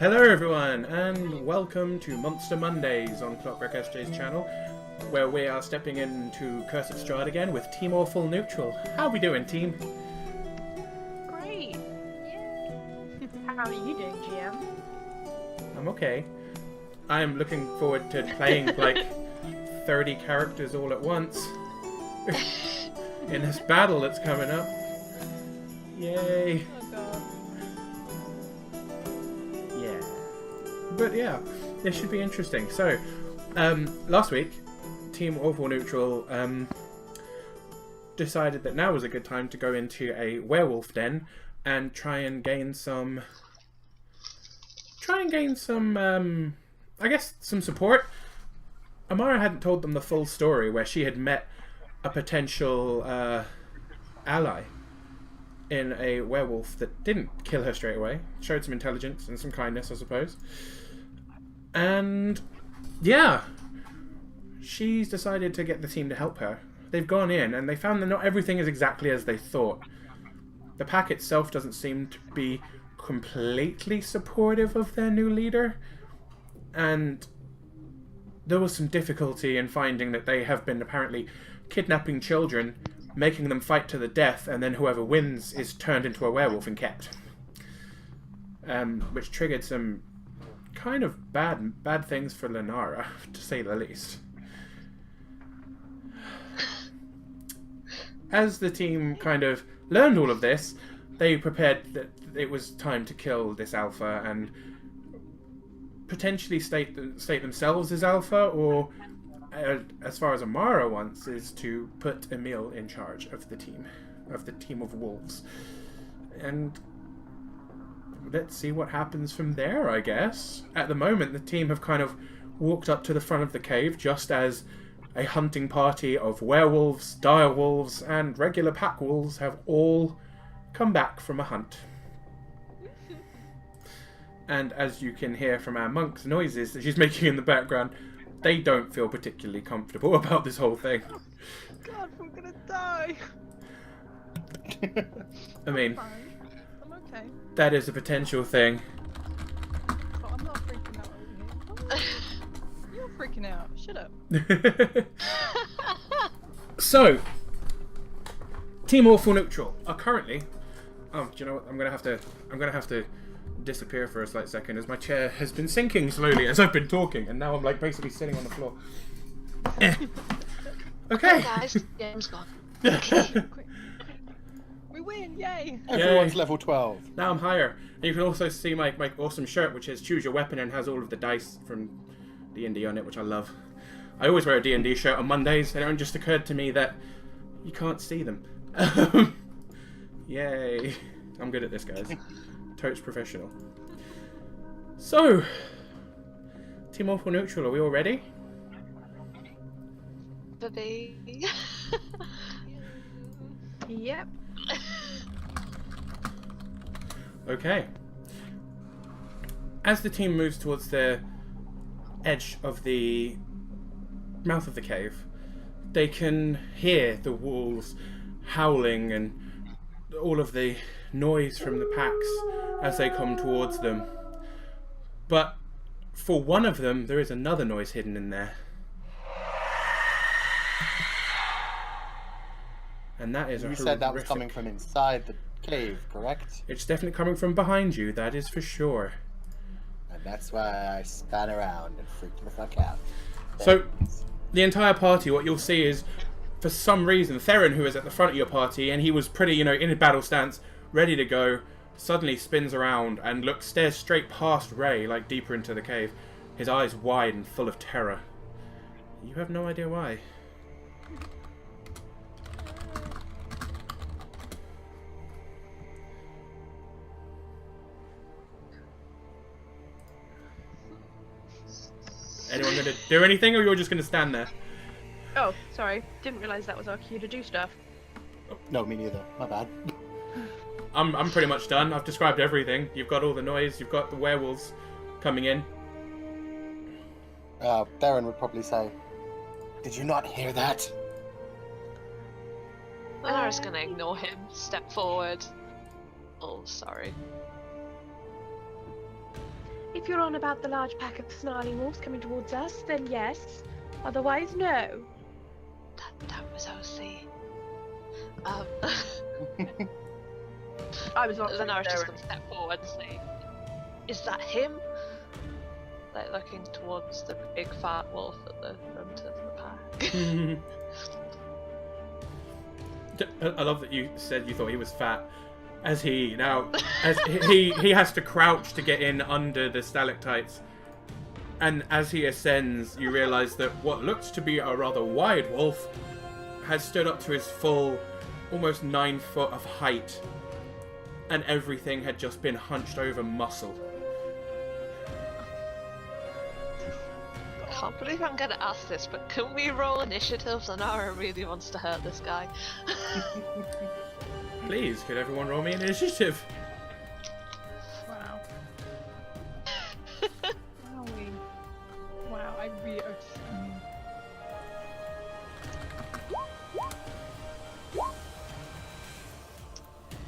Hello everyone, and welcome to Monster Mondays on Clockwork SJ's channel, where we are stepping into Curse of Strahd again with Team Awful Neutral. How we doing, team? Great! How are you doing, GM? I'm okay. I'm looking forward to playing like 30 characters all at once in this battle that's coming up. Yay! Oh god. Yeah. But yeah, this should be interesting. So, last week, Team Awful Neutral decided that now was a good time to go into a werewolf den and try and gain some, I guess, some support. Amara hadn't told them the full story where she had met a potential ally in a werewolf that didn't kill her straight away. Showed some intelligence and some kindness, I suppose. And yeah, she's decided to get the team to help her. They've gone in and they found that not everything is exactly as they thought. The pack itself doesn't seem to be completely supportive of their new leader, and there was some difficulty in finding that they have been apparently kidnapping children, making them fight to the death, and then whoever wins is turned into a werewolf and kept. Which triggered some kind of bad things for Lenara, to say the least. As the team kind of learned all of this, they prepared that it was time to kill this Alpha and potentially state themselves as Alpha, or as far as Amara wants, is to put Emil in charge of the team of wolves. And let's see what happens from there, I guess. At the moment, the team have kind of walked up to the front of the cave just as a hunting party of werewolves, dire wolves, and regular pack wolves have all come back from a hunt. And as you can hear from our monk's noises that she's making in the background, they don't feel particularly comfortable about this whole thing. God, I'm gonna die! I mean, I'm okay. that is a potential thing. But I'm not freaking out over here. Oh, you're freaking out. Shut up. So, Team Awful Neutral are currently... Oh, do you know what? I'm gonna have to disappear for a slight second as my chair has been sinking slowly as I've been talking, and now I'm like basically sitting on the floor. Okay. Hey guys, game's gone. Quick. We win! Yay! Everyone's level 12. Now I'm higher. And you can also see my awesome shirt, which is Choose Your Weapon and has all of the dice from D&D on it, which I love. I always wear a D&D shirt on Mondays, and it just occurred to me that you can't see them. Yay. I'm good at this, guys. Totes professional. So, Team Awful Neutral, are we all ready? Baby. Yep. Okay. As the team moves towards the edge of the mouth of the cave, they can hear the wolves howling and all of the noise from the packs as they come towards them. But for one of them, there is another noise hidden in there. And that is a You said that was horrific... coming from inside the cave, correct? It's definitely coming from behind you, that is for sure. And that's why I span around and freaked the fuck out. So, the entire party, what you'll see is, for some reason, Theron, who is at the front of your party, and he was pretty, in a battle stance, ready to go, suddenly spins around and stares straight past Ray, like deeper into the cave, his eyes wide and full of terror. You have no idea why. Anyone going to do anything, or you're just going to stand there? Oh, sorry. Didn't realise that was our cue to do stuff. No, me neither. My bad. I'm pretty much done. I've described everything. You've got all the noise. You've got the werewolves coming in. Darren would probably say, "Did you not hear that?" Lenara's gonna ignore him, step forward. Oh, sorry. If you're on about the large pack of snarling wolves coming towards us, then yes. Otherwise, no. That was OC. I was not. Lenara's just gonna step forward and say, "Is that him?" Like looking towards the big fat wolf at the front of the pack. I love that you said you thought he was fat. As he has to crouch to get in under the stalactites. And as he ascends, you realise that what looks to be a rather wide wolf has stood up to his full, almost 9 foot of height. And everything had just been hunched over muscle. I can't believe I'm gonna ask this, but can we roll initiative? Lenara really wants to hurt this guy. Please, could everyone roll me an initiative? Wow. Wowie. Wow, I really.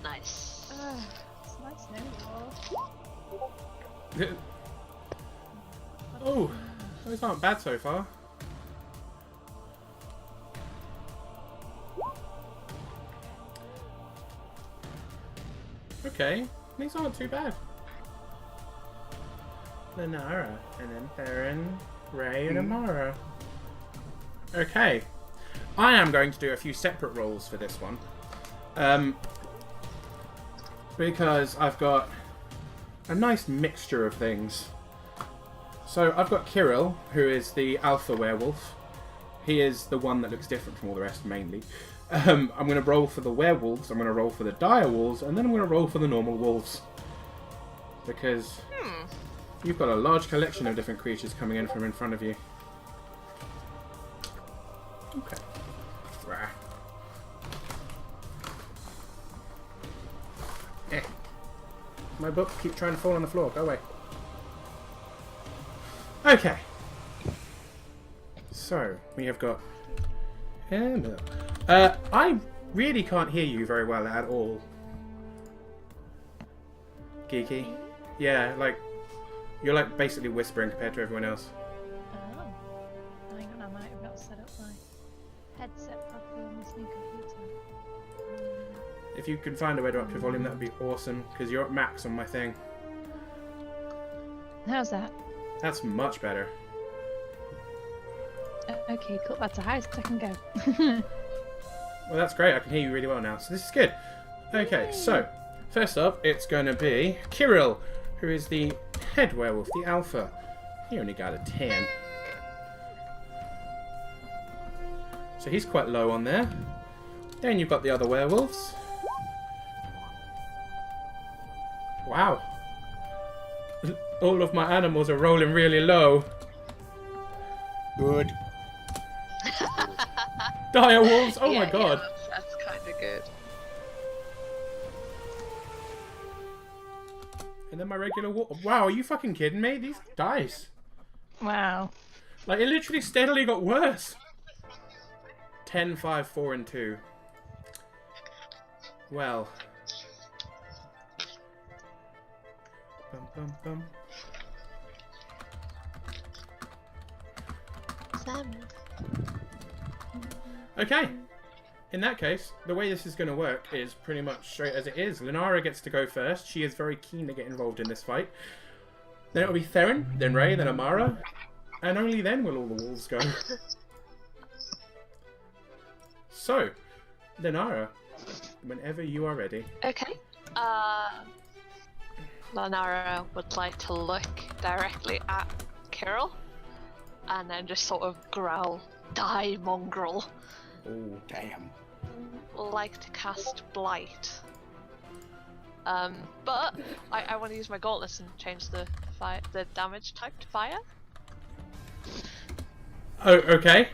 Nice. It's nice now. Oh, those aren't bad so far. Okay, these aren't too bad. Lenara, and then Theron, Ray, and Amara. Okay, I am going to do a few separate rolls for this one. Because I've got a nice mixture of things. So I've got Kirill, who is the Alpha Werewolf. He is the one that looks different from all the rest, mainly. I'm going to roll for the werewolves, I'm going to roll for the dire wolves, and then I'm going to roll for the normal wolves. Because you've got a large collection of different creatures coming in from in front of you. Okay. Rah. My book keeps trying to fall on the floor. Go away. Okay. So, we have got... I really can't hear you very well at all. Geeky. Yeah, like... You're like basically whispering compared to everyone else. Oh. Hang on, I might have not set up my headset properly on this new computer. If you can find a way to up your volume, that would be awesome, because you're at max on my thing. How's that? That's much better. Okay, cool. That's the highest I can go. Well, that's great. I can hear you really well now, so this is good. Okay, so, first up, it's going to be Kirill, who is the head werewolf, the alpha. He only got a 10. So he's quite low on there. Then you've got the other werewolves. Wow. All of my animals are rolling really low. Good. Dire wolves! Oh Yeah, my god. Yeah, that's kind of good. And then my regular wolf. Wow, are you fucking kidding me? These dice. Wow. Like, it literally steadily got worse. 10, 5, 4, and 2. Well. Bum, bum, bum. Sam. Okay. In that case, the way this is going to work is pretty much straight as it is. Lenara gets to go first. She is very keen to get involved in this fight. Then it'll be Theron, then Ray, then Amara. And only then will all the wolves go. So, Lenara, whenever you are ready. Okay. Lenara would like to look directly at Kirill and then just sort of growl, "Die, mongrel." Oh, Damn. Like to cast Blight. But I want to use my gauntlets and change the damage type to fire. oh, okay.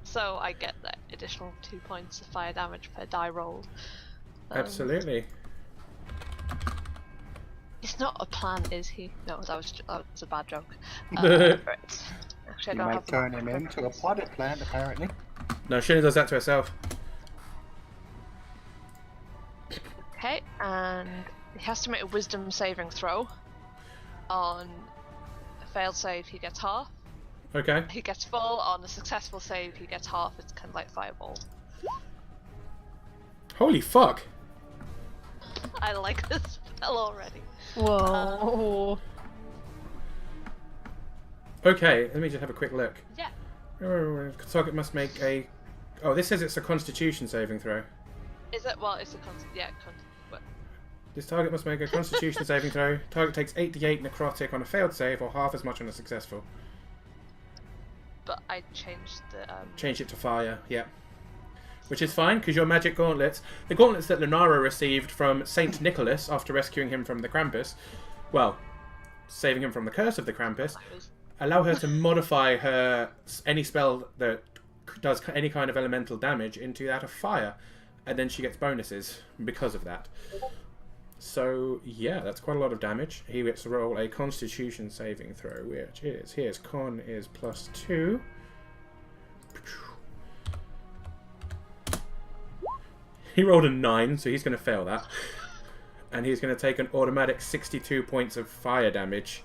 So I get that additional 2 points of fire damage per die rolled. Absolutely. He's not a plan, is he? No, that was a bad joke. Right. Actually, I You don't might have the turn map him in front into of a me. potted plant, apparently. No, she only does that to herself. Okay, and he has to make a wisdom saving throw. On a failed save, he gets half. Okay. He gets full. On a successful save, he gets half. It's kind of like fireball. Holy fuck. I like this spell already. Whoa. Okay, let me just have a quick look. Yeah. Target must make a... Oh, this says it's a Constitution saving throw. Is it? Well, it's a what? This target must make a Constitution saving throw. Target takes 8d8 necrotic on a failed save, or half as much on a successful. But I changed the. Change it to fire, yeah. Which is fine, because your magic gauntlets... The gauntlets that Lunara received from Saint Nicholas after rescuing him from the Krampus... Well, saving him from the curse of the Krampus... Allow her to modify her any spell that does any kind of elemental damage into that of fire. And then she gets bonuses because of that. So, yeah, that's quite a lot of damage. He gets to roll a Constitution saving throw, which is... Here's Con is +2. He rolled a 9, so he's going to fail that. And he's going to take an automatic 62 points of fire damage.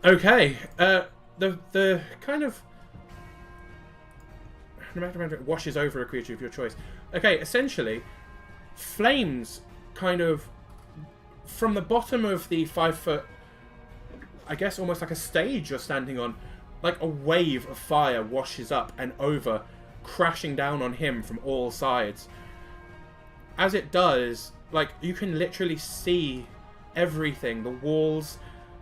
Okay, the kind of... It washes over a creature of your choice. Okay, essentially, flames kind of... From the bottom of the 5 foot... I guess almost like a stage you're standing on. Like a wave of fire washes up and over, crashing down on him from all sides. As it does, like, you can literally see everything. The walls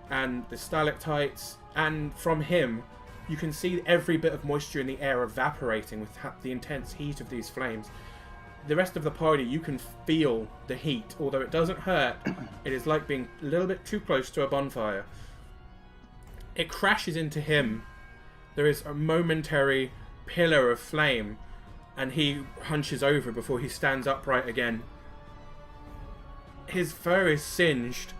and the stalactites, and from him, you can see every bit of moisture in the air evaporating with the intense heat of these flames. The rest of the party, you can feel the heat. Although it doesn't hurt, it is like being a little bit too close to a bonfire. It crashes into him. There is a momentary pillar of flame, and he hunches over before he stands upright again. His fur is singed,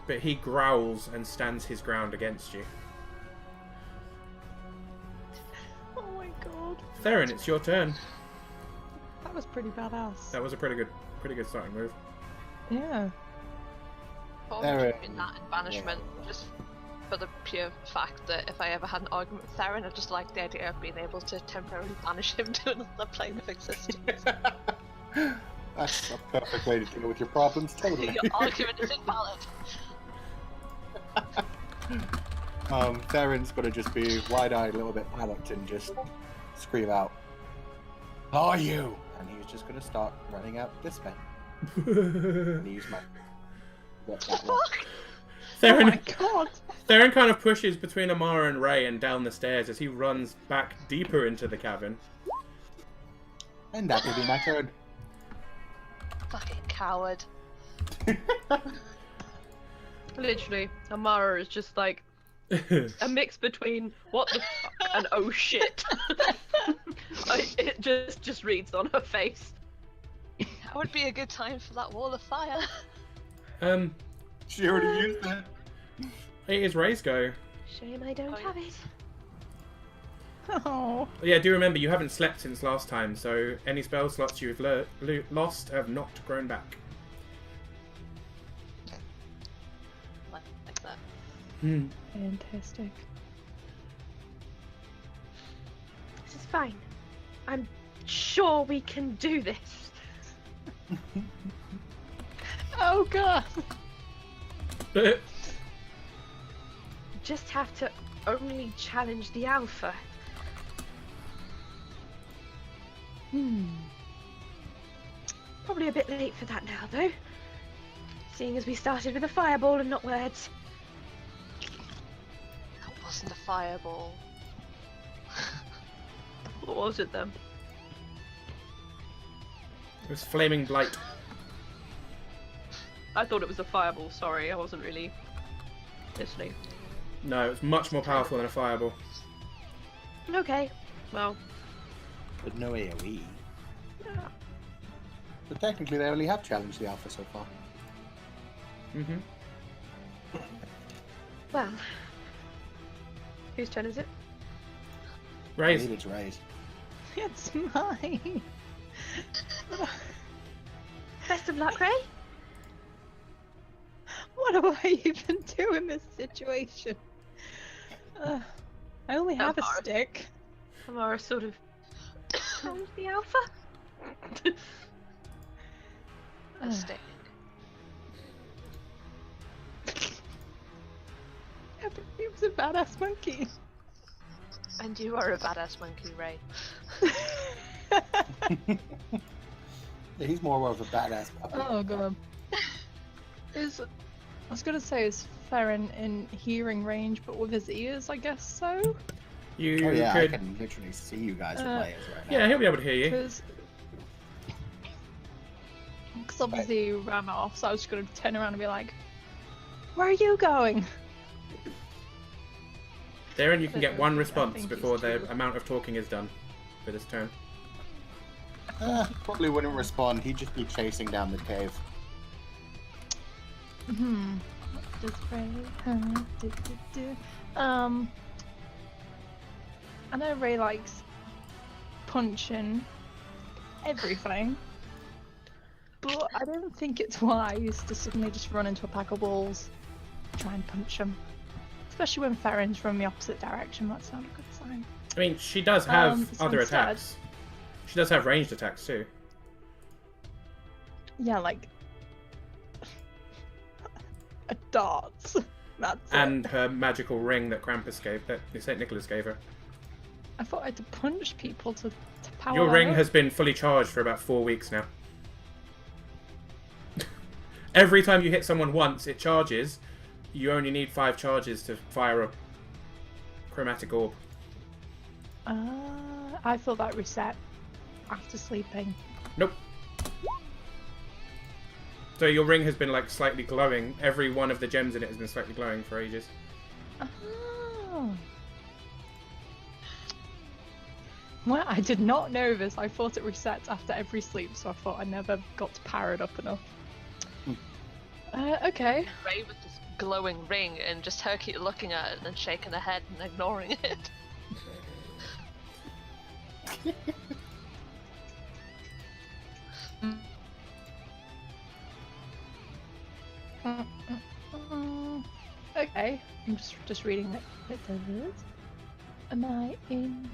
but he growls and stands his ground against you. Oh my god. Theron, it's your turn. That was pretty badass. That was a pretty good starting move. Yeah. Probably keeping that in banishment, just for the pure fact that if I ever had an argument with Theron, I just like the idea of being able to temporarily banish him to another plane of existence. That's a perfect way to deal with your problems, totally. Your argument is invalid. Theron's gonna just be wide-eyed, a little bit panicked, and just scream out, "How are you?" And he's just gonna start running out this way. And use my... Theron, Oh my god! Theron kind of pushes between Amara and Ray and down the stairs as he runs back deeper into the cavern. And that will be my turn. Fucking coward. Literally, Amara is just like a mix between what the fuck and oh shit. It just reads on her face. That would be a good time for that wall of fire. She already used that. It is Ray's go. Shame I don't have it. Oh. Yeah, do remember you haven't slept since last time, so any spell slots you've lost have not grown back. Like that. Fantastic. This is fine. I'm sure we can do this. Oh god! Just have to only challenge the Alpha. Probably a bit late for that now, though. Seeing as we started with a fireball and not words. That wasn't a fireball. What was it then? It was Flaming Blight. I thought it was a fireball, sorry, I wasn't really listening. No, it's much more powerful than a fireball. Okay. Well, But no AoE. yeah. But technically they only have challenged the Alpha so far. Well. Whose turn is it? I Ray's. believe it's Ray's. It's mine. Best of luck, Ray. What do I even do in this situation? I only have a Amara. stick. Amara sort of. How's the alpha? A stick. Yeah, but he was a badass monkey. And you are a badass monkey, Ray. He's more of a badass puppy. Oh god. I was gonna say, is Farron in hearing range, but with his ears, I guess so? You Oh yeah, I could. can literally see you guys with my ears right now. Yeah, he'll be able to hear you. Because obviously you ran off, so I was just gonna turn around and be like, where are you going? Darren, you can get one I response think before it's the true. amount of talking is done for this turn. Probably wouldn't respond. He'd just be chasing down the cave. What does Ray do? I know Ray likes punching everything, but I don't think it's wise to suddenly just run into a pack of wolves, try and punch them. Especially when Farron's from the opposite direction, that's not a good sign. I mean, she does have so other instead- attacks. She does have ranged attacks too. Yeah, like a dart. That's And it. her magical ring that Krampus gave, that St. Nicholas gave her. I thought I had to punch people to power Your that ring up. has been fully charged for about 4 weeks now. Every time you hit someone once, it charges. You only need 5 charges to fire a chromatic orb. I thought that reset after sleeping. Nope. So your ring has been like slightly glowing. Every one of the gems in it has been slightly glowing for ages. Oh. Well, I did not know this. I thought it resets after every sleep, so I thought I never got to power it up enough. Okay. Ray with this glowing ring and just her keep looking at it and shaking her head and ignoring it. Okay, I'm just reading it. It does. Am I in?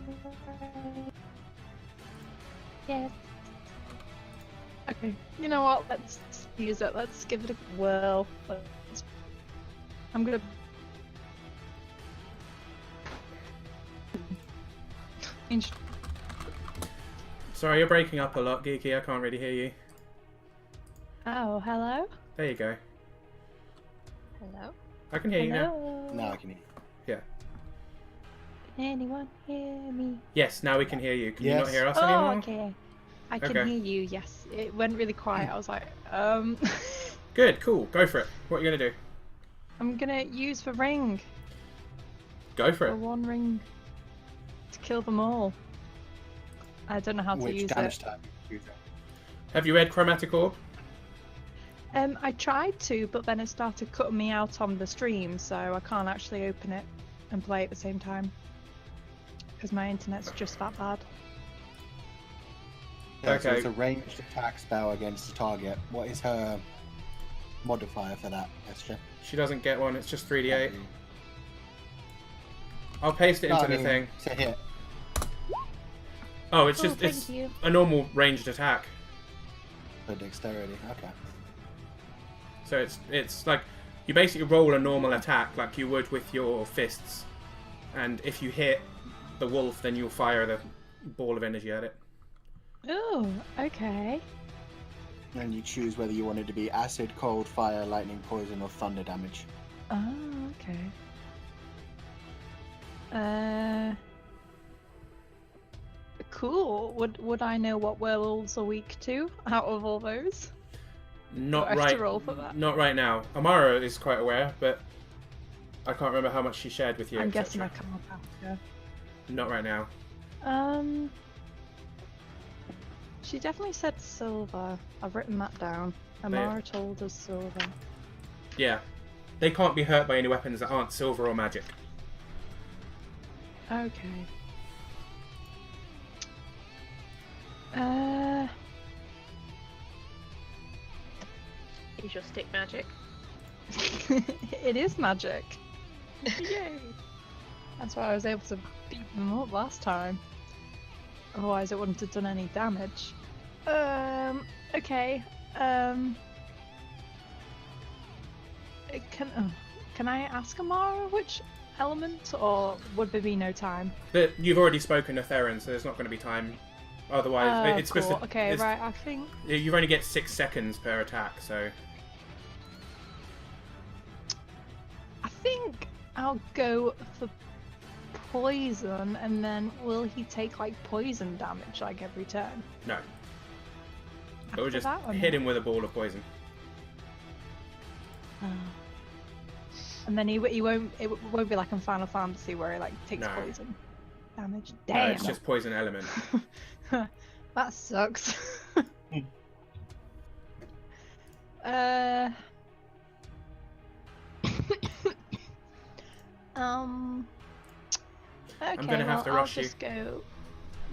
Yes. Okay. You know what? Let's use it. Let's give it a whirl. I'm gonna. Sorry, you're breaking up a lot, Geeky. I can't really hear you. Oh, hello. There you go. Hello? I can hear you now. Hello. Now I can hear you. Can anyone hear me? Yes, now we can hear you. Can you not Yes. hear us Oh, anymore? okay. I can Okay. hear you. Yes, it went really quiet. I was like, Good, cool. Go for it. What are you going to do? I'm gonna use the ring. Go for The it. one ring to kill them all. I don't know how to Which use damage it. type you use it? Have you read Chromatic Orb? I tried to, but then it started cutting me out on the stream, so I can't actually open it and play at the same time. Because my internet's just that bad. Yeah, so Okay. it's a ranged attack spell against a target. What is her modifier for that, Esther? She doesn't get one. It's just 3d8. I'll paste it No, into I the mean, thing. to hit. Oh, it's Oh, just thank it's you. a normal ranged attack. For dexterity, okay. So it's like you basically roll a normal attack like you would with your fists, and if you hit the wolf, then you'll fire the ball of energy at it. Oh, okay. And you choose whether you want it to be acid, cold, fire, lightning, poison, or thunder damage. Oh, okay. Cool. Would I know what werewolves are weak to out of all those? Not Do I have right. to roll for that? Not right now. Amara is quite aware, but I can't remember how much she shared with you. I'm etc. guessing I can't after. Not right now. She definitely said silver. I've written that down. Amara told us silver. Yeah, they can't be hurt by any weapons that aren't silver or magic. Okay. Is your stick magic? It is magic. Yay! That's why I was able to beat them up last time. Otherwise, it wouldn't have done any damage. Okay. Can I ask Amara which element, or would there be no time? But you've already spoken to Theron, so there's not going to be time. Otherwise, it's cool. supposed to. Okay, right. I think You only get 6 seconds per attack, so. I'll go for poison, and then will he take like poison damage like every turn? No. After Or just that or hit not? him with a ball of poison. And then it won't be like in Final Fantasy where he like takes No. poison damage. No, Damn. it's just poison element. That sucks. Okay, I'm gonna have to rush I'll just go.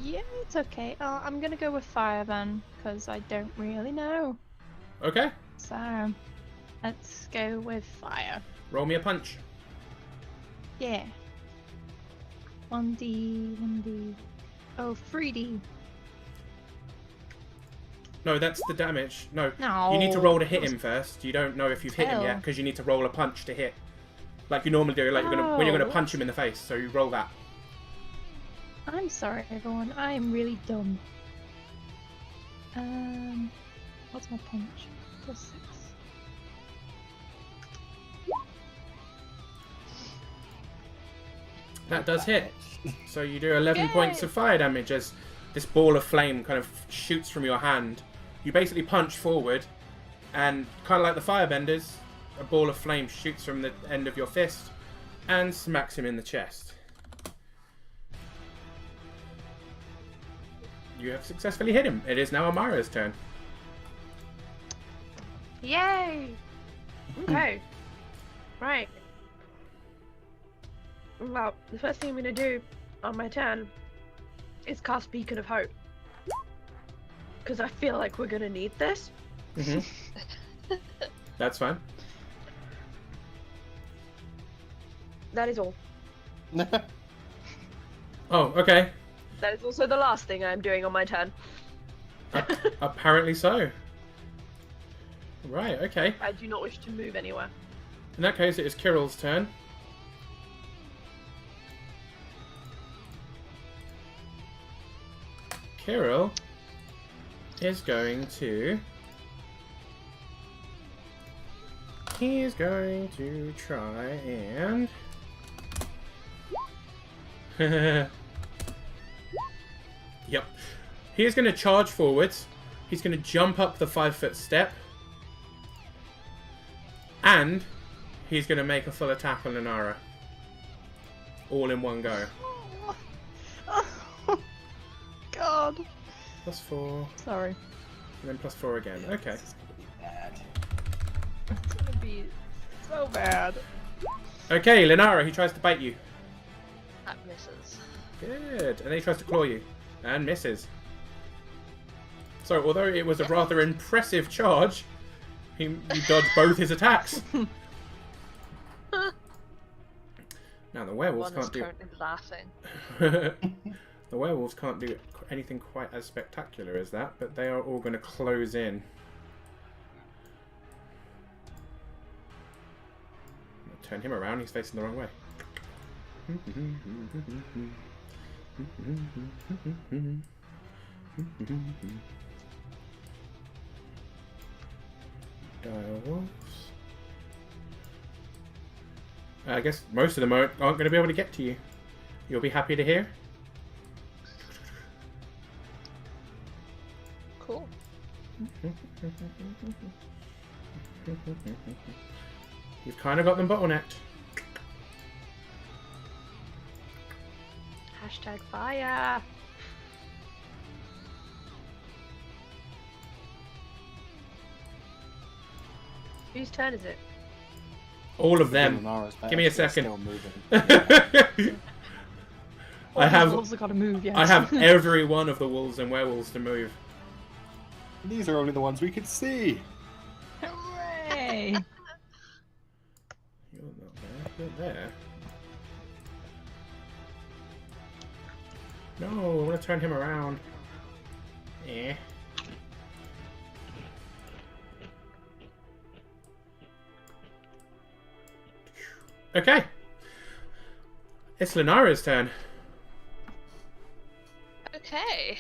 Yeah, it's okay. I'm gonna go with fire then, because I don't really know. Okay, So, let's go with fire. roll me a punch. Yeah. 1d. Oh, 3d. No, that's the damage. No, No. you need to roll to hit him first. You don't know if you've hit him yet Hell. because you need to roll a punch to hit, like you normally do. Like when you're gonna Oh. punch him in the face. So you roll that. I'm sorry, everyone. I am really dumb. What's my punch? +6. That does hit. So you do 11 Yay! points of fire damage as this ball of flame kind of shoots from your hand. You basically punch forward, and kind of like the firebenders, a ball of flame shoots from the end of your fist and smacks him in the chest. You have successfully hit him. It is now Amara's turn. Yay! Okay. Right. Well, the first thing I'm gonna do on my turn is cast Beacon of Hope. Because I feel like we're gonna need this. Mm-hmm. That's fine. That is all. Oh, okay. That is also the last thing I'm doing on my turn. Apparently so. Right, okay. I do not wish to move anywhere. In that case, it is Kirill's turn. Kirill is going to... He's going to try and... Yep. He is going to charge forwards. He's going to jump up the 5-foot step. And he's going to make a full attack on Inara. All in one go. Oh, God. +4, Sorry. and then +4 again. Okay. This is gonna be bad. It's gonna be so bad. Okay, Linara, he tries to bite you. That misses. Good. And then he tries to claw you. And misses. So, although it was a rather impressive charge, you dodged both his attacks. Now, the werewolves One is can't do... currently laughing. The werewolves can't do anything quite as spectacular as that, but they are all going to close in. Turn him around, he's facing the wrong way. Direwolves. I guess most of them aren't going to be able to get to you. You'll be happy to hear. Cool. You've kind of got them bottlenecked. Hashtag fire. Whose turn is it? All of them. Lunara's better, Give me a they're second. Still moving. All I the have wolves have got to move, yes. I have every one of the wolves and werewolves to move. These are only the ones we could see. Hooray! You're there. No, I want to turn him around. Eh. Okay. It's Lenara's turn. Okay.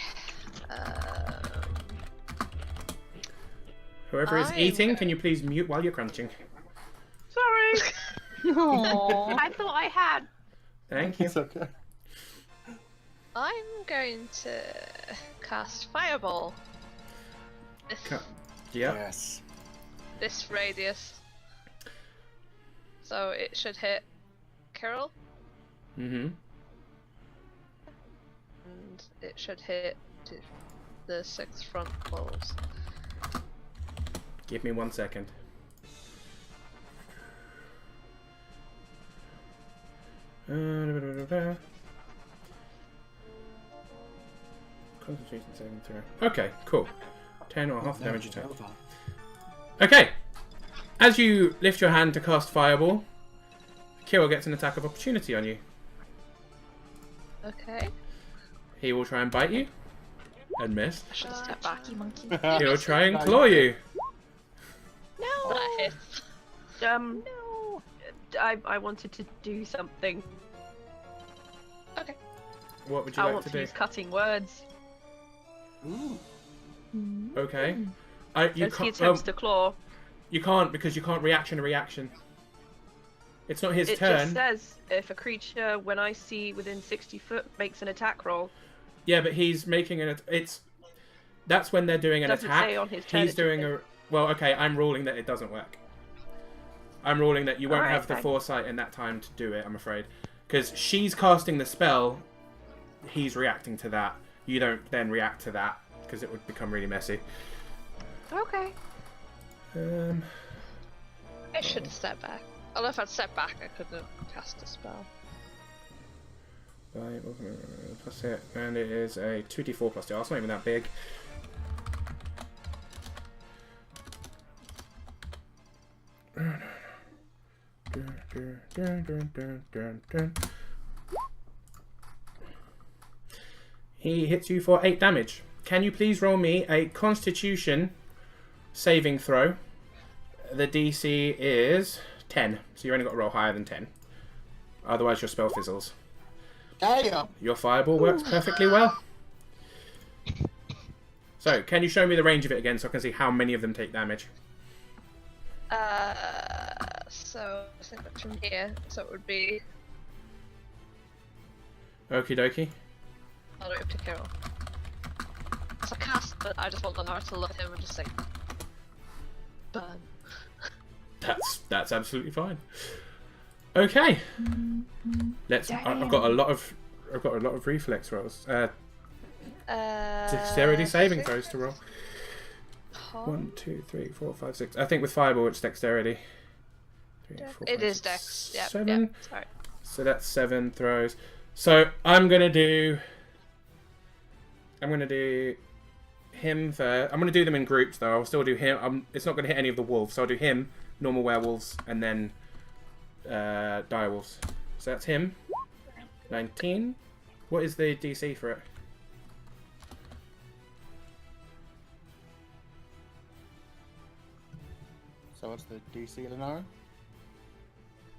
Whoever is eating, can you please mute while you're crunching? Sorry. Aww. I thought I had. Thank you. It's okay. I'm going to cast Fireball. This, Yep. Yes. this radius. So it should hit Carol, Mm-hmm. and it should hit the 6 front wolves. Give me 1 second. Concentration saving throw. Okay, cool. 10 or half the damage you take. Okay. As you lift your hand to cast Fireball, Kirill gets an attack of opportunity on you. Okay. He will try and bite you. And miss. I should have stepped back. Cheeky monkey. He will try and claw you. No. That hits. No. I wanted to do something. Okay. What would you I like want to to do? use cutting words Ooh. Okay. You as he can't. attempts to claw. You can't because you can't reaction a reaction. It's not his It turn. just says if a creature, when I see within 60 foot, makes an attack roll. Yeah, but he's making an. It's. That's when they're doing an Doesn't attack. say on his turn He's it's doing a a. Well, okay. I'm ruling that it doesn't work. I'm ruling that you won't Alright, have the fine. foresight in that time to do it. I'm afraid, because she's casting the spell. He's reacting to that. You don't then react to that because it would become really messy. Okay. I should have stepped back. Although if I'd stepped back, I couldn't have cast a spell. Plus it, and it is a 2d4 plus 2. Oh, it's not even that big. He hits you for 8 damage. Can you please roll me a Constitution saving throw? The DC is 10, so you only got to roll higher than 10. Otherwise, your spell fizzles. Damn. Your fireball works perfectly well. So, can you show me the range of it again so I can see how many of them take damage? So I think that's from here. So it would be Okie dokie. all the way up to Carol. So I cast, but I just want Lenore to look at him and just say, burn. That's absolutely fine. Okay. Let's. I've got a lot of reflex rolls. Dexterity saving throws to roll. 1, 2, 3, 4, 5, 6. I think with fireball it's dexterity. 3, 4, 5, It is 6, dex. Yep, 7. Yep, sorry. So that's 7 throws. So I'm gonna do him first. I'm gonna do them in groups though. I'll still do him. It's not gonna hit any of the wolves. So I'll do him, normal werewolves, and then dire wolves. So that's him. 19. What is the DC for it? So what's the DC, Lenora?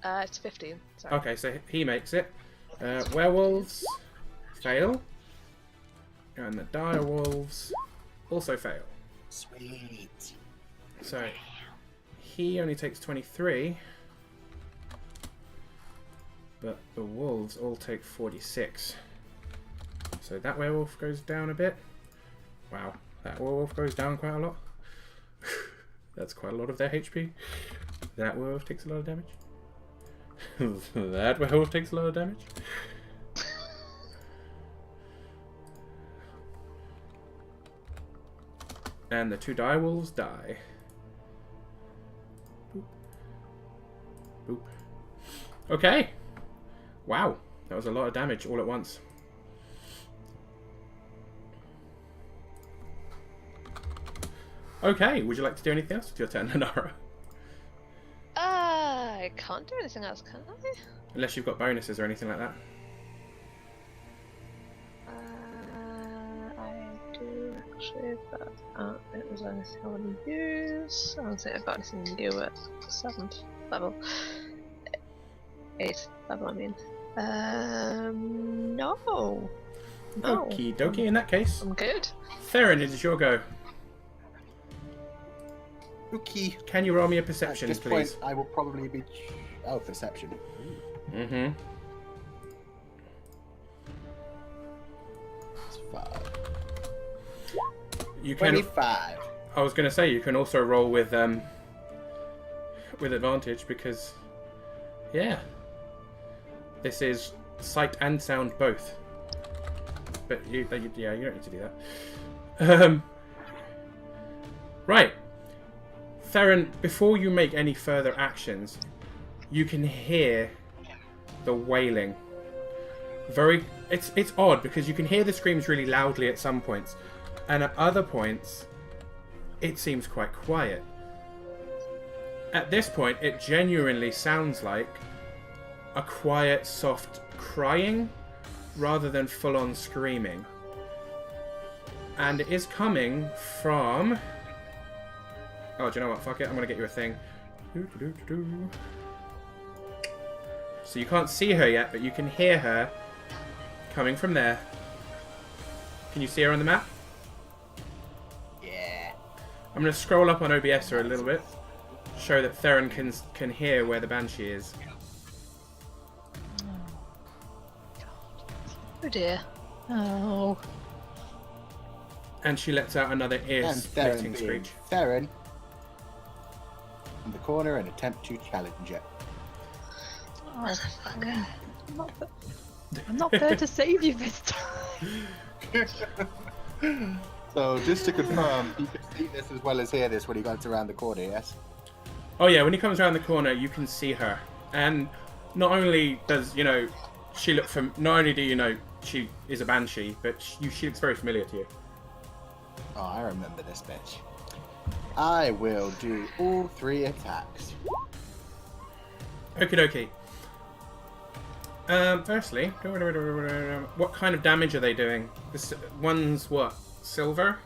It's 15. Sorry. Okay, so he makes it. Werewolves fail. And the dire wolves also fail. Sweet. So he only takes 23. But the wolves all take 46. So that werewolf goes down a bit. Wow, that werewolf goes down quite a lot. That's quite a lot of their HP. That werewolf takes a lot of damage. That werewolf takes a lot of damage. And the 2 dire wolves die. Boop. Boop. Okay. Wow, that was a lot of damage all at once. Okay, would you like to do anything else with your turn, Lenora? I can't do anything else, can I? Unless you've got bonuses or anything like that. I do actually, but it was anything I want to use. I don't think I've got anything new at 7th level. 8th level, I mean. No. No. Okie dokie, in that case. I'm good. Theron, it is your go. Okay. Can you roll me a At perception, this please? point, I will probably be. Oh, perception. Mm-hmm. It's 5. You can. 25. I was going to say you can also roll with advantage because, yeah, this is sight and sound both. But you don't need to do that. Right, Theron. Before you make any further actions, you can hear the wailing. It's odd because you can hear the screams really loudly at some points, and at other points, it seems quite quiet. At this point, it genuinely sounds like a quiet, soft crying rather than full-on screaming. And it is coming from... Oh, do you know what? Fuck it. I'm going to get you a thing. So you can't see her yet, but you can hear her coming from there. Can you see her on the map? Yeah. I'm going to scroll up on OBS a little bit. Show that Theron can hear where the Banshee is. Oh dear. Oh. And she lets out another And ear-splitting Theron screech. Theron in the corner and attempt to challenge it. Oh, I'm not there to save you this time. So, just to confirm, you can see this as well as hear this when he goes around the corner, yes? Oh yeah, when he comes around the corner, you can see her. And not only does, she look from... Not only do you know she is a Banshee, but she looks very familiar to you. Oh, I remember this bitch. I will do all 3 attacks. Okie dokie. Firstly, what kind of damage are they doing? This one's what? Silver?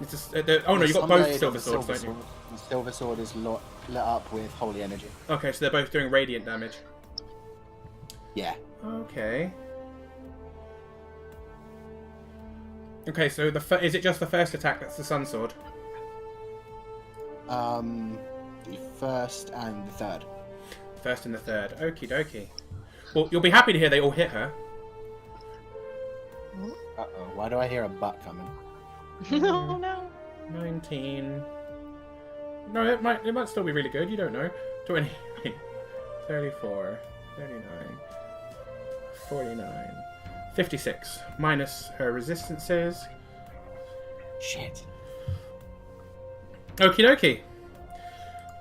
It's just, oh no, you got both silver swords, don't you? The silver sword is lit up with holy energy. Okay, so they're both doing radiant damage. Yeah. Okay. Okay, so is it just the first attack that's the sun sword? The first and the third. First and the third. Okie dokie. Well, you'll be happy to hear they all hit her. Uh-oh, why do I hear a butt coming? No, no. 19. No, it might still be really good. You don't know. 20. 34. 39. 49. 56. Minus her resistances. Shit. Okie dokie.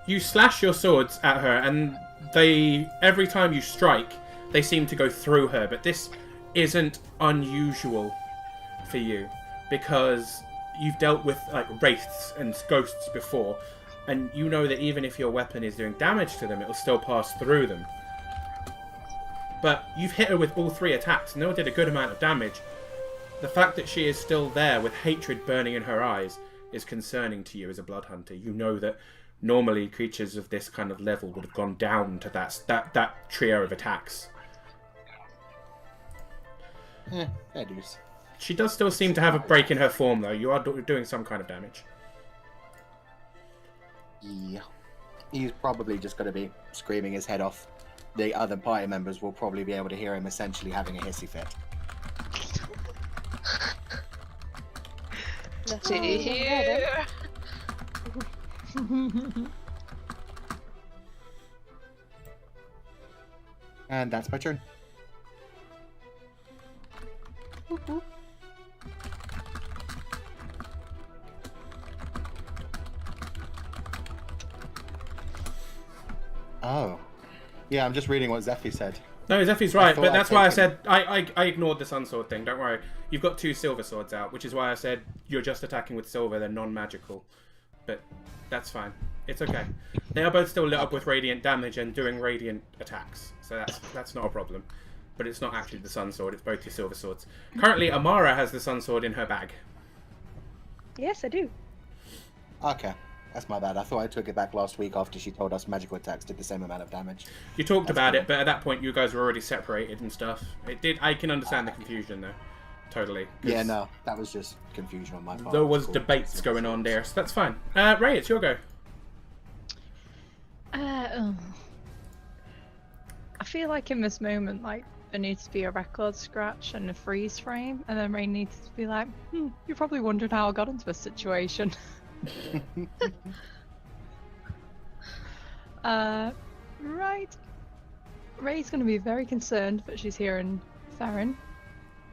You slash your swords at her, and every time you strike, they seem to go through her. But this isn't unusual for you, because you've dealt with wraiths and ghosts before, and you know that even if your weapon is doing damage to them, it will still pass through them. But you've hit her with all 3 attacks, and they all did a good amount of damage. The fact that she is still there with hatred burning in her eyes is concerning to you as a blood hunter. You know that normally creatures of this kind of level would have gone down to that trio of attacks. Fair dues. She does still seem to have a break in her form, though. You are doing some kind of damage. Yeah. He's probably just going to be screaming his head off. The other party members will probably be able to hear him essentially having a hissy fit. Let's see here. And that's my turn. Oh. Yeah, I'm just reading what Zephy said. No, Zephy's right, thought but I'd that's why I taken- said I ignored the sun sword thing. Don't worry, you've got 2 silver swords out, which is why I said you're just attacking with silver. They're non-magical, but that's fine. It's okay. They are both still lit up with radiant damage and doing radiant attacks, so that's not a problem. But it's not actually the Sun Sword, it's both your silver swords. Currently, Amara has the Sun Sword in her bag. Yes, I do. Okay, that's my bad. I thought I took it back last week after she told us magical attacks did the same amount of damage. You talked That's about cool. it, but at that point you guys were already separated and stuff. I can understand the confusion though. Totally. 'Cause Yeah, no, that was just confusion on my part. there was Cool. debates going on there, so that's fine. Ray, it's your go. I feel like in this moment, like, there needs to be a record scratch and a freeze frame, and then Ray needs to be like, you probably wondered how I got into this situation. Right. Ray's gonna be very concerned that she's hearing Theron,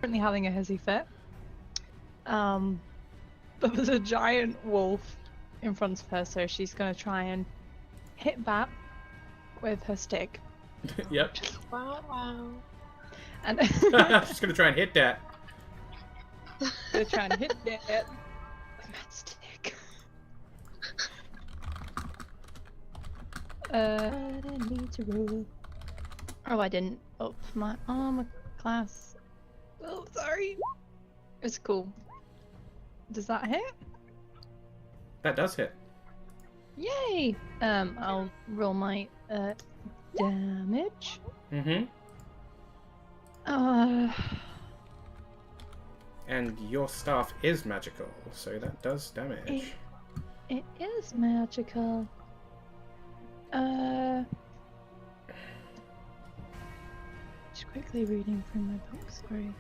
currently having a hissy fit. But there's a giant wolf in front of her, so she's gonna try and hit that with her stick. Yep. Wow, wow. And Just gonna try and hit that. gonna try and hit that with that stick. I didn't need to roll. Oh, I didn't up my armor class. Oh, sorry. It's cool. Does that hit? That does hit. Yay! I'll roll my damage. Mm-hmm. And your staff is magical, so that does damage. It is magical. Just quickly reading from my book, sorry.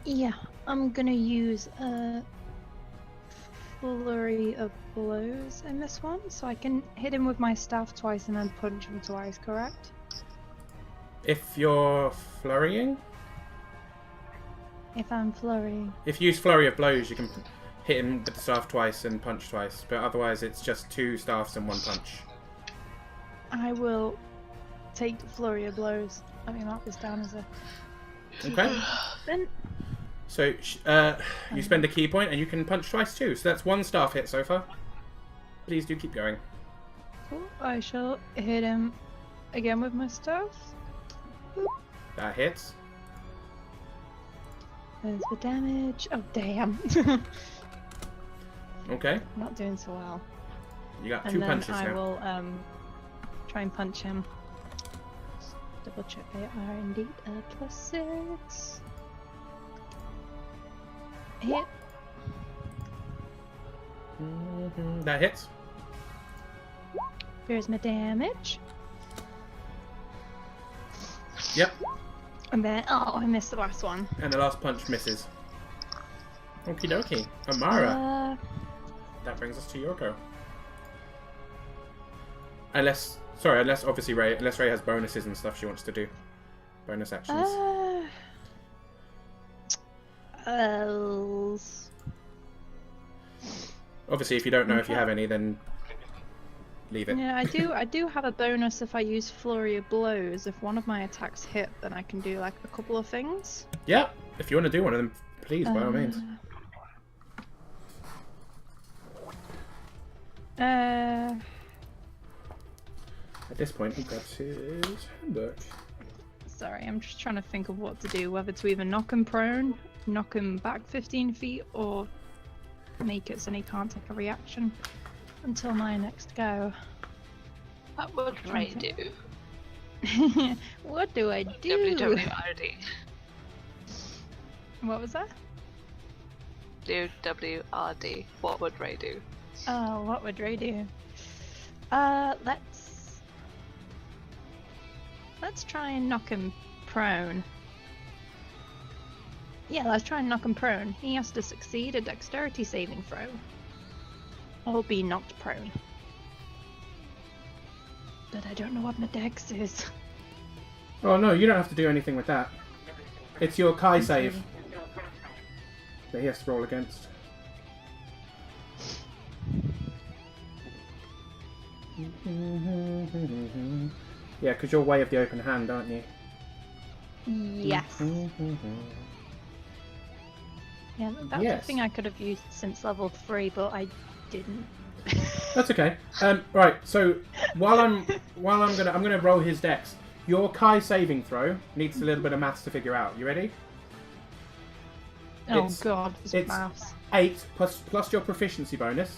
Yeah, I'm gonna use a flurry of blows in this one, so I can hit him with my staff twice and then punch him twice, correct? If you're flurrying, If I'm flurrying. if you use flurry of blows, you can hit him with the staff twice and punch twice. But otherwise, it's just 2 staffs and 1 punch. I will take the flurry of blows. Let me mark this down as a Okay. then. So you spend a key point and you can punch twice too. So that's 1 staff hit so far. Please do keep going. Cool. I shall hit him again with my staff. That hits. There's the damage. Oh damn! Okay. Not doing so well. You got 2 And then punches I now. will try and punch him. Double check they are indeed a +6. Hit. That hits. Here's my damage. Yep. And then I missed the last one. And the last punch misses. Okie dokie. Amara. That brings us to your go. Unless obviously Ray has bonuses and stuff she wants to do. Bonus actions. Obviously, if you don't know if you have any, then leave it. Yeah, I do have a bonus if I use Flurry of Blows. If one of my attacks hit, then I can do like a couple of things. Yeah, if you want to do one of them, please, by all means. At this point, he grabs his handbook. Sorry, I'm just trying to think of what to do. Whether to either knock him prone, knock him back 15 feet, or make it so he can't take a reaction until my next go. What would Ray do? What do I do? WWRD. What was that? WWRD. What would Ray do? Oh, what would Ray do? Let's try and knock him prone. Yeah, let's try and knock him prone. He has to succeed a dexterity saving throw, or be knocked prone. But I don't know what my dex is. Oh no, you don't have to do anything with that. It's your Kai save that he has to roll against. Yeah, because you're way of the open hand, aren't you? Yes. Yeah, that's Yes. a thing I could have used since level 3, but I didn't. That's okay. Right. So while I'm gonna roll his dex. Your Kai saving throw needs a little bit of maths to figure out. You ready? Oh It's- god, it's- it's maths. 8 plus your proficiency bonus.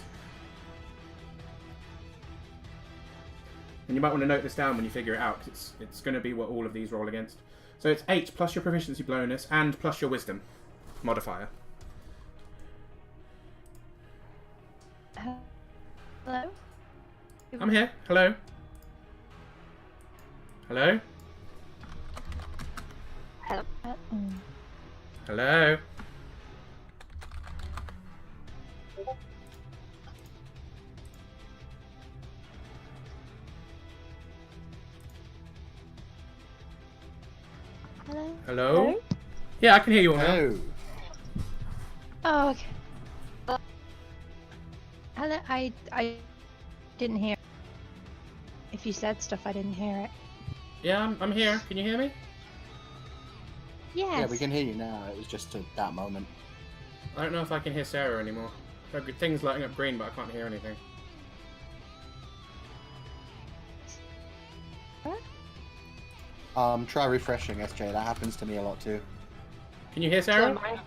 And you might want to note this down when you figure it out, because it's going to be what all of these roll against. So it's 8 plus your proficiency bonus and plus your wisdom modifier. Hello? I'm here. Hello. Hello. Hello. Hello. Hello? Hello. Yeah, I can hear you all now. No. Oh, okay. Hello, I didn't hear. If you said stuff, I didn't hear it. Yeah, I'm here. Can you hear me? Yes. Yeah, we can hear you now. It was just at that moment. I don't know if I can hear Sarah anymore. There are things lighting up green, but I can't hear anything. Try refreshing, SJ. That happens to me a lot too. Can you hear So Sarah? am I.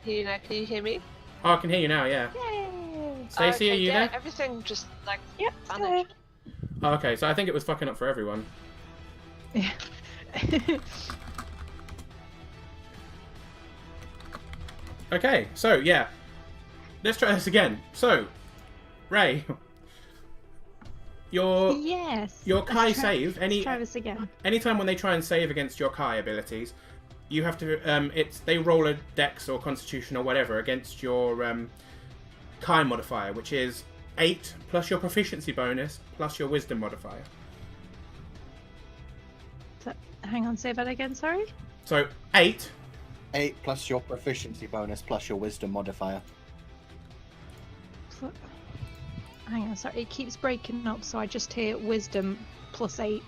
Can you hear me? Oh, I can hear you now. Yeah. Yay! Stacey, are you yeah, there? everything just like Yep, vanished. Oh, okay, so I think it was fucking up for everyone. Yeah. Okay, so yeah, let's try this again. So, Ray, your Yes. your Let's Kai try- save Let's try this again. anytime when they try and save against your Kai abilities, you have to they roll a Dex or Constitution or whatever against your Kai modifier, which is 8 plus your proficiency bonus plus your Wisdom modifier. Hang on, say that again, sorry? So 8. 8 plus your proficiency bonus plus your wisdom modifier. Hang on, sorry, it keeps breaking up, so I just hear wisdom plus 8.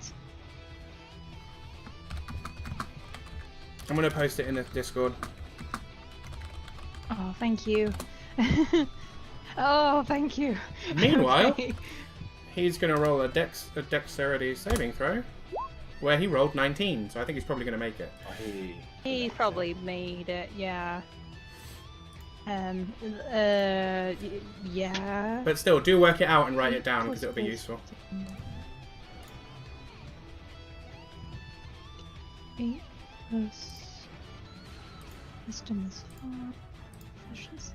I'm gonna post it in the Discord. Oh, thank you. Oh, thank you. Meanwhile, Okay. he's gonna roll a dexterity saving throw, where he rolled 19. So I think he's probably gonna make it. Hey. He probably made it, yeah. Yeah. But still, do work it out and write it down because it'll be useful. 8 plus wisdom is 4. Proficiency.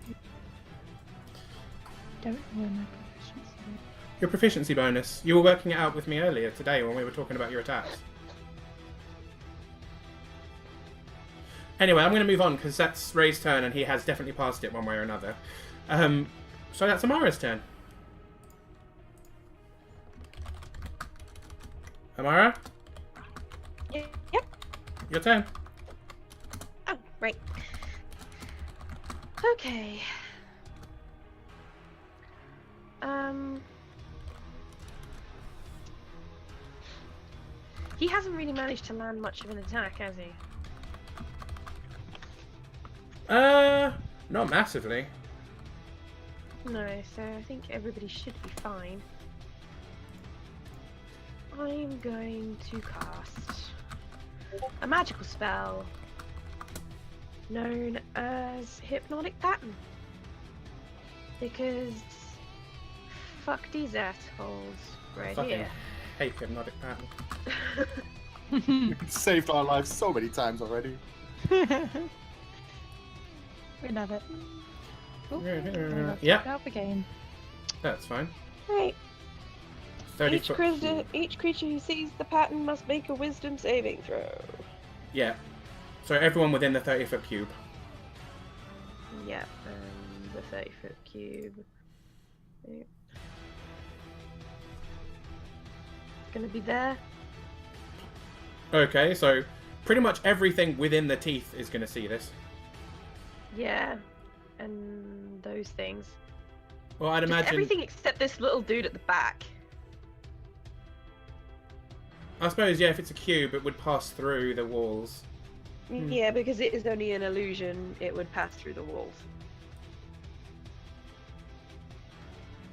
Don't know where my proficiency is. Your proficiency bonus. You were working it out with me earlier today when we were talking about your attacks. Anyway, I'm going to move on because that's Ray's turn and he has definitely passed it one way or another. So that's Amara's turn. Amara, Yep. your turn. Oh, right. Okay. He hasn't really managed to land much of an attack, has he? Not massively. No, so I think everybody should be fine. I'm going to cast a magical spell known as Hypnotic Pattern. Because fuck these assholes right Fucking here. hate hypnotic pattern. You've saved our lives so many times already. We love it. Oh, Yeah. Up again. That's fine. Right. 30 Each foot. creature who sees the pattern must make a wisdom saving throw. Yeah. So everyone within the 30-foot cube. Yep, and the 30-foot cube. Yep. Gonna be there. Okay, so pretty much everything within the teeth is going to see this. Yeah, and those things. Well, I'd Just imagine. everything except this little dude at the back. I suppose, yeah, if it's a cube, it would pass through the walls. Yeah, because it is only an illusion, it would pass through the walls.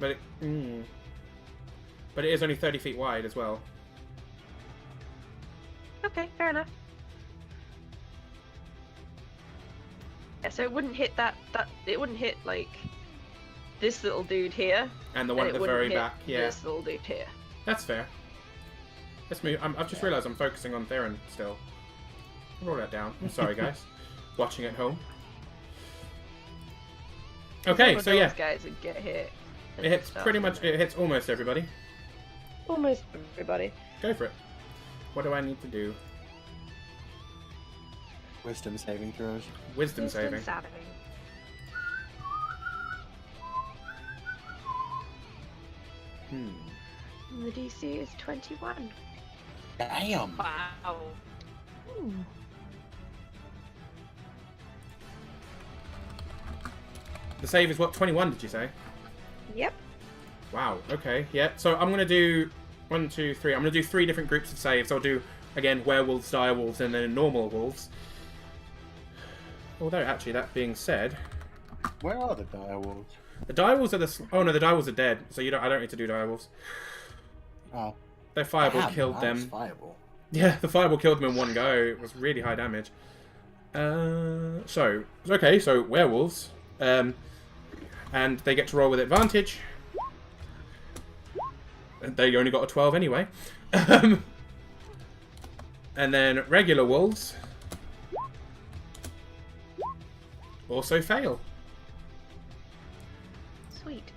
But but it is only 30 feet wide as well. Okay, fair enough. Yeah, so it wouldn't hit it wouldn't hit like this little dude here. And the one at the very back, yeah. This little dude here. That's fair. Let's move. I've just realised I'm focusing on Theron still. Roll that down. I'm sorry, guys. Watching at home. Okay, so yeah. Guys would get hit. It hits pretty much. It hits almost everybody. Almost everybody. Go for it. What do I need to do? Wisdom saving throws. Wisdom saving. Saving. And the DC is 21. Damn. Wow. Ooh. The save is what? 21, did you say? Yep. Wow, okay, yeah. So I'm going to do 1, 2, 3. I'm going to do 3 different groups of saves. I'll do, again, werewolves, direwolves, and then normal wolves. Although, actually, that being said... Where are the direwolves? The direwolves are the... Oh, no, the direwolves are dead. So I don't need to do direwolves. Oh. Their fireball Damn, killed that them. was Fireball. Yeah, the fireball killed them in one go. It was really high damage. So werewolves. And they get to roll with advantage. They only got a 12 anyway. And then regular wolves also fail. Sweet.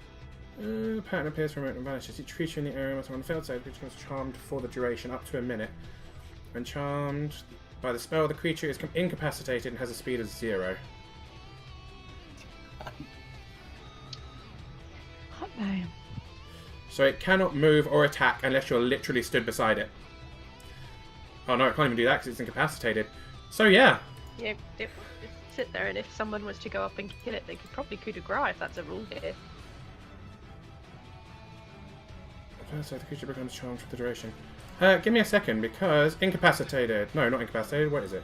Pattern appears from remote and vanishes. Each creature in the area must on the failed save. The creature is charmed for the duration up to a minute. When charmed by the spell, the creature is incapacitated and has a speed of 0. Hot damn. So it cannot move or attack unless you're literally stood beside it. Oh no, it can't even do that because it's incapacitated. So yeah. Yeah, it would just sit there, and if someone was to go up and kill it, they could probably coup de grace if that's a rule here. So the creature becomes charmed for the duration. Give me a second, because incapacitated. No, not incapacitated. What is it?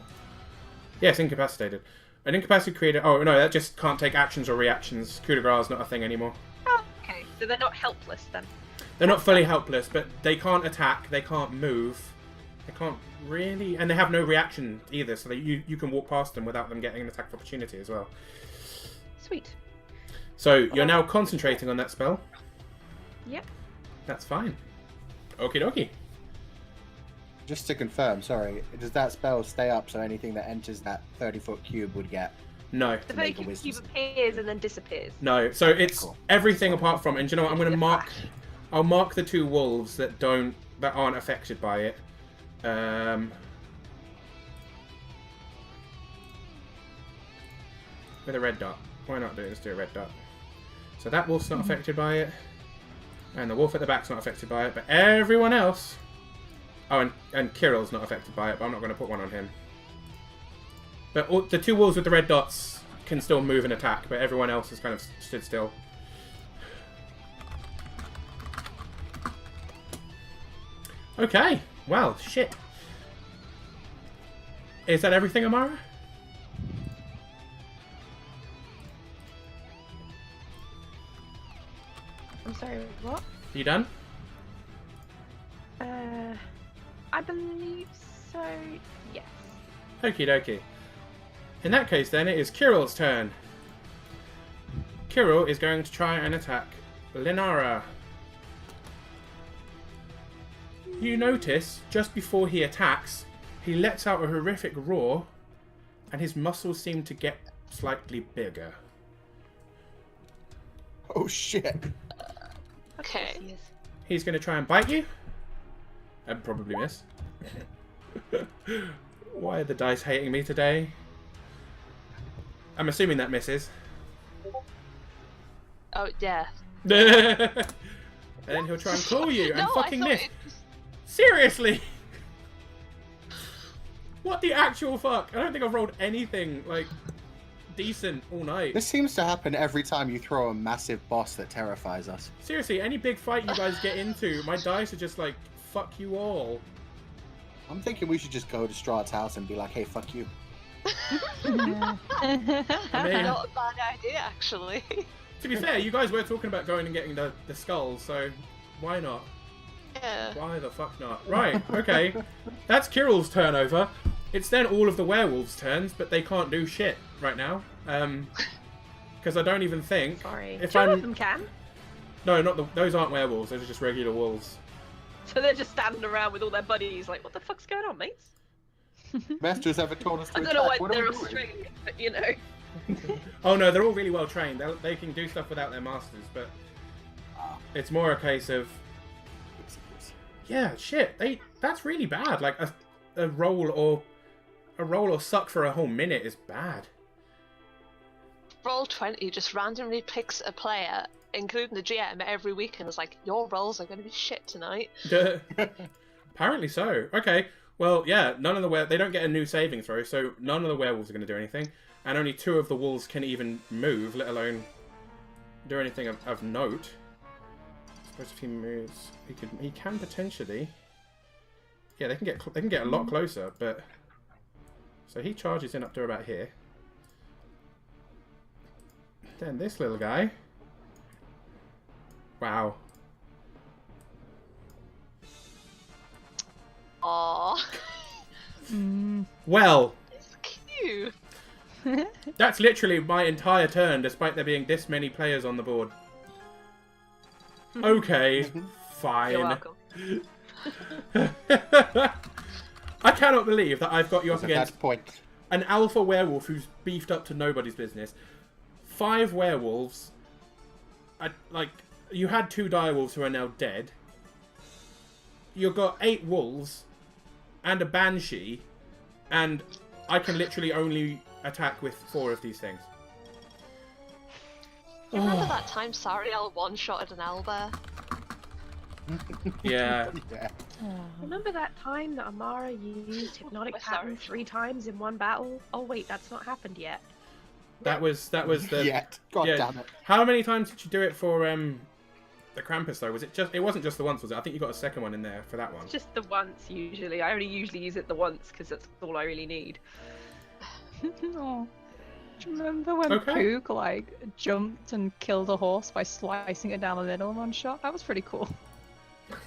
Yes, incapacitated. An incapacitated creature. Oh no, that just can't take actions or reactions. Coup de grace is not a thing anymore. Oh, okay. So they're not helpless then. They're not fully helpless, but they can't attack. They can't move. They can't really, and they have no reaction either. So you can walk past them without them getting an attack of opportunity as well. Sweet. So you're now concentrating on that spell. Yep. That's fine. Okie dokie. Just to confirm, sorry, does that spell stay up so anything that enters that 30-foot cube would get? No. The make a vacuum wisdom cube save. appears and then disappears. No. So it's cool. everything apart from. And do you know what? I'm going to It's a mark. flash. I'll mark the 2 wolves that aren't affected by it. With a red dot. Why not do it? Let's do a red dot. So that wolf's not affected by it. And the wolf at the back's not affected by it. But everyone else... Oh, and Kirill's not affected by it, but I'm not going to put one on him. But the 2 wolves with the red dots can still move and attack, but everyone else has kind of stood still. Okay. Well, shit. Is that everything, Amara? I'm sorry, what? You done? I believe so, yes. Okie dokie. In that case, then, it is Kirill's turn. Kirill is going to try and attack Linara. You notice, just before he attacks, he lets out a horrific roar, and his muscles seem to get slightly bigger. Oh shit. Okay. Yes. He's going to try and bite you. And probably miss. Why are the dice hating me today? I'm assuming that misses. Oh, yeah. And then he'll try and claw you and No, fucking I thought miss. it was... Seriously? What the actual fuck? I don't think I've rolled anything, like, decent all night. This seems to happen every time you throw a massive boss that terrifies us. Seriously, any big fight you guys get into, my dice are just like, fuck you all. I'm thinking we should just go to Strahd's house and be like, hey, fuck you. I mean, Not a bad idea, actually. to be fair, you guys were talking about going and getting the skulls, so why not? Yeah. Why the fuck not? Right, okay. That's Kirill's turn over. It's then all of the werewolves' turns, but they can't do shit right now. Because I don't even think... Sorry. If Two I'm... of them can. No, not those aren't werewolves, those are just regular wolves. So they're just standing around with all their buddies, like, what the fuck's going on, mates? Masters haven't told us to I don't know why attack. What are they're we doing? Australian, but you know. Oh no, they're all really well trained. They can do stuff without their masters, but it's more a case of... Yeah, shit, that's really bad. Like, a roll or suck for a whole minute is bad. Roll20 just randomly picks a player, including the GM, every week and is like, your rolls are going to be shit tonight. Apparently so. Okay, well, yeah, they don't get a new saving throw, so none of the werewolves are going to do anything, and only 2 of the wolves can even move, let alone do anything of note. I suppose if he moves, he can potentially... Yeah, they can get a lot closer, but... So he charges in up to about here. Then this little guy... Wow. Aww. Well, It's cute. that's literally my entire turn, despite there being this many players on the board. Okay, fine. You're welcome. I cannot believe that I've got you up So against that's point. an alpha werewolf who's beefed up to nobody's business. 5 werewolves. You had 2 direwolves who are now dead. You've got 8 wolves and a banshee, and I can literally only attack with 4 of these things. You remember that time Sariel one-shotted an owlbear? Yeah. Yeah. Remember that time that Amara used hypnotic With pattern Sarah. 3 times in one battle? Oh wait, that's not happened yet. That was the... Yet. God yeah. damn it. How many times did you do it for the Krampus though? It wasn't just the once, was it? I think you got a second one in there for that one. Just the once, usually. I only usually use it the once, because that's all I really need. Oh. Do you remember when Okay. Poog jumped and killed a horse by slicing it down the middle in one shot? That was pretty cool.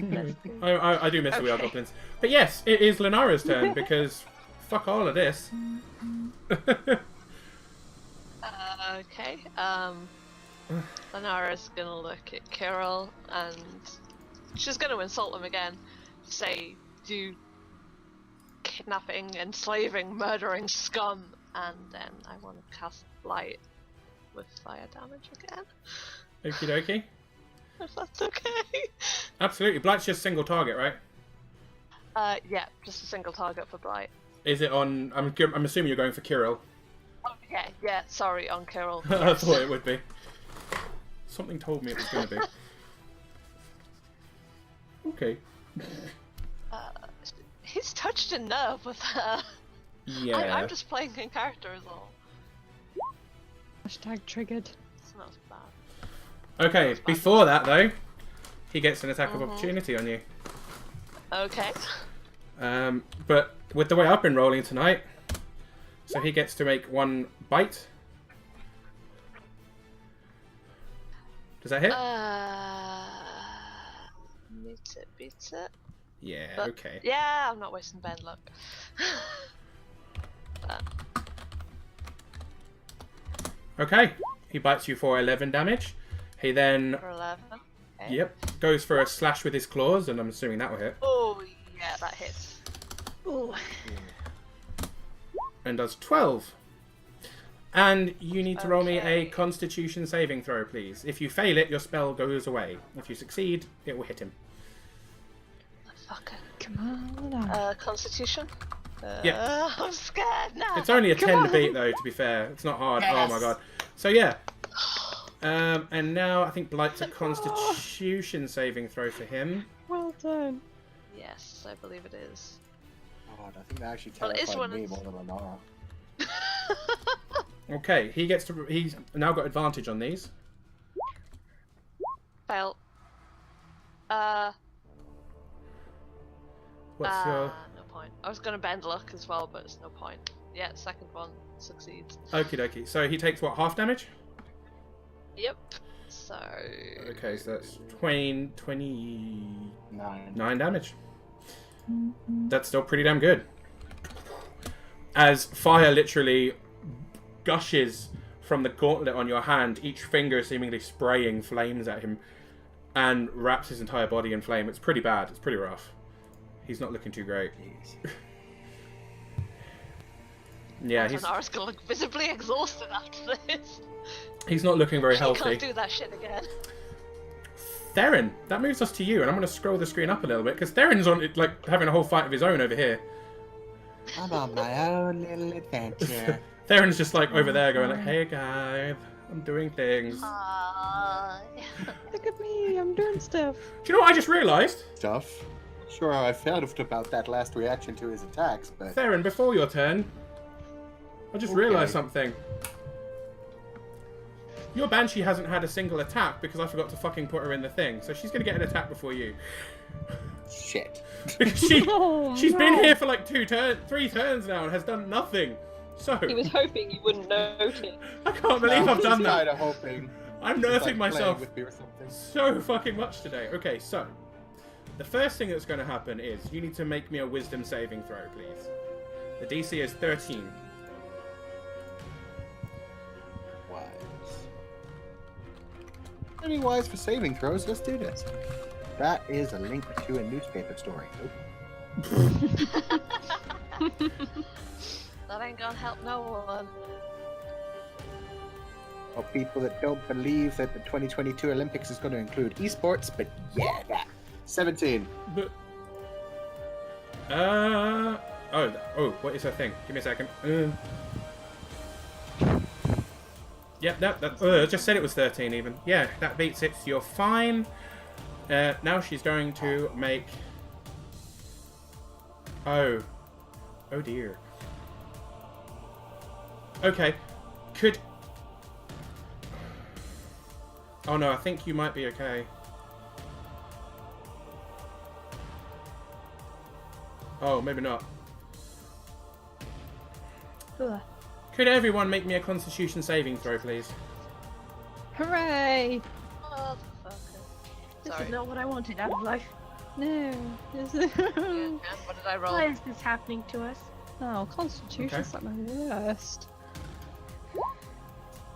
I do miss the Wheel Okay. Goblins. But yes, it is Lenara's turn, because fuck all of this. Okay. Lenara's gonna look at Kirill and she's gonna insult him again. Say, you kidnapping, enslaving, murdering scum, and then I want to cast Blight with fire damage again. Okie dokie. If that's okay. Absolutely. Blight's just single target, right? Yeah, just a single target for Blight. Is it on... I'm assuming you're going for Kirill. Oh, yeah, sorry, on Kirill. I thought it would be. Something told me it was going to be. Okay. He's touched a nerve with her. Yeah. I'm just playing in character as all. Hashtag triggered. Smells bad. Okay, before that though, he gets an attack of opportunity on you. Okay. But with the way I've been rolling tonight, so he gets to make 1 bite. Does that hit? Beats it. Yeah, But, okay. Yeah, I'm not wasting bad luck. Okay, he bites you for 11 damage. He then, For 11. Okay. yep, goes for a slash with his claws, and I'm assuming that will hit. Oh, yeah, that hits. Ooh. And does 12. And you need to roll me a Okay. Constitution saving throw, please. If you fail it, your spell goes away. If you succeed, it will hit him. Fucker. Come on. Constitution? Yeah. I'm scared now. It's only a Come 10 to on. beat, though, to be fair. It's not hard. Yes. Oh my god. So, yeah. And now I think Blight's a Constitution saving throw for him. Well done. Yes, I believe it is. God, I think that actually Well, it is terrified one me of- more than Lenara. Okay, he's now got advantage on these. Fail. What's your... No point. I was gonna bend luck as well, but it's no point. Yeah, second one succeeds. Okie dokie. So he takes what, half damage? Yep. So. Okay, so that's 29 damage. That's still pretty damn good. As fire literally gushes from the gauntlet on your hand, each finger seemingly spraying flames at him, and wraps his entire body in flame. It's pretty bad. It's pretty rough. He's not looking too great. Yeah, Lenara's gonna look visibly exhausted after this. He's not looking very He healthy. can't do that shit again. Theron, that moves us to you, and I'm going to scroll the screen up a little bit, because Theron's on like having a whole fight of his own over here. I'm on my own little adventure. Theron's just like over there going like, hey guys, I'm doing things. Look at me, I'm doing stuff. Do you know what I just realised? Stuff. Sure, I felt about that last reaction to his attacks, but... Theron, before your turn, I just realised something. Your Banshee hasn't had a single attack because I forgot to fucking put her in the thing, so she's going to get an attack before you. Shit. Because she's been here for like 3 turns now and has done nothing. So He was hoping you wouldn't notice. I can't believe I've done that. Kinda hoping. I'm It's nursing like myself playing with me or something. so fucking much today. Okay, so the first thing that's going to happen is you need to make me a wisdom saving throw, please. The DC is 13. Wise. Pretty wise for saving throws. Let's do this. That is a link to a newspaper story. That ain't gonna help no one. Or people that don't believe that the 2022 Olympics is going to include esports, but yeah, that. 17. But what is her thing? Give me a second. Yep, that just said it was 13 even. Yeah, that beats it. You're fine. Now she's going to make... Oh dear. Okay. Could... Oh no, I think you might be okay. Oh, maybe not. Ugh. Could everyone make me a Constitution saving throw, please? Hooray! Motherfucker. This Sorry. is not what I wanted out of life. No. Yeah, what did I roll? Why is this happening to us? Oh, Constitution's Okay. like my worst.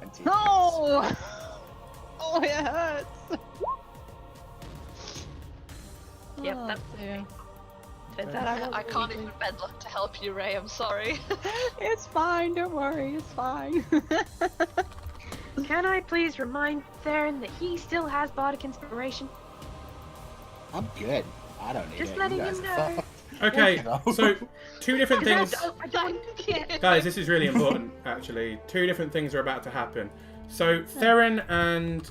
20. Oh! Oh, it hurts! Yep, Oh, that's dear. Turns out I I can't even bend luck to help you, Ray. I'm sorry. It's fine, don't worry, it's fine. Can I please remind Theron that he still has Bardic Inspiration? I'm good. I don't need Just it. letting You guys him are know. fucked. Okay, so 2 different things... I don't forget. Guys, this is really important, actually. 2 different things are about to happen. So, Theron and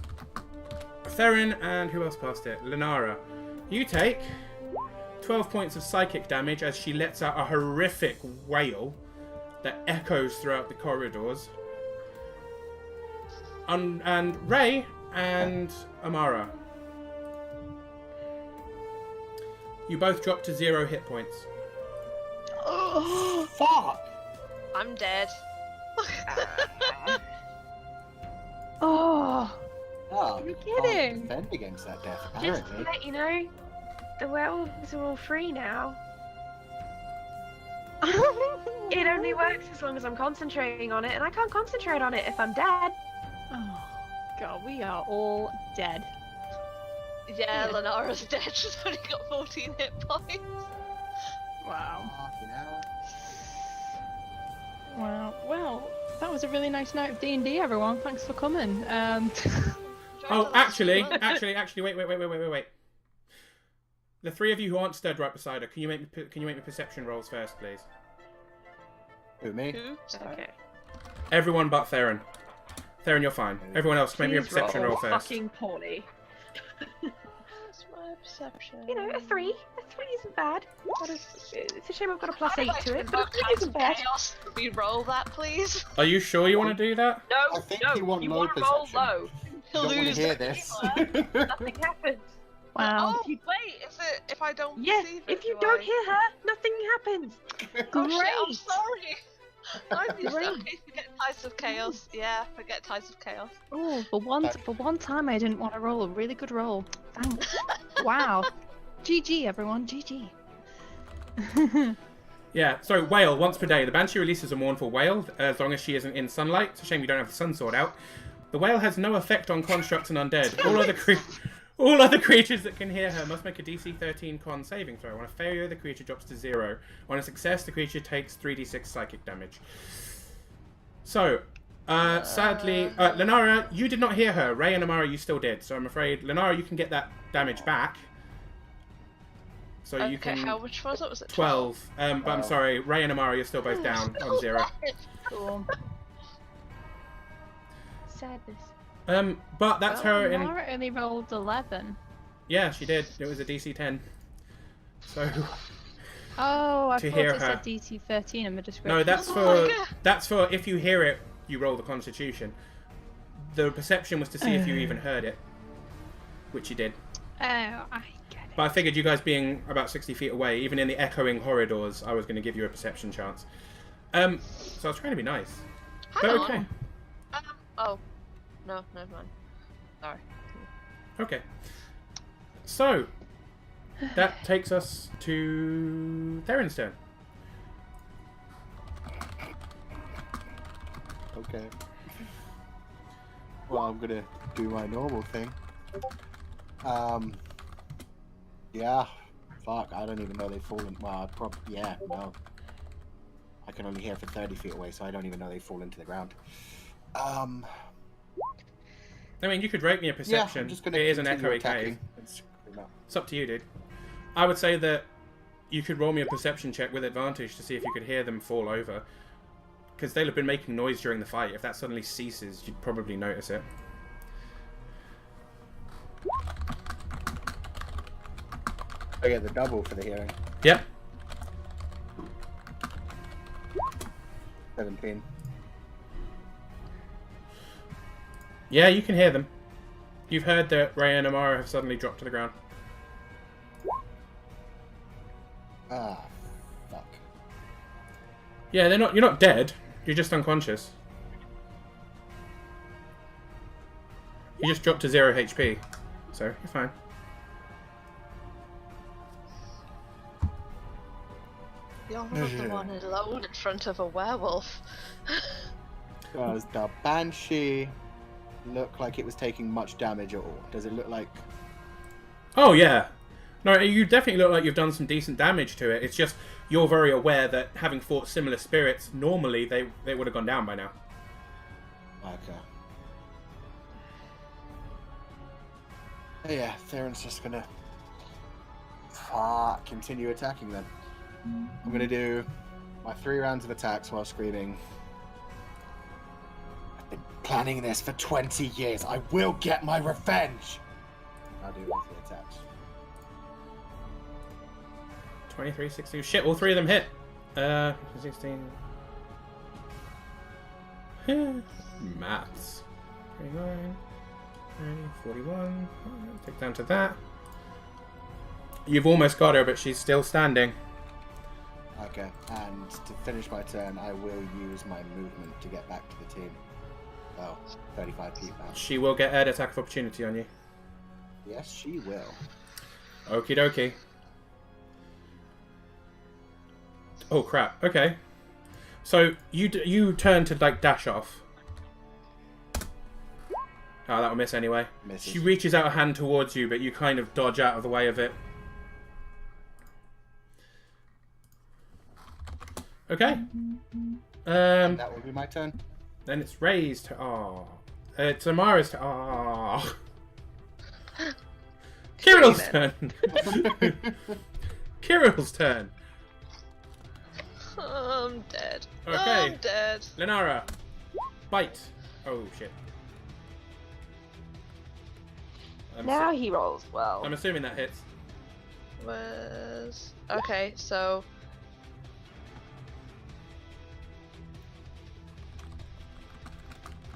who else passed it? Lenara. You take 12 points of psychic damage as she lets out a horrific wail that echoes throughout the corridors. And Ray and Amara. You both drop to 0 hit points. Oh, fuck! I'm dead. Oh! Oh, You're you can't kidding. defend against that death, Just apparently. to let you know, the werewolves are all free now. It only works as long as I'm concentrating on it, and I can't concentrate on it if I'm dead. Oh, God, we are all dead. Yeah, Lenara's dead. She's only got 14 hit points. Wow. Fucking hell. Wow. Well, that was a really nice night of D&D, everyone. Thanks for coming. Oh, actually, wait. The 3 of you who aren't stood right beside her, can you make me perception rolls first, please? Who, me? Okay. Everyone but Theron. Theron, you're fine. Everyone else, make me a Please perception roll first. fucking poorly. What's my perception? You know, a 3. A 3 isn't bad. It's a shame I've got a plus I'd 8 like to it, but a invoke 3 Tides isn't of bad. Chaos. Re-roll that, please. Are you sure you want to do that? No, I think no, you want low want to roll perception. low. You don't want to Lose. hear this. Nothing happens. Wow. Oh, wait, is it if I don't Yeah, perceive it? if you do don't I... hear her, nothing happens. Oh shit, I'm Great. sorry. I'm used to Great. okay, forget Ties of Chaos. Yeah, forget Ties of Chaos. Oh, for one time I didn't want to roll a really good roll. Thanks. Wow. GG everyone, GG. Yeah, so wail once per day. The Banshee releases a mournful wail as long as she isn't in sunlight. It's a shame you don't have the sun sword out. The wail has no effect on constructs and undead. All other creatures that can hear her must make a DC 13 con saving throw. On a failure, the creature drops to 0. On a success, the creature takes 3d6 psychic damage. So, sadly, Lenara, you did not hear her. Ray and Amara, you still did. So I'm afraid, Lenara, you can get that damage back. So Okay, you can... how much was it? Was it 12. But I'm sorry, Ray and Amara, you're still both down on 0. Cool. Sadness. But that's her in... Mara only rolled 11. Yeah, she did. It was a DC 10. So... Oh, I To thought hear it said her. DC 13 in the description. No, that's for if you hear it, you roll the Constitution. The perception was to see if you even heard it, which you did. Oh, I get it. But I figured you guys being about 60 feet away, even in the echoing corridors, I was going to give you a perception chance. So I was trying to be nice. But Hang on. okay. Oh. No, never mind. Sorry. Okay. So, that takes us to Theron's turn. Okay. Well, I'm gonna do my normal thing. Yeah. Fuck, I don't even know they've fallen. Well, yeah, no. I can only hear for 30 feet away, so I don't even know they've fallen to the ground. I mean, you could rate me a Yeah, perception. I'm just gonna It is an continue echoey attacking cave. and scream out. It's up to you, dude. I would say that you could roll me a perception check with advantage to see if you could hear them fall over. Because they'll have been making noise during the fight. If that suddenly ceases, you'd probably notice it. I get the double for the hearing. Yep. 17. Yeah, you can hear them. You've heard that Ray and Amara have suddenly dropped to the ground. Ah, fuck. Yeah, they're not. You're not dead. You're just unconscious. You just dropped to 0 HP, so you're fine. You're not the one alone in front of a werewolf. Does the Banshee look like it was taking much damage at all? Does it look like... Oh yeah. No, you definitely look like you've done some decent damage to it. It's just you're very aware that having fought similar spirits, normally they would have gone down by now. Okay. Yeah, Theron's just gonna continue attacking them. I'm gonna do my 3 rounds of attacks while screaming. I've been planning this for 20 years. I will get my revenge. I'll do all 3 attacks. 23, 16. Shit, all 3 of them hit. 16. Maths. 29, 30, 41. Take down to that. You've almost got her, but she's still standing. Okay, and to finish my turn, I will use my movement to get back to the team. Oh, 35 feet back. She will get air attack of opportunity on you. Yes, she will. Okie dokie. Oh crap. Okay. So you turn to like dash off. Oh, that'll miss anyway. Misses. She reaches out a hand towards you, but you kind of dodge out of the way of it. Okay. And that will be my turn. Then it's raised. Oh, it's Amara's turn. Oh. Kirill's turn. Kirill's turn. I'm dead. Okay. I'm dead. Lenara, bite. Oh shit. Now he rolls well. I'm assuming that hits. Where's... Okay, so...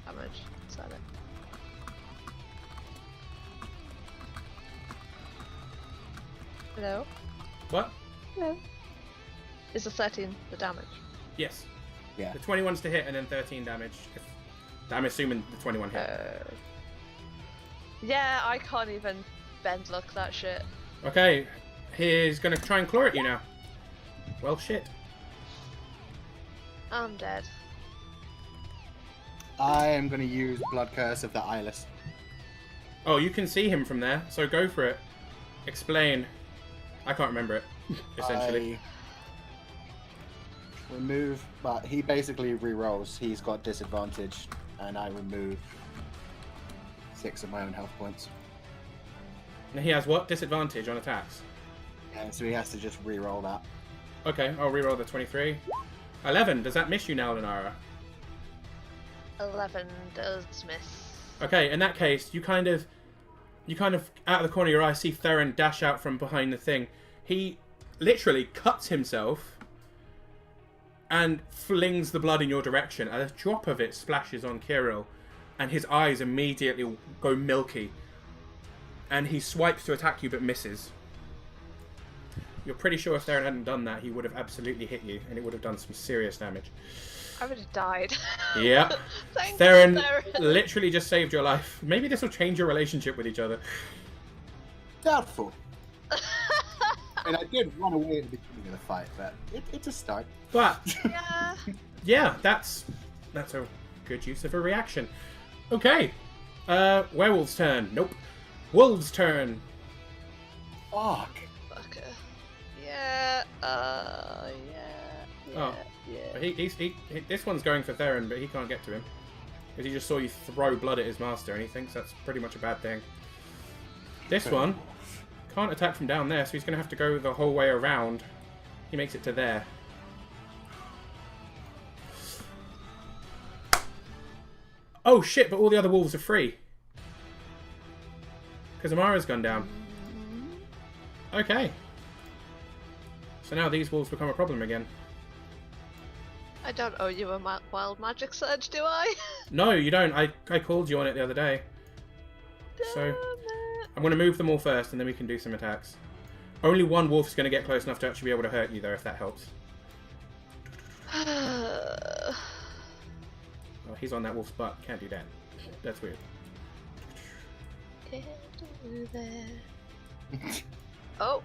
Damage. Is that it? Hello? What? Hello? Is the 13 the damage? Yes. Yeah. The 21's to hit and then 13 damage. I'm assuming the 21 hit. Yeah, I can't even bend look that shit. Okay, he's gonna try and claw at you now. Well, shit. I'm dead. I am going to use Blood Curse of the Eyeless. Oh, you can see him from there, so go for it. Explain. I can't remember it, essentially. I remove, but he basically re-rolls. He's got disadvantage, and I remove 6 of my own health points. And he has what? Disadvantage on attacks? Yeah, so he has to just re-roll that. Okay, I'll reroll the 23. 11, does that miss you now, Lenara? 11 does miss. Okay, in that case, you kind of, out of the corner of your eye, see Theron dash out from behind the thing. He literally cuts himself and flings the blood in your direction. A drop of it splashes on Kirill, and his eyes immediately go milky. And he swipes to attack you, but misses. You're pretty sure if Theron hadn't done that, he would have absolutely hit you, and it would have done some serious damage. I would have died. Yeah. Thanks, Theron literally just saved your life. Maybe this will change your relationship with each other. Doubtful. And I did run away at the beginning of the fight, but it's a start. But Yeah. yeah, that's a good use of a reaction. Okay. Werewolf's turn. Nope. Wolf's turn. Fuck. Fucker. Yeah. Yeah. Oh. Yeah. He this one's going for Theron, but he can't get to him. Because he just saw you throw blood at his master, and he thinks that's pretty much a bad thing. This one can't attack from down there, so he's going to have to go the whole way around. He makes it to there. Oh shit, but all the other wolves are free. Because Amara's gone down. Okay. So now these wolves become a problem again. I don't owe you a wild magic surge, do I? No, you don't. I called you on it the other day. So I'm going to move them all first, and then we can do some attacks. Only one wolf's going to get close enough to actually be able to hurt you, though, if that helps. Oh, he's on that wolf's butt. Can't do that. That's weird. Can't do that. Oh.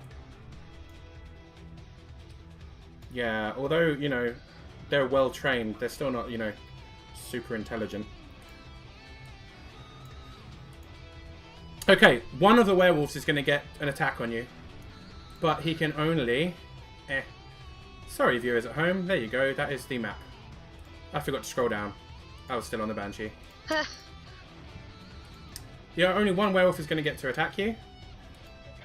Yeah, although, you know, they're well trained, they're still not, you know, super intelligent. Okay, one of the werewolves is going to get an attack on you. But he can only... Sorry, viewers at home. There you go. That is the map. I forgot to scroll down. I was still on the Banshee. Yeah, only one werewolf is going to get to attack you.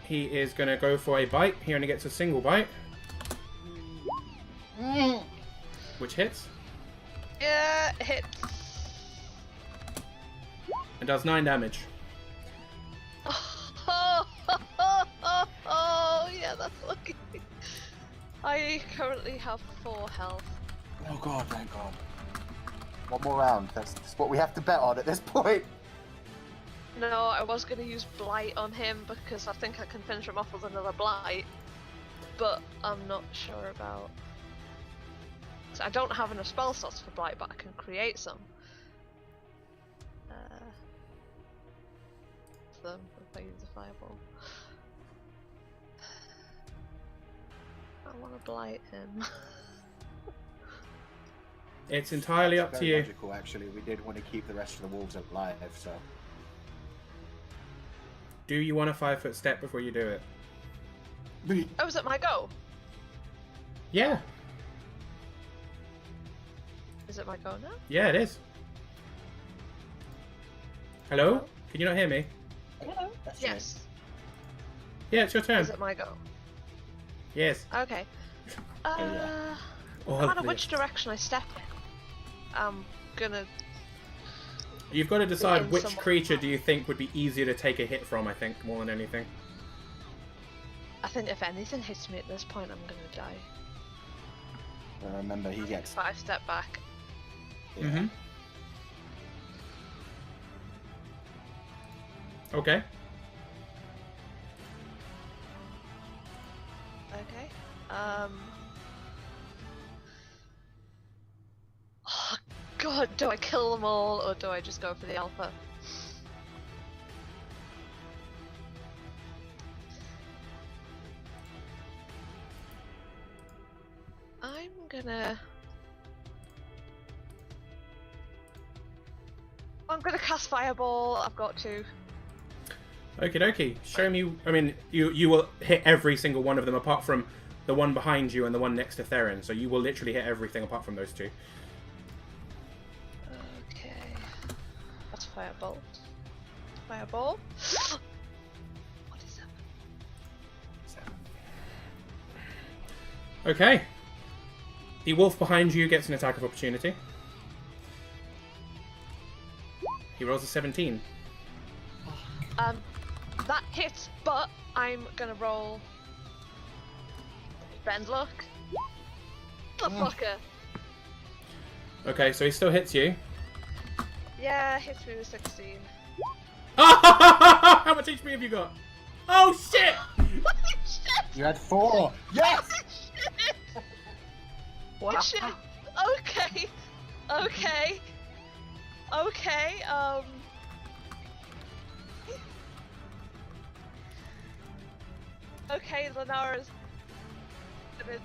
He is going to go for a bite. He only gets a single bite. Which hits. Yeah, hits. And does 9 damage. Oh, yeah, that's lucky. I currently have 4 health. Oh god, thank god. One more round. That's what we have to bet on at this point. No, I was going to use Blight on him because I think I can finish him off with another Blight. But I'm not sure about... So I don't have enough spell slots for Blight, but I can create some. Them if I use a fireball. I want to blight him. It's entirely up to Very you. logical, actually. We did want to keep the rest of the wolves alive, so... Do you want a 5-foot step before you do it? Oh, is it my go? Yeah. Is it my go now? Yeah, it is. Hello? Can you not hear me? Hello? Yes. Yeah, it's your turn. Is it my go? Yes. Okay. yeah. All No matter of which this. direction I step in, I'm gonna... You've got to decide in which someone- creature do you think would be easier to take a hit from, I think, more than anything. I think if anything hits me at this point, I'm gonna die. But remember, he gets... If I step back. Yeah. Mm-hmm. Okay. Oh, do I kill them all or do I just go for the alpha? I'm gonna cast Fireball. I've got to. Okie dokie. Show me. I mean, you will hit every single one of them apart from the one behind you and the one next to Theron. So you will literally hit everything apart from those two. Okay. That's Fireball. Fireball. What is that? 7. Okay. The wolf behind you gets an attack of opportunity. He rolls a 17. That hits, but I'm gonna roll bend luck. The fucker. Okay, so he still hits you. Yeah, hits me with 16. How much HP have you got? Oh shit! You had 4. Yes. Shit. Wow. Shit. Okay. Okay. Okay. Okay, Lenara's gonna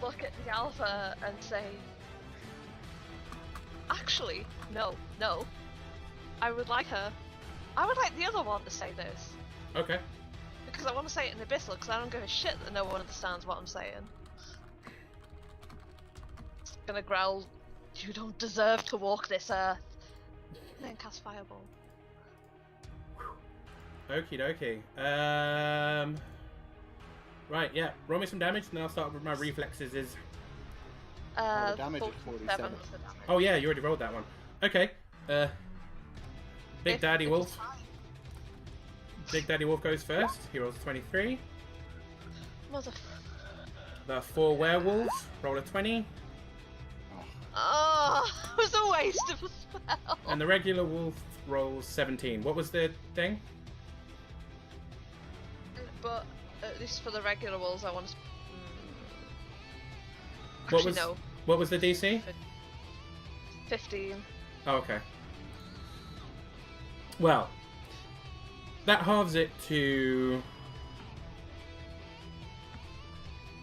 look at the alpha and say, actually, no. I would like the other one to say this. Okay. Because I want to say it in Abyssal, because I don't give a shit that no one understands what I'm saying. It's gonna growl, you don't deserve to walk this earth. And then cast Fireball. Okie dokie. Right, yeah. Roll me some damage, and then I'll start with my reflexes. Is the damage is 47 47. was the damage. oh yeah, you already rolled that one. Okay. Big Daddy If Wolf. it's fine. Big Daddy Wolf goes first. He rolls a 23. Motherfucker. The 4 werewolves roll a 20, Oh, it was a waste of a spell. and the regular wolf rolls 17. What was the thing? But at least for the regular wolves, I want to. What Actually, was no. what was the DC? 15. Oh, okay. Well, that halves it to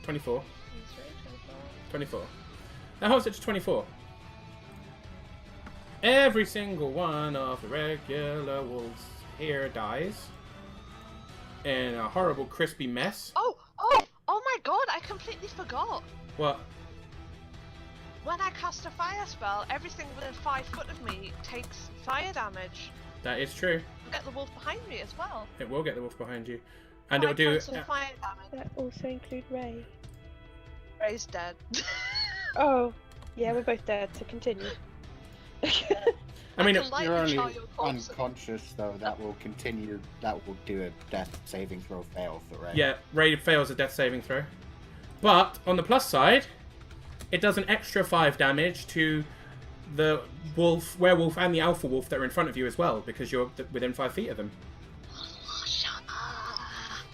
24. 24. That halves it to 24. Every single one of the regular wolves here dies in a horrible, crispy mess. Oh my god, I completely forgot. What? When I cast a fire spell, everything within 5 foot of me takes fire damage. That is true. I'll get the wolf behind me as well. It will get the wolf behind you. And Five it'll do... points of fire damage. That also include Ray. Ray's dead. Oh, yeah, we're both dead, so continue. I mean, can lightly You're only char your corpse. unconscious, though. That will continue. That will do a death saving throw fail for Ray. yeah, Ray fails a death saving throw. But, on the plus side, it does an extra 5 damage to the wolf, werewolf, and the alpha wolf that are in front of you as well, because you're within 5 feet of them. Shut up.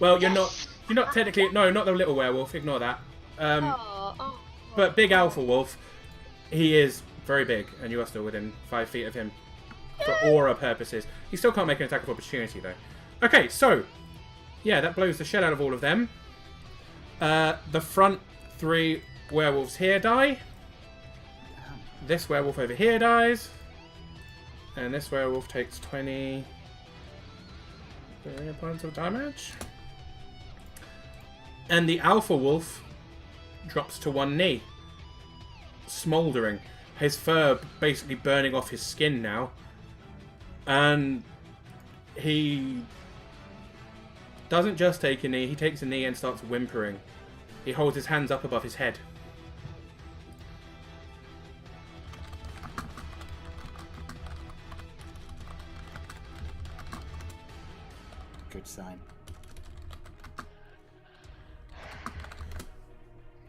Well, you're not technically... No, not the little werewolf, ignore that. Oh. But big alpha wolf, he is very big, and you are still within 5 feet of him for aura purposes. You still can't make an attack of opportunity, though. Okay, so, yeah, that blows the shit out of all of them. The front 3 werewolves here die. This werewolf over here dies. And this werewolf takes 20 points of damage. And the alpha wolf drops to 1 knee. Smouldering. His fur basically burning off his skin now. And he doesn't just take a knee, he takes a knee and starts whimpering. He holds his hands up above his head. Good sign.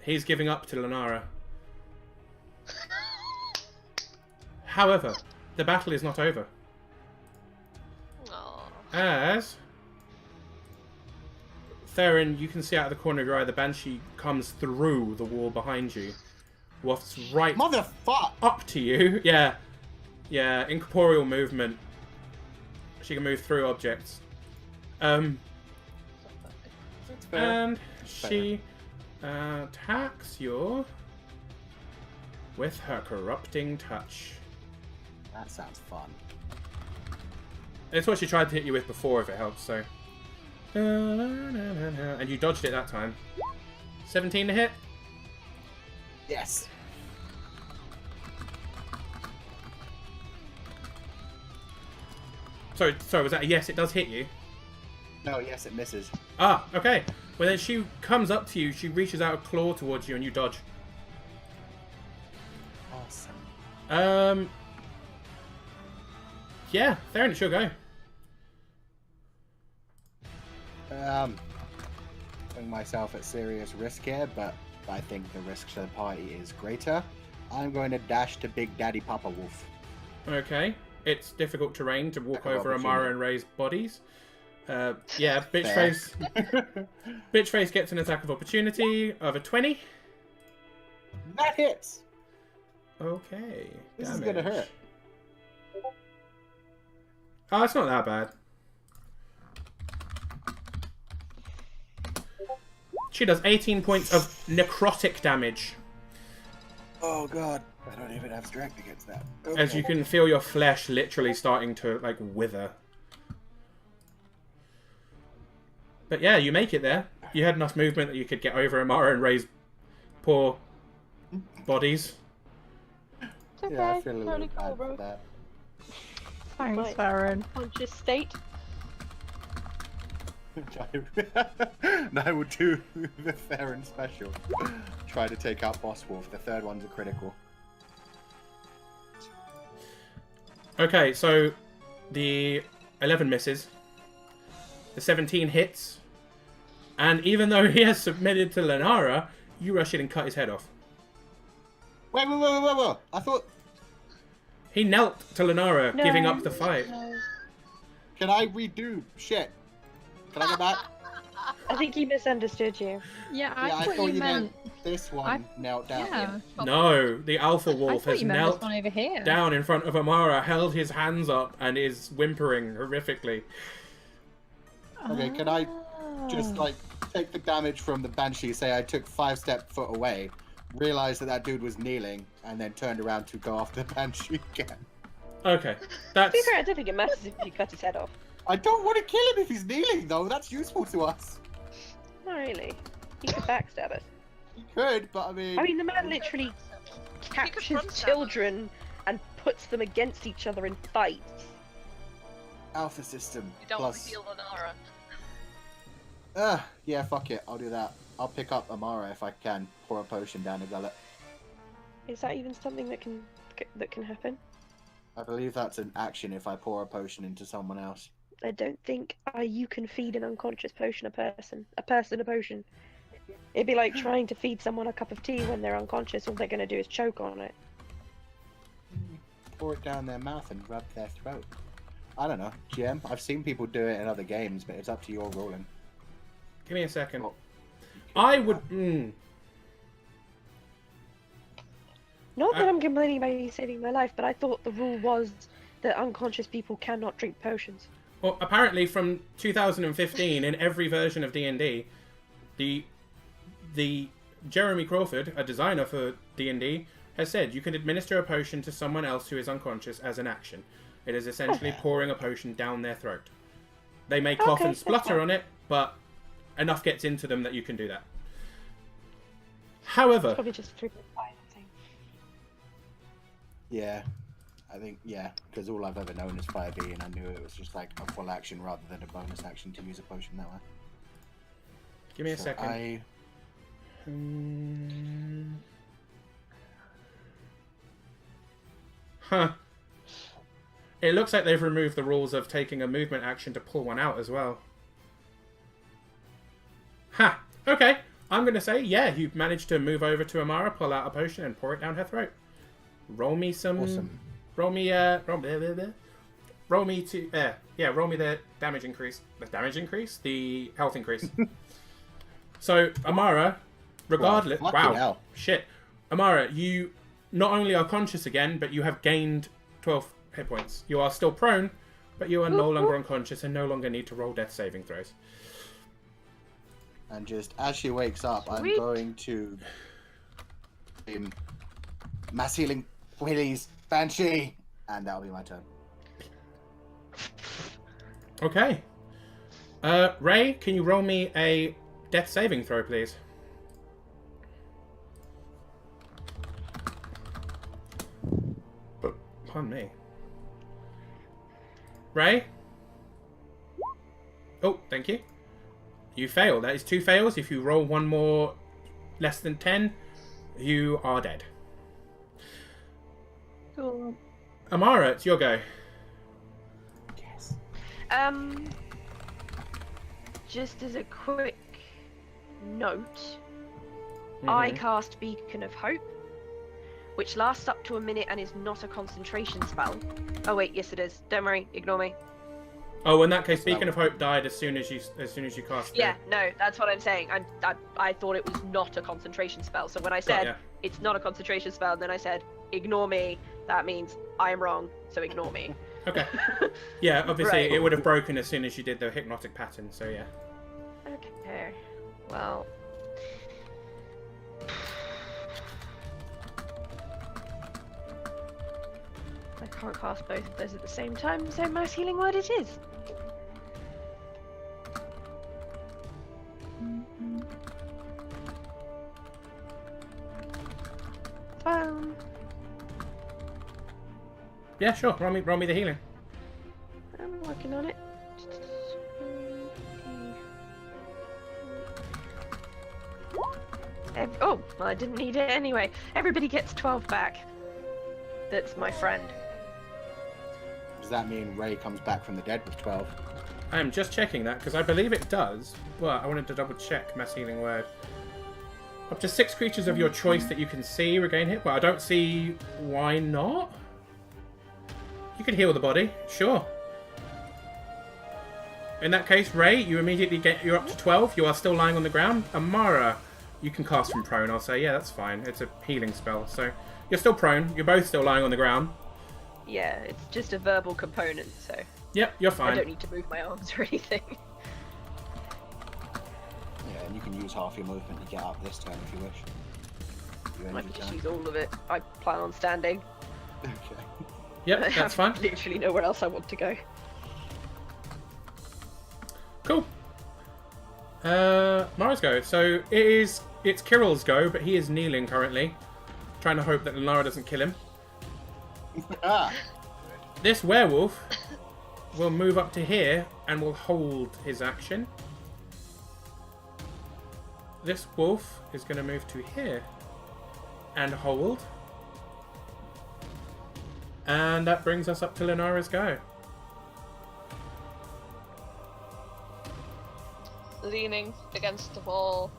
He's giving up to Lenara. However, the battle is not over. Aw. As Theron, you can see out of the corner of your eye the Banshee comes through the wall behind you wafts right Motherfuck! up to you. Yeah. Yeah, incorporeal movement. She can move through objects. That's fair. And she attacks you with her corrupting touch. That sounds fun. It's what she tried to hit you with before, if it helps, so. And you dodged it that time. 17 to hit? Yes. Sorry, was that a yes? It does hit you? No, yes, it misses. Ah, okay. Well, then she comes up to you, she reaches out a claw towards you, and you dodge. Awesome. Yeah, Theron, she'll go. Putting myself at serious risk here, but I think the risk to the party is greater. I'm going to dash to Big Daddy Papa Wolf. Okay. It's difficult terrain to walk Attack of over Amara opportunity. and Ray's bodies. Yeah, Bitch Fair. Face. Bitch Face gets an attack of opportunity of a 20. That hits! Okay. This is gonna hurt. Oh, it's not that bad. She does 18 points of necrotic damage. Oh god, I don't even have strength against that. As you can feel your flesh literally starting to, like, wither. But yeah, you make it there. You had enough movement that you could get over Amara and Ray's poor bodies. It's okay. Yeah, I feel a it's little only bad cool, for bro. that. Thanks, Right. Farron. Conscious state. And I will do the Theron special. Try to take out Boss Wolf. The third one's a critical. Okay, so the 11 misses. The 17 hits. And even though he has submitted to Lenara, you rush in and cut his head off. Wait. I thought... He knelt to Lenara, No. giving up the fight. Can I redo shit? Can I go back? I think he misunderstood you. Yeah, I Yeah, I thought thought you you meant. This one knelt down. Yeah. No, the Alpha I Wolf thought has you meant knelt this one over here. down in front of Amara, held his hands up, and is whimpering horrifically. Okay, can I Ah. just like take the damage from the Banshee, say I took 5 foot away, realized that dude was kneeling, and then turned around to go after the Banshee again? Okay, To that's... be fair, I don't think it matters if you cut his head off. I don't want to kill him if he's kneeling, though. That's useful to us. Not really. He could backstab us. He could, but I mean... I mean, the man literally front captures stab children and puts them against each other in fights. Alpha system You don't want plus... to heal Lenara. Yeah, fuck it. I'll do that. I'll pick up Amara if I can. Pour a potion down the gullet. Is that even something that can happen? I believe that's an action if I pour a potion into someone else. I don't think you can feed an unconscious potion a person a potion. It'd be like trying to feed someone a cup of tea when they're unconscious. All they're going to do is choke on it. Pour it down their mouth and rub their throat. I don't know, GM. I've seen people do it in other games, but it's up to your ruling. Give me a second. Well, I would... Not that I'm complaining about you saving my life, but I thought the rule was that unconscious people cannot drink potions. Well, apparently from 2015, in every version of D&D, the Jeremy Crawford, a designer for D&D, has said you can administer a potion to someone else who is unconscious as an action. It is essentially pouring a potion down their throat. They may cough Okay, and that's splutter fine. on it, but enough gets into them that you can do that. However, Probably just 3.5, I think. yeah. I think, yeah, because all I've ever known is 5e, and I knew it was just like a full action rather than a bonus action to use a potion that way. give me a So second. Huh. It looks like they've removed the rules of taking a movement action to pull one out as well. Ha! Okay. I'm going to say, yeah, you managed to move over to Amara, pull out a potion, and pour it down her throat. Roll me some... Awesome. Roll me, roll me the damage increase. The damage increase? The health increase. So, Amara, regardless... Well, fucking wow. hell. Shit. Amara, you not only are conscious again, but you have gained 12 hit points. You are still prone, but you are no longer unconscious and no longer need to roll death saving throws. And just as she wakes up, I'm Sweet. going to mass healing, please, Banshee, and that'll be my turn. Okay. Ray, can you roll me a death saving throw, please? Pardon me. Ray? Oh, thank you. You fail. That is 2 fails. If you roll one more less than 10, you are dead. Cool. Amara, it's your go. Yes. Just as a quick note, I Mhm. cast Beacon of Hope, which lasts up to a minute and is not a concentration spell. Oh wait, yes it is. Don't worry, ignore me. Oh, in that case, Beacon of Hope died as soon as you cast it. Yeah, no, that's what I'm saying. I thought it was not a concentration spell. So when I said ya. it's not a concentration spell, then I said ignore me. That means I am wrong. So ignore me. Okay. Yeah, obviously Right. it would have broken as soon as you did the hypnotic pattern, so yeah. Okay. Well. I can't cast both of those at the same time, so mass healing word it is. Yeah, sure. Roll me the healing. I'm working on it. Oh, well, I didn't need it anyway. Everybody gets 12 back. That's my friend. Does that mean Ray comes back from the dead with 12? I am just checking that because I believe it does. Well, I wanted to double check mass healing word. Up to 6 creatures of your choice that you can see regain hit. Well, I don't see why not. You can heal the body, sure. In that case, Ray, you're up to 12. You are still lying on the ground. Amara, you can cast from prone. I'll say, yeah, that's fine. It's a healing spell, so you're still prone. You're both still lying on the ground. Yeah, it's just a verbal component, so Yep, you're I fine. don't need to move my arms or anything. Yeah, and you can use half your movement to get up this turn if you wish. You I energy can just turn. use all of it. I plan on standing. Okay. Yep, I that's have fine. literally nowhere else I want to go. Cool. Mara's go. So it's Kirill's go, but he is kneeling currently, trying to hope that Lenara doesn't kill him. Ah! This werewolf will move up to here and will hold his action. This wolf is going to move to here and hold. And that brings us up to Lenara's go. Leaning against the wall,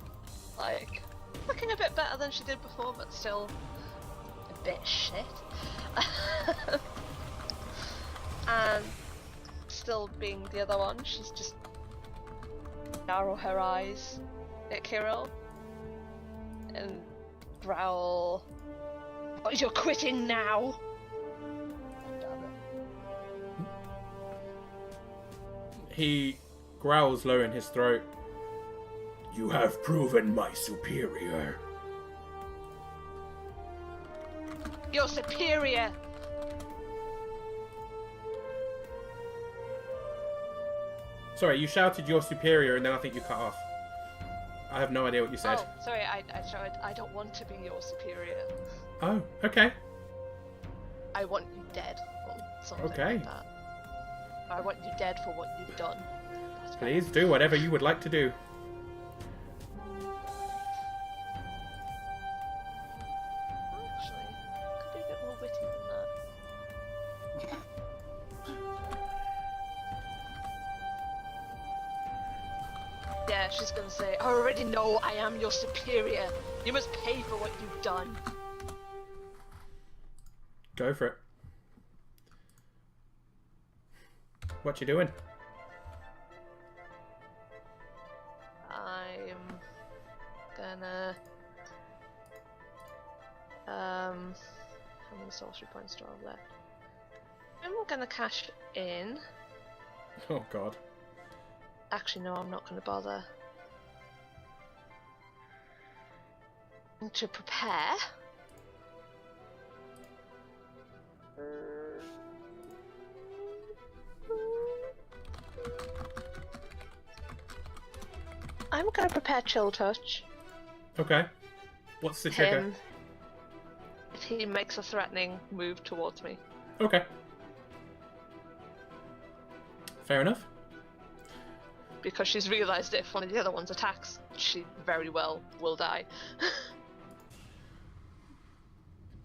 like looking a bit better than she did before, but still a bit shit. And still being the other one, she's just narrow her eyes at Kirill and growl, "Oh, you're quitting now!" He growls low in his throat. You have proven my superior. You're superior! Sorry, you shouted your superior and then I think you cut off. I have no idea what you said. Oh, sorry, I tried. I don't want to be your superior. Oh, okay. I want you dead, or something Okay. like that. I want you dead for what you've done. That's fine. Please do whatever you would like to do. Actually, could be a bit more witty than that. Yeah, she's gonna say, "I already know I am your superior. You must pay for what you've done." Go for it. What you doing? I'm gonna How many sorcery points do I have left? I'm gonna cash in. Oh god. Actually, no, I'm not gonna bother. To prepare. I'm gonna prepare Chill Touch. Okay. What's the trigger? Him, if he makes a threatening move towards me. Okay. Fair enough. Because she's realised if one of the other ones attacks, she very well will die.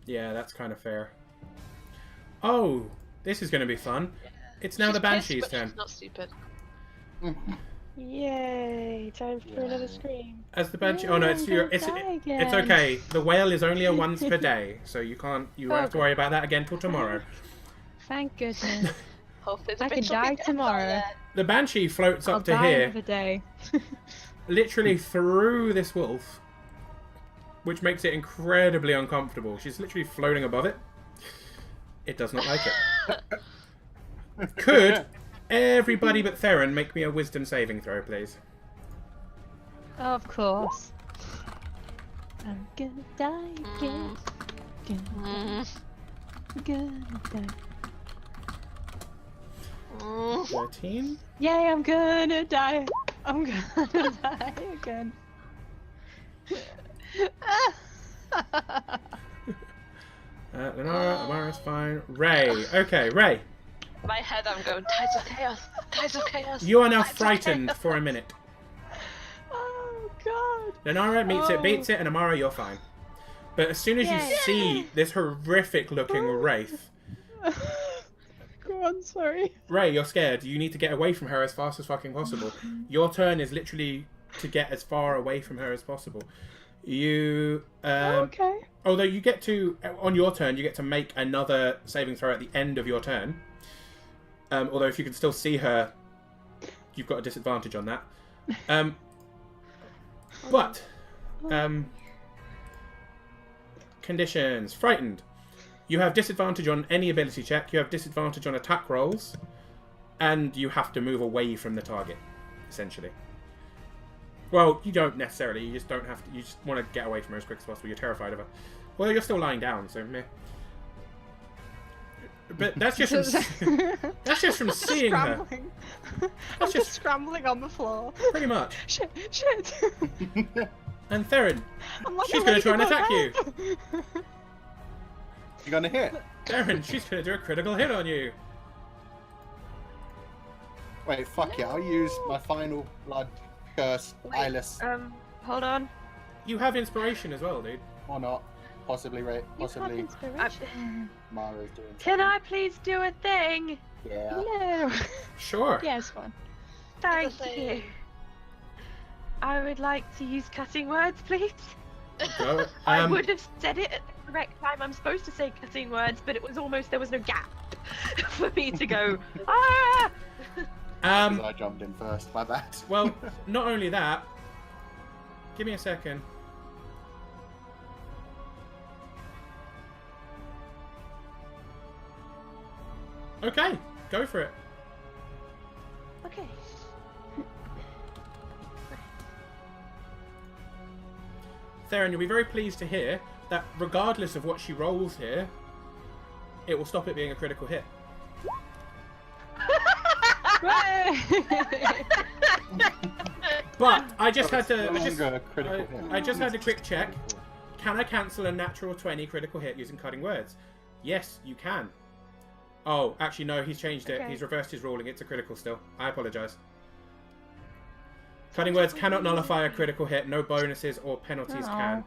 Yeah, that's kind of fair. Oh, this is going to be fun. It's now She's the Banshee's pissed, but turn. She's not stupid. Yay! Time for another scream. As the Banshee... Oh no, it's your... It's okay. The whale is only a once per day, so you can't... You won't have to worry about that again till tomorrow. Thank goodness. I can die tomorrow. The Banshee floats I'll up to die here, another day. literally through this wolf, which makes it incredibly uncomfortable. She's literally floating above it. It does not like it. Could everybody but Theron make me a wisdom saving throw, please? Of course. I'm gonna die again. Gonna die. 13? Yay, I'm gonna die. I'm gonna die again. Lenara, Amara's fine. Ray. Okay, Ray. In my head, I'm going, Tides of Chaos! Tides of Chaos! You are now Tides of frightened Chaos." for a minute. Oh god. Lenara meets it, beats it, and Amara, you're fine. But as soon as you Yay. see this horrific looking wraith, Go on, sorry. Ray, you're scared. You need to get away from her as fast as fucking possible. Your turn is literally to get as far away from her as possible. You, Okay. although you get to, on your turn, you get to make another saving throw at the end of your turn. Although if you can still see her, you've got a disadvantage on that. But, conditions. Frightened. You have disadvantage on any ability check, you have disadvantage on attack rolls, and you have to move away from the target, essentially. Well, you don't necessarily, you just don't have to, you just want to get away from her as quick as possible, you're terrified of her. Well, you're still lying down, so meh. But that's just from seeing her. Scrambling. That's I'm just just scrambling on the floor. pretty much. Shit. And Theron, I'm like she's a going to try and attack you. ladybug. You gonna hit? Theron, she's going to do a critical hit on you. Wait, fuck it. I'll use my final blood curse, eyeless, Hold on. You have inspiration as well, dude. or not. Possibly, right? You have Possibly inspiration. Mara's doing Can I please do a thing? Yeah. No. Sure. Yeah, it's fun. Thank thing. you. I would like to use cutting words, please. Go. I would have said it at the correct time. I'm supposed to say cutting words, but it was almost, there was no gap for me to go, ah! Because I jumped in first. My bad. Well, not only that. Give me a second. Okay, go for it. Okay. Theron, you'll be very pleased to hear that regardless of what she rolls here, it will stop it being a critical hit. But I just had to. I just had a quick check. Can I cancel a natural 20 critical hit using cutting words? Yes, you can. Oh, actually no, he's changed it. Okay. He's reversed his ruling. It's a critical still. I apologise. Cutting words cannot nullify a critical hit. No bonuses or penalties can.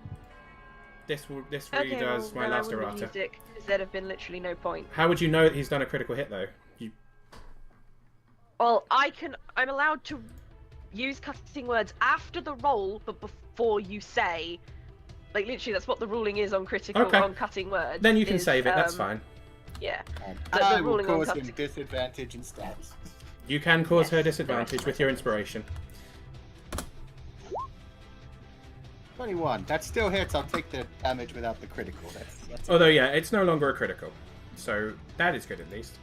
This really does my last errata. Because there'd have been literally no point. How would you know that he's done a critical hit though? Well, I'm allowed to use cutting words after the roll, but before you say. Like literally, that's what the ruling is on critical on cutting words. Then you can is, save it. That's fine. Yeah. I will ruling on cause him cutting- disadvantage instead. You can cause her Yes, disadvantage with your inspiration. 21. That still hits. I'll take the damage without the critical. That's Although, yeah, it's no longer a critical. So, that is good at least.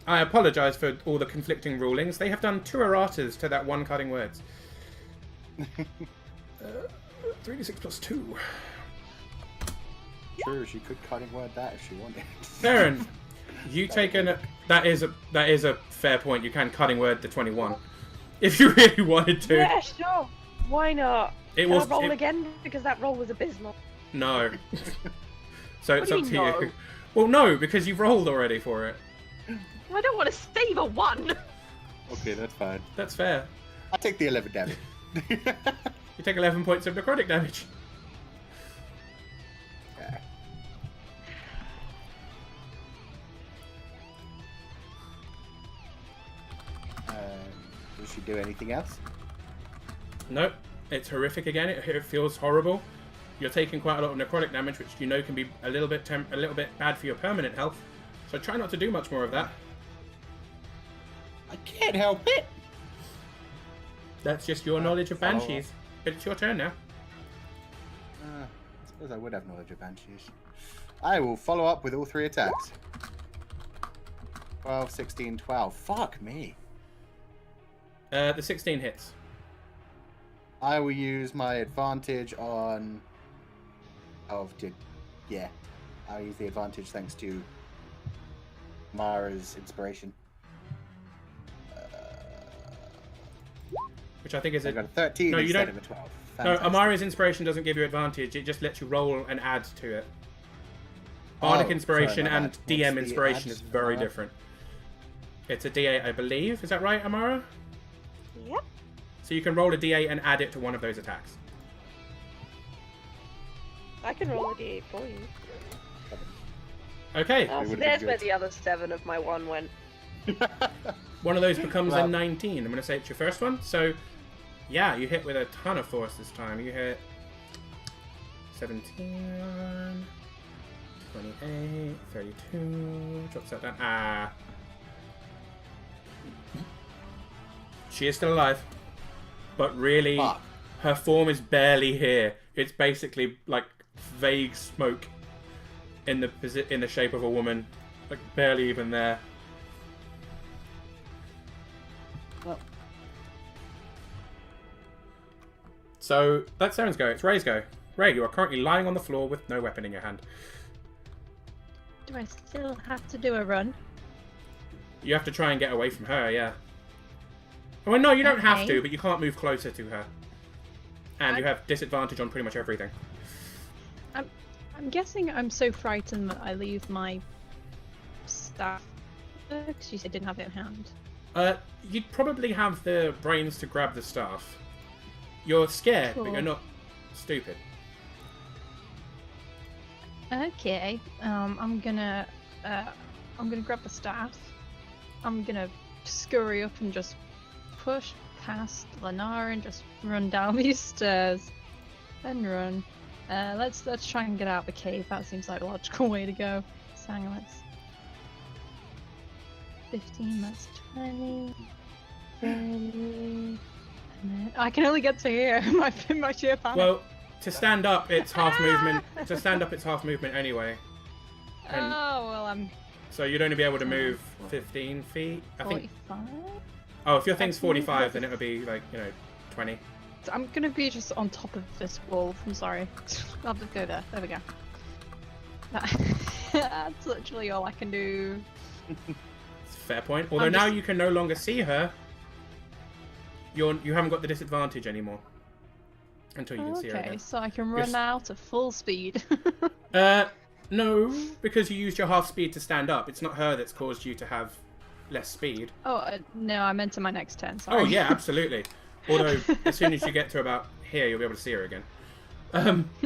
I apologise for all the conflicting rulings. They have done 2 erratas to that one cutting words. 3d6 plus 2. Sure, she could cutting word that if she wanted. Theron, you take an... That is a fair point. You can cutting word the 21. If you really wanted to. Yeah, sure. Why not? It Can was, I roll it- again? Because that roll was abysmal. No. So it's do up you to mean you. no? Well, no, because you've rolled already for it. I don't want to save a 1. Okay, that's fine. That's fair. I'll take the 11 damage. You take 11 points of necrotic damage. Okay. Does she do anything else? Nope. It's horrific again. It feels horrible. You're taking quite a lot of necrotic damage, which you know can be a little bit bad for your permanent health. So try not to do much more of that. I can't help it. That's just your knowledge of follow banshees. But it's your turn now. I suppose I would have knowledge of banshees. I will follow up with all 3 attacks. 12, 16, 12. Fuck me. The 16 hits. I will use my advantage on... Yeah. I'll use the advantage thanks to Mara's inspiration. Which I think is I a... got a 13 No, you instead don't- of a 12. No, Fantastic. Amara's inspiration doesn't give you advantage. It just lets you roll and add to it. Bardic Oh, inspiration sorry, my and bad. What's DM the inspiration add, is very Amara? different. It's a D8, I believe. Is that right, Amara? Yep. So you can roll a D8 and add it to one of those attacks. I can roll a d8 for you. Okay. Oh, so would've there's been where good. the other 7 of my 1 went. One of those becomes a Well- 19. I'm going to say it's your first one. So, yeah, you hit with a ton of force this time. You hit 17, 28, 32. Drops that down. Ah. She is still alive. But really, Fuck. her form is barely here. It's basically like vague smoke in the shape of a woman. Like barely even there. Well. So that's Saren's go. It's Ray's go. Ray, you are currently lying on the floor with no weapon in your hand. Do I still have to do a run? You have to try and get away from her, yeah. Well, no, you don't have Okay. to, but you can't move closer to her. And you have disadvantage on pretty much everything. I'm guessing I'm so frightened that I leave my staff. Because you said didn't have it in hand. You'd probably have the brains to grab the staff. You're scared, but Cool. you're not stupid. Okay. I'm gonna grab the staff. I'm gonna scurry up and just push past Lenara and just run down these stairs. Then run. Let's try and get out of the cave. That seems like a logical way to go. So hang on, let's 15, that's 20, 30, and then I can only get to here. my sheer panic. Well, to stand up, it's half movement. To stand up, it's half movement anyway. And oh well, I'm so you'd only be able to move 15 feet. I think. 45. Oh, if your thing's I can move 45, then it would be like 20. So I'm gonna be just on top of this wall. I'm sorry. I'll just go there. There we go. That's literally all I can do. It's a fair point. Although I'm now just- you can no longer see her. You haven't got the disadvantage anymore. Until you can see her Okay, again. so I can run Yes. out at full speed. No, because you used your half speed to stand up. It's not her that's caused you to have less speed. Oh no, I meant to my next turn. Sorry. Oh yeah, absolutely. Although as soon as you get to about here, you'll be able to see her again.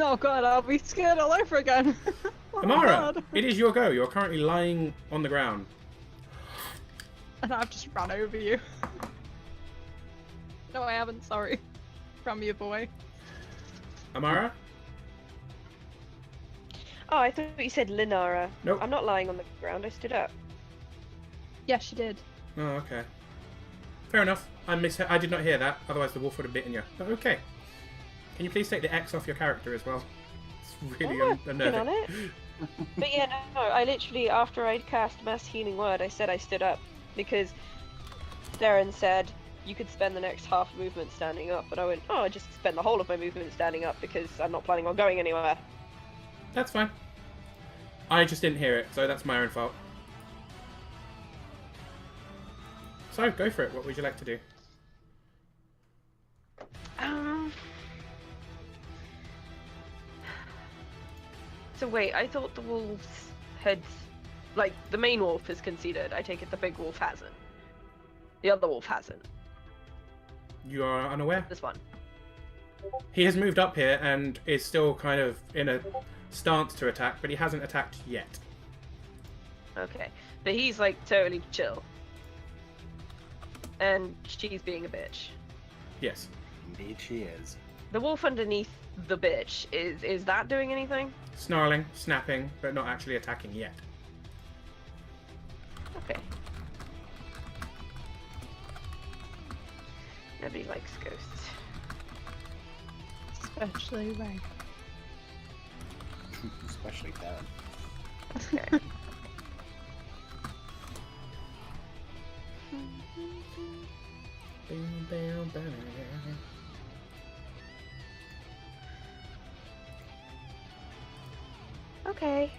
Oh god, I'll be scared all over again. Oh, Amara, God. it is your go. You're currently lying on the ground. And I've just run over you. No, I haven't. Sorry. From your boy. Amara? Oh, I thought you said Linara. Nope. I'm not lying on the ground, I stood up. Yeah, she did. Oh, okay. Fair enough. I did not hear that. Otherwise, the wolf would have bitten you. But okay. Can you please take the X off your character as well? It's really I'm working unnerving. on it. But yeah, no, I literally, after I'd cast Mass Healing Word, I said I stood up because Darren said you could spend the next half movement standing up, and I went, oh, I just spend the whole of my movement standing up because I'm not planning on going anywhere. That's fine. I just didn't hear it, so that's my own fault. So, go for it. What would you like to do? So wait, I thought the wolves had, like, the main wolf has conceded. I take it the big wolf hasn't. The other wolf hasn't. You are unaware? This one. He has moved up here and is still kind of in a stance to attack, but he hasn't attacked yet. Okay. But he's, like, totally chill. And she's being a bitch. Yes. Indeed she is. The wolf underneath the bitch, is that doing anything? Snarling, snapping, but not actually attacking yet. Okay. Nobody likes ghosts. Especially Ray. Especially Darren. Okay. Okay.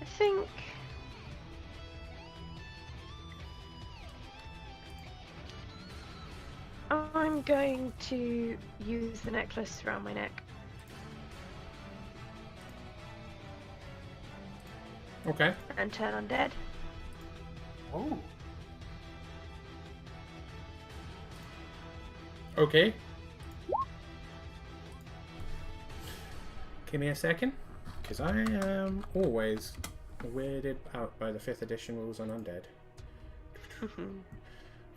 I think... I'm going to use the necklace around my neck. Okay. And turn undead. Oh. Okay. Give me a second, because I am always weirded out by the 5th edition rules on undead.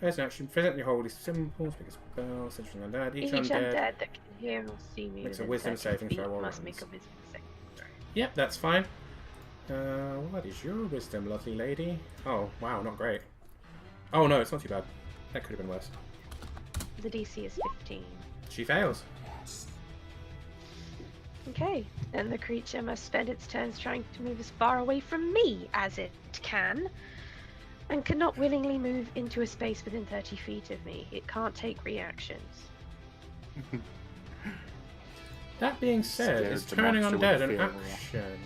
As an action, present your holy symbols, make a spell, such as undead. Each undead that can hear or see me makes a within wisdom 30 saving feet throw or must runs. make a wisdom saving throw. Yep, that's fine. What is your wisdom, lovely lady? Oh, wow, not great. Oh no, it's not too bad. That could have been worse. The DC is 15. She fails. Okay, then the creature must spend its turns trying to move as far away from me as it can, and cannot willingly move into a space within 30 feet of me. It can't take reactions. That being said, Scared is to turning monster undead with an fear, action?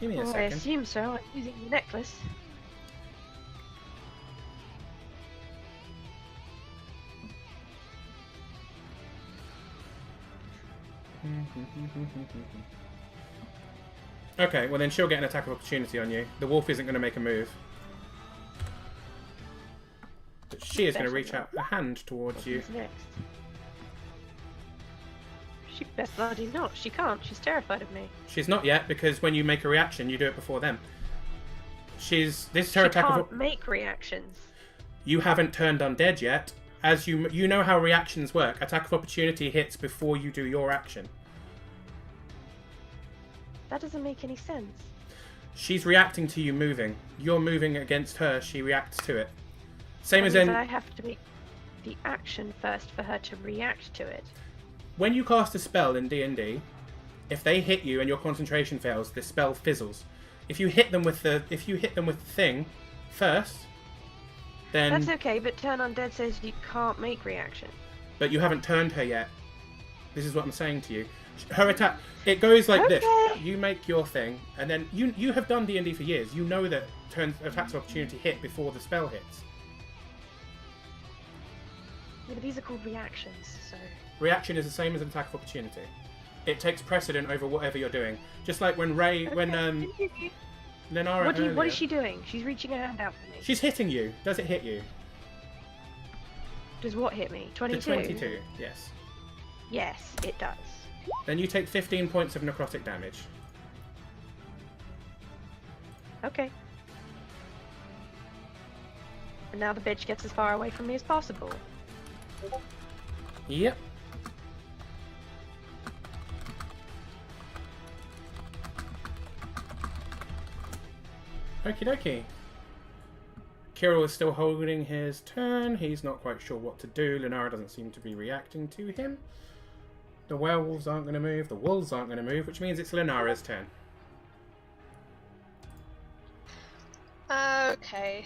Give me a Well, I second. assume so. I'm using the necklace. Okay, well then she'll get an attack of opportunity on you. The wolf isn't going to make a move. But she is going to reach out a hand towards you. Who's next? She best bloody not. She can't. She's terrified of me. She's not yet, because when you make a reaction, you do it before them. This is her She attack can't of... make reactions. You haven't turned undead yet. As you know how reactions work. Attack of opportunity hits before you do your action. That doesn't make any sense. She's reacting to you moving. You're moving against her, she reacts to it. Same as That means in... I have to make the action first for her to react to it. When you cast a spell in D&D, if they hit you and your concentration fails, the spell fizzles. If you hit them with the thing first, then... That's okay, but Turn Undead says you can't make reactions. But you haven't turned her yet. This is what I'm saying to you. Her attack, it goes like this. Okay. You make your thing, and then you have done D&D for years. You know that attacks of opportunity hit before the spell hits. Yeah, but these are called reactions, so... Reaction is the same as an attack of opportunity. It takes precedent over whatever you're doing. Just like when Lenara What earlier, is she doing? She's reaching her hand out for me. She's hitting you. Does it hit you? Does what hit me? 22? The 22, yes. Yes, it does. Then you take 15 points of necrotic damage. Okay. And now the bitch gets as far away from me as possible. Yep. Okie dokie. Kirill is still holding his turn. He's not quite sure what to do. Lenara doesn't seem to be reacting to him. The werewolves aren't going to move. The wolves aren't going to move, which means it's Lenara's turn. Okay.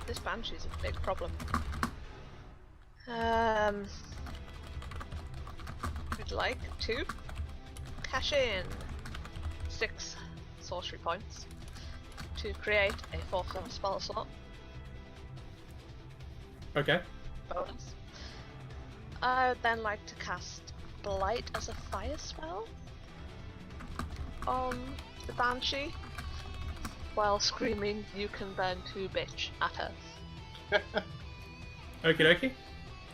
This banshee's a big problem. We'd like to cash in 6 sorcery points to create a 4th level spell slot. Okay. Bonus. I would then like to cast Blight as a fire spell on the Banshee while screaming, "You can burn too, bitch," at her. Okie dokie.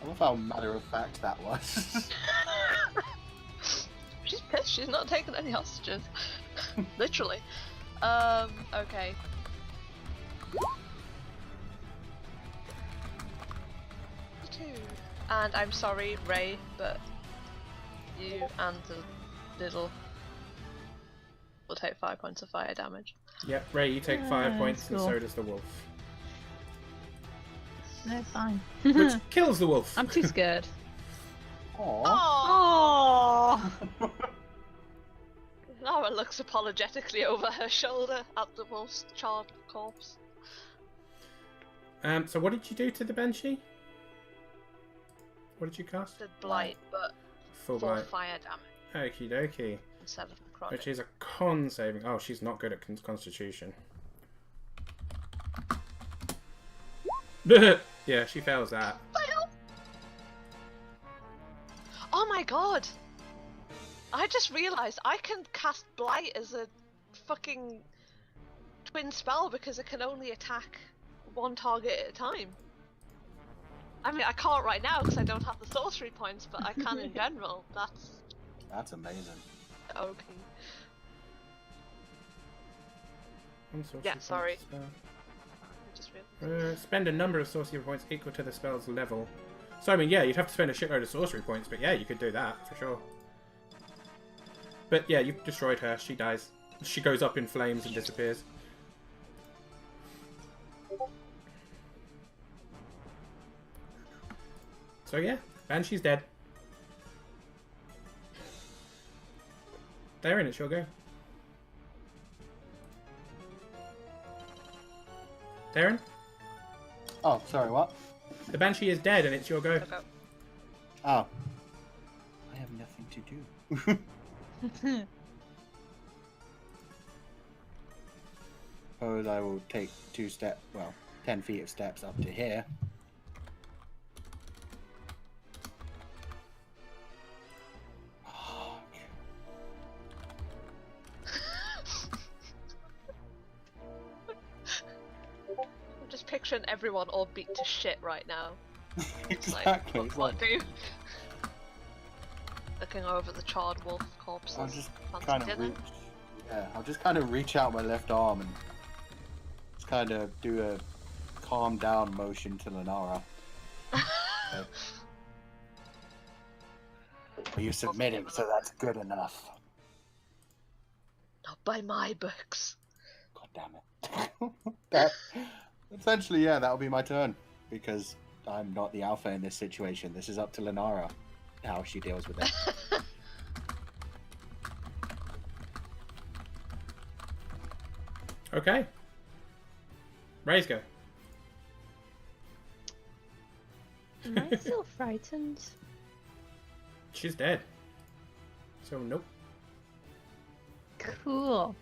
I love how matter of fact that was. She's pissed, she's not taking any hostages. Literally. Okay. And I'm sorry, Ray, but you and the little will take 5 points of fire damage. Yep, Ray, you take 5 points, cool. and so does the wolf. No, fine. Which kills the wolf. I'm too scared. Aww. Oh! Lara looks apologetically over her shoulder at the wolf's charred corpse. So what did you do to the Banshee? What did you cast? The blight, but Full for blight. fire damage Okie dokie. instead of necrotic. Which is a con saving. Oh, she's not good at constitution. Yeah, she fails that. Fail! Oh my god! I just realised I can cast Blight as a fucking twin spell because it can only attack one target at a time. I mean, I can't right now because I don't have the sorcery points, but I can in general. That's amazing. Okay. One sorcery Yeah, point sorry. spell. I just realised. Spend a number of sorcery points equal to the spell's level. So, I mean, yeah, you'd have to spend a shitload of sorcery points, but yeah, you could do that, for sure. But yeah, you've destroyed her. She dies. She goes up in flames and disappears. So yeah, Banshee's dead. Theron, it's your go. Theron? Oh, sorry, what? The Banshee is dead and it's your go. Okay. Oh. I have nothing to do. Suppose I will take 10 feet of steps up to here. I'm just picturing everyone all beat to shit right now. Exactly. Like, what do I do? Looking over the charred wolf corpses. I'll just Fancy kind of dinner? reach. Yeah, I'll just kind of reach out my left arm and just kind of do a calm down motion to Lenara. Okay. Are you submitting? So that's good enough. Not by my books. God damn it. Essentially, yeah, that'll be my turn because I'm not the alpha in this situation. This is up to Lenara how she deals with it. Okay. Ray's go. Am I still frightened? She's dead. So nope. Cool.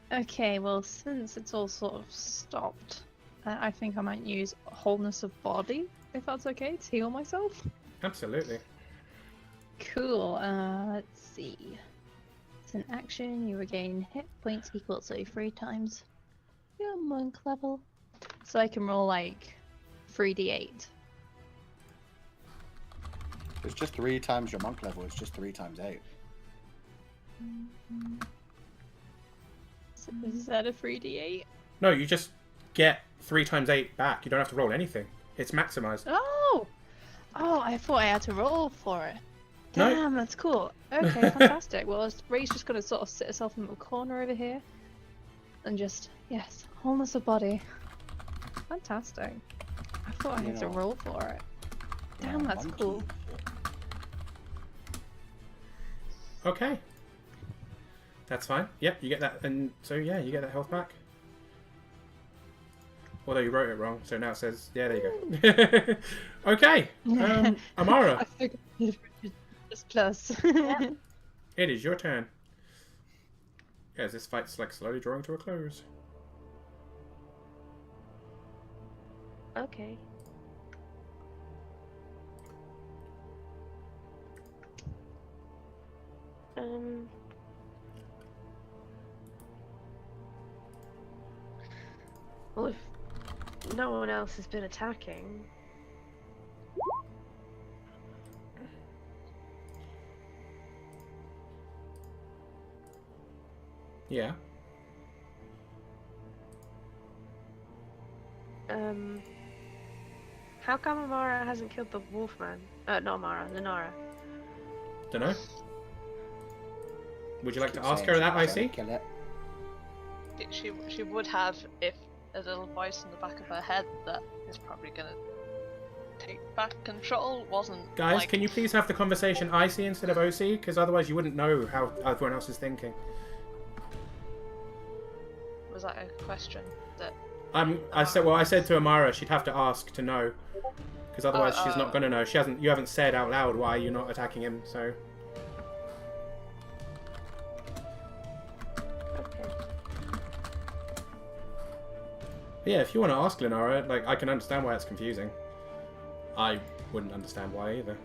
Okay, well, since it's all sort of stopped, I think I might use wholeness of body, if that's okay, to heal myself. Absolutely. Cool. Let's see. It's an action. You regain hit points equal to 3 times your monk level. So I can roll like 3d8. It's just 3 times your monk level. It's just 3 times 8. So is that a 3d8? No, you just get 3 times 8 back. You don't have to roll anything. It's maximized. Oh! Oh, I thought I had to roll for it. No. Damn, that's cool. Okay, fantastic. Well, Ray's just going to sort of sit herself in a corner over here. And just, yes, wholeness of body. Fantastic. I thought I had to roll for it. Damn, that's cool. Okay. That's fine. Yep, you get that. And so, yeah, you get that health back. Although you wrote it wrong, so now it says, yeah, there you go. Okay. Amara, I figured plus. Yeah. it is your turn. As this fight's like slowly drawing to a close. Okay. Well, if no one else has been attacking, Yeah. how come Amara hasn't killed the Wolfman? Not Amara, Lenara. Dunno. Would you like to Keep ask saying her that, she's trying IC? to kill it. She would have if a little voice in the back of her head that is probably gonna take back control wasn't. Guys, like, can you please have the conversation IC instead of OC? Because otherwise you wouldn't know how everyone else is thinking. Was that a question that? I said to Amara she'd have to ask to know. Because otherwise she's not going to know. You haven't said out loud why you're not attacking him, so... Okay. But yeah, if you want to ask Lenara, like, I can understand why it's confusing. I wouldn't understand why either.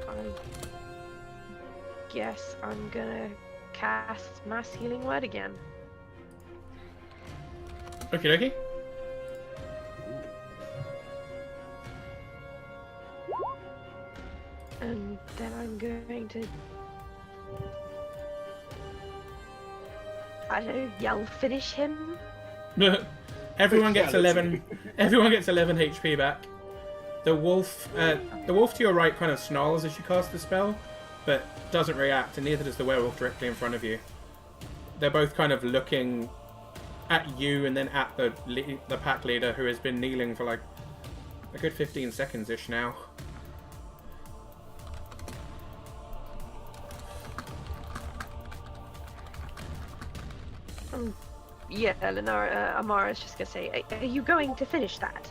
I guess I'm gonna cast Mass Healing Word again. Okie dokie. And then I'm going to... I don't know, yell finish him? Everyone gets Fatality. 11. Everyone gets 11 HP back. The wolf to your right kind of snarls as you cast the spell, but doesn't react, and neither does the werewolf directly in front of you. They're both kind of looking at you and then at the pack leader, who has been kneeling for like a good 15 seconds-ish now. Yeah, Lenara, Amara's just gonna say, are you going to finish that?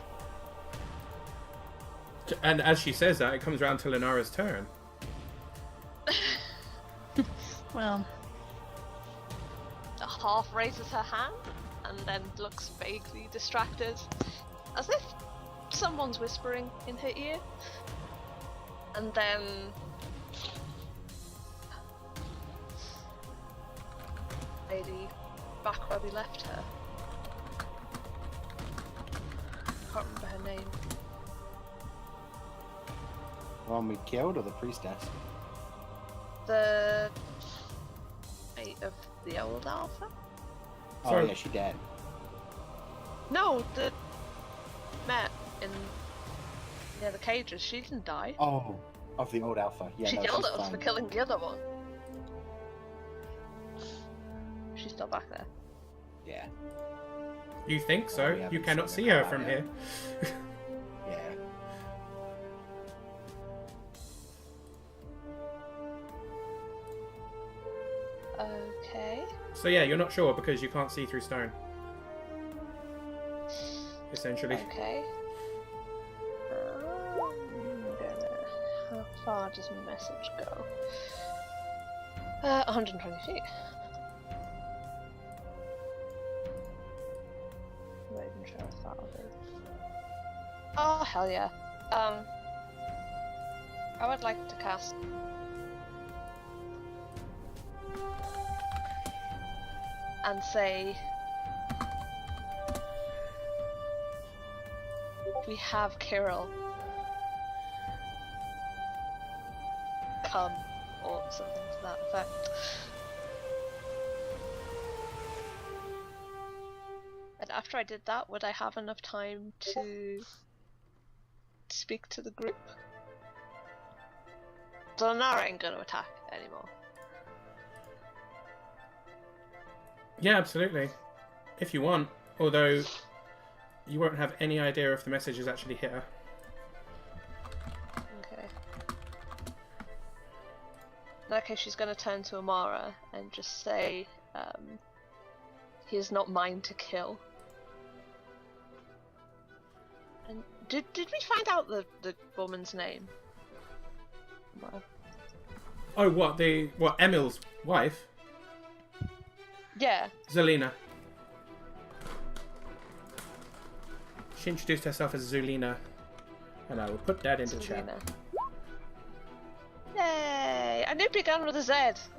And as she says that, it comes around to Lenara's turn. Well, Half raises her hand and then looks vaguely distracted, as if someone's whispering in her ear. And then lady back where we left her. Can't remember her name. The one we killed or the priestess? The mate of the old Alpha? Oh Sorry. yeah, she dead. No, the met in near the cages. She didn't die. Oh, of the old Alpha. Yeah, she no, yelled she's at us for fine. killing the other one. She's still back there. Yeah, You think so? Oh, we haven't You cannot seen see her her come from out here. yeah. Okay. So yeah, you're not sure because you can't see through stone. Essentially. Okay. How far does my message go? 120 feet. I'm not even sure if that'll do. Oh hell yeah. I would like to cast and say we have Kirill come, or something to that effect. And after I did that, would I have enough time to speak to the group? So Nara ain't gonna attack anymore. Yeah, absolutely. If you want. Although, you won't have any idea if the message has actually hit her. Okay. In that case, she's gonna turn to Amara and just say, he is not mine to kill. And did we find out the woman's name? Well, Oh, what? Emil's wife? yeah. Zelina. She introduced herself as Zulina. And I will put that into chat. Selena. Yay! I knew it began with a Z,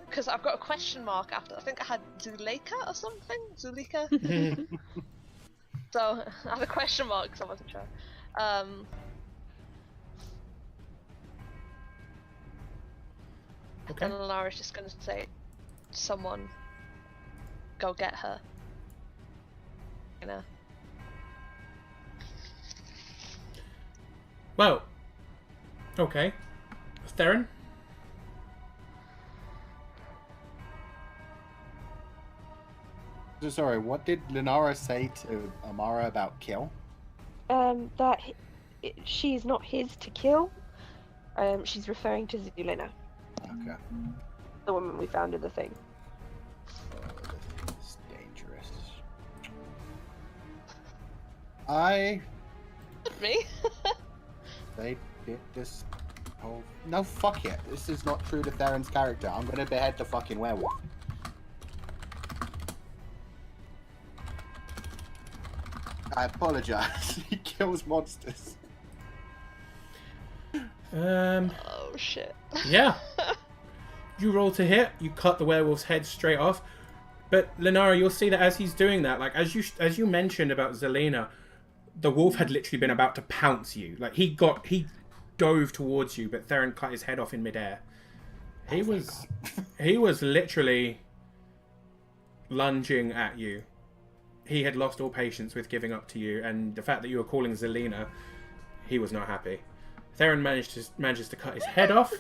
because I've got a question mark after. I think I had Zuleika or something? Zulika? So, I had a question mark because I wasn't sure. Okay. And Lara's just gonna say, someone go get her. You know? Well. Okay. Theron? So sorry, what did Linara say to Amara about kill? That she's not his to kill. She's referring to Zulina, Okay. the woman we found in the thing. This is dangerous. Me? They did this. Oh no! Fuck it. This is not true to Theron's character. I'm gonna behead the fucking werewolf. I apologize. He kills monsters. Oh shit. Yeah. You roll to hit. You cut the werewolf's head straight off. But Linara, you'll see that as he's doing that, like as you mentioned about Zelina, the wolf had literally been about to pounce you. Like he dove towards you, but Theron cut his head off in midair. He was literally lunging at you. He had lost all patience with giving up to you, and the fact that you were calling Zelina, he was not happy. Theron manages to cut his head off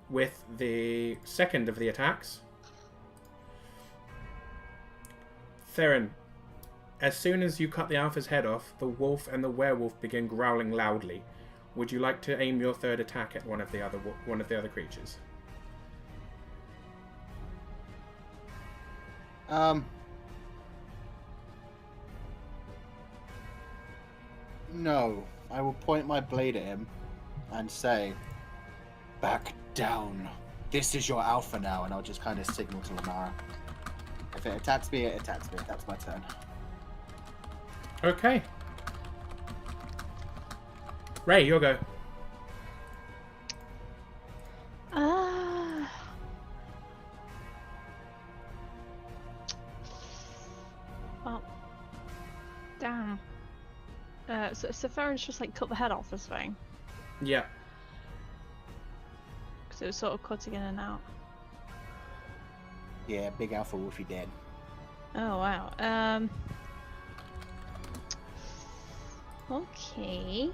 with the second of the attacks. Theron, as soon as you cut the Alpha's head off, the wolf and the werewolf begin growling loudly. Would you like to aim your third attack at one of the other creatures? No. I will point my blade at him and say, "Back down. This is your Alpha now," and I'll just kind of signal to Linara. If it attacks me, it attacks me. That's my turn. Okay. Ray, your go. Well, damn. So Theron's just like cut the head off this thing, Yeah. because it was sort of cutting in and out. Yeah, big Alpha Wolfie dead. Oh wow. Okay.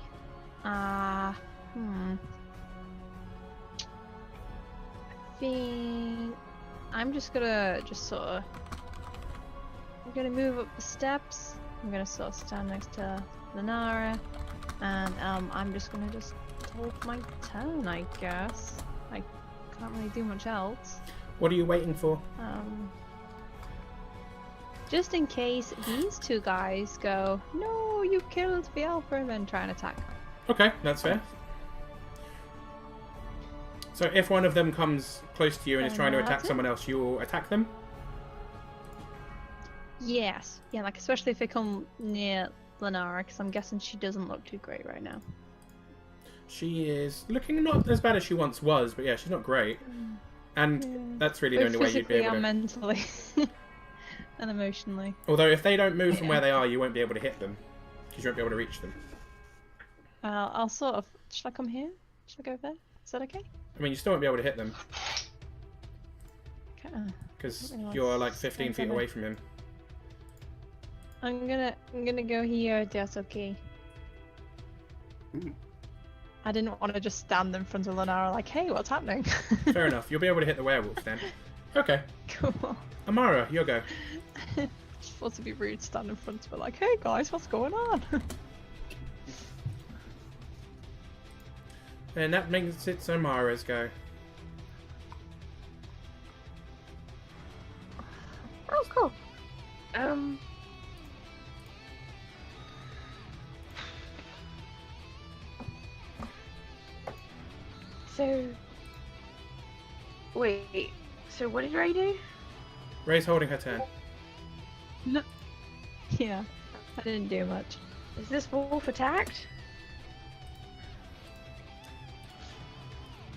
I think I'm just gonna I'm gonna move up the steps. I'm gonna sort of stand next to Linara, and I'm just gonna take my turn, I guess. I can't really do much else. What are you waiting for? Just in case these two guys go, "No, you killed the Alpha," and then try and attack. Okay, that's fair. So if one of them comes close to you and is trying to attack someone else, you will attack them? Yes. Yeah, like especially if they come near Linara, because I'm guessing she doesn't look too great right now. She is looking not as bad as she once was, but yeah, she's not great. And that's really the only way you'd be able to... and mentally. And emotionally. Although if they don't move from where they are, you won't be able to hit them. Because you won't be able to reach them. I'll sort of... Should I come here? Should I go there? Is that okay? I mean, you still won't be able to hit them Okay. because Really you're wants like 15 feet something. away from him. I'm gonna go here, if that's okay. Hmm. I didn't want to just stand in front of Lenara like, hey, what's happening? Fair enough. You'll be able to hit the werewolf then. Okay. Cool. Amara, your go. It's supposed to be rude to stand in front of her like, hey guys, what's going on? And that makes it Amara's go. Oh, cool. So, wait. So what did Ray do? Ray's holding her turn. Yeah, I didn't do much. Is this wolf attacked?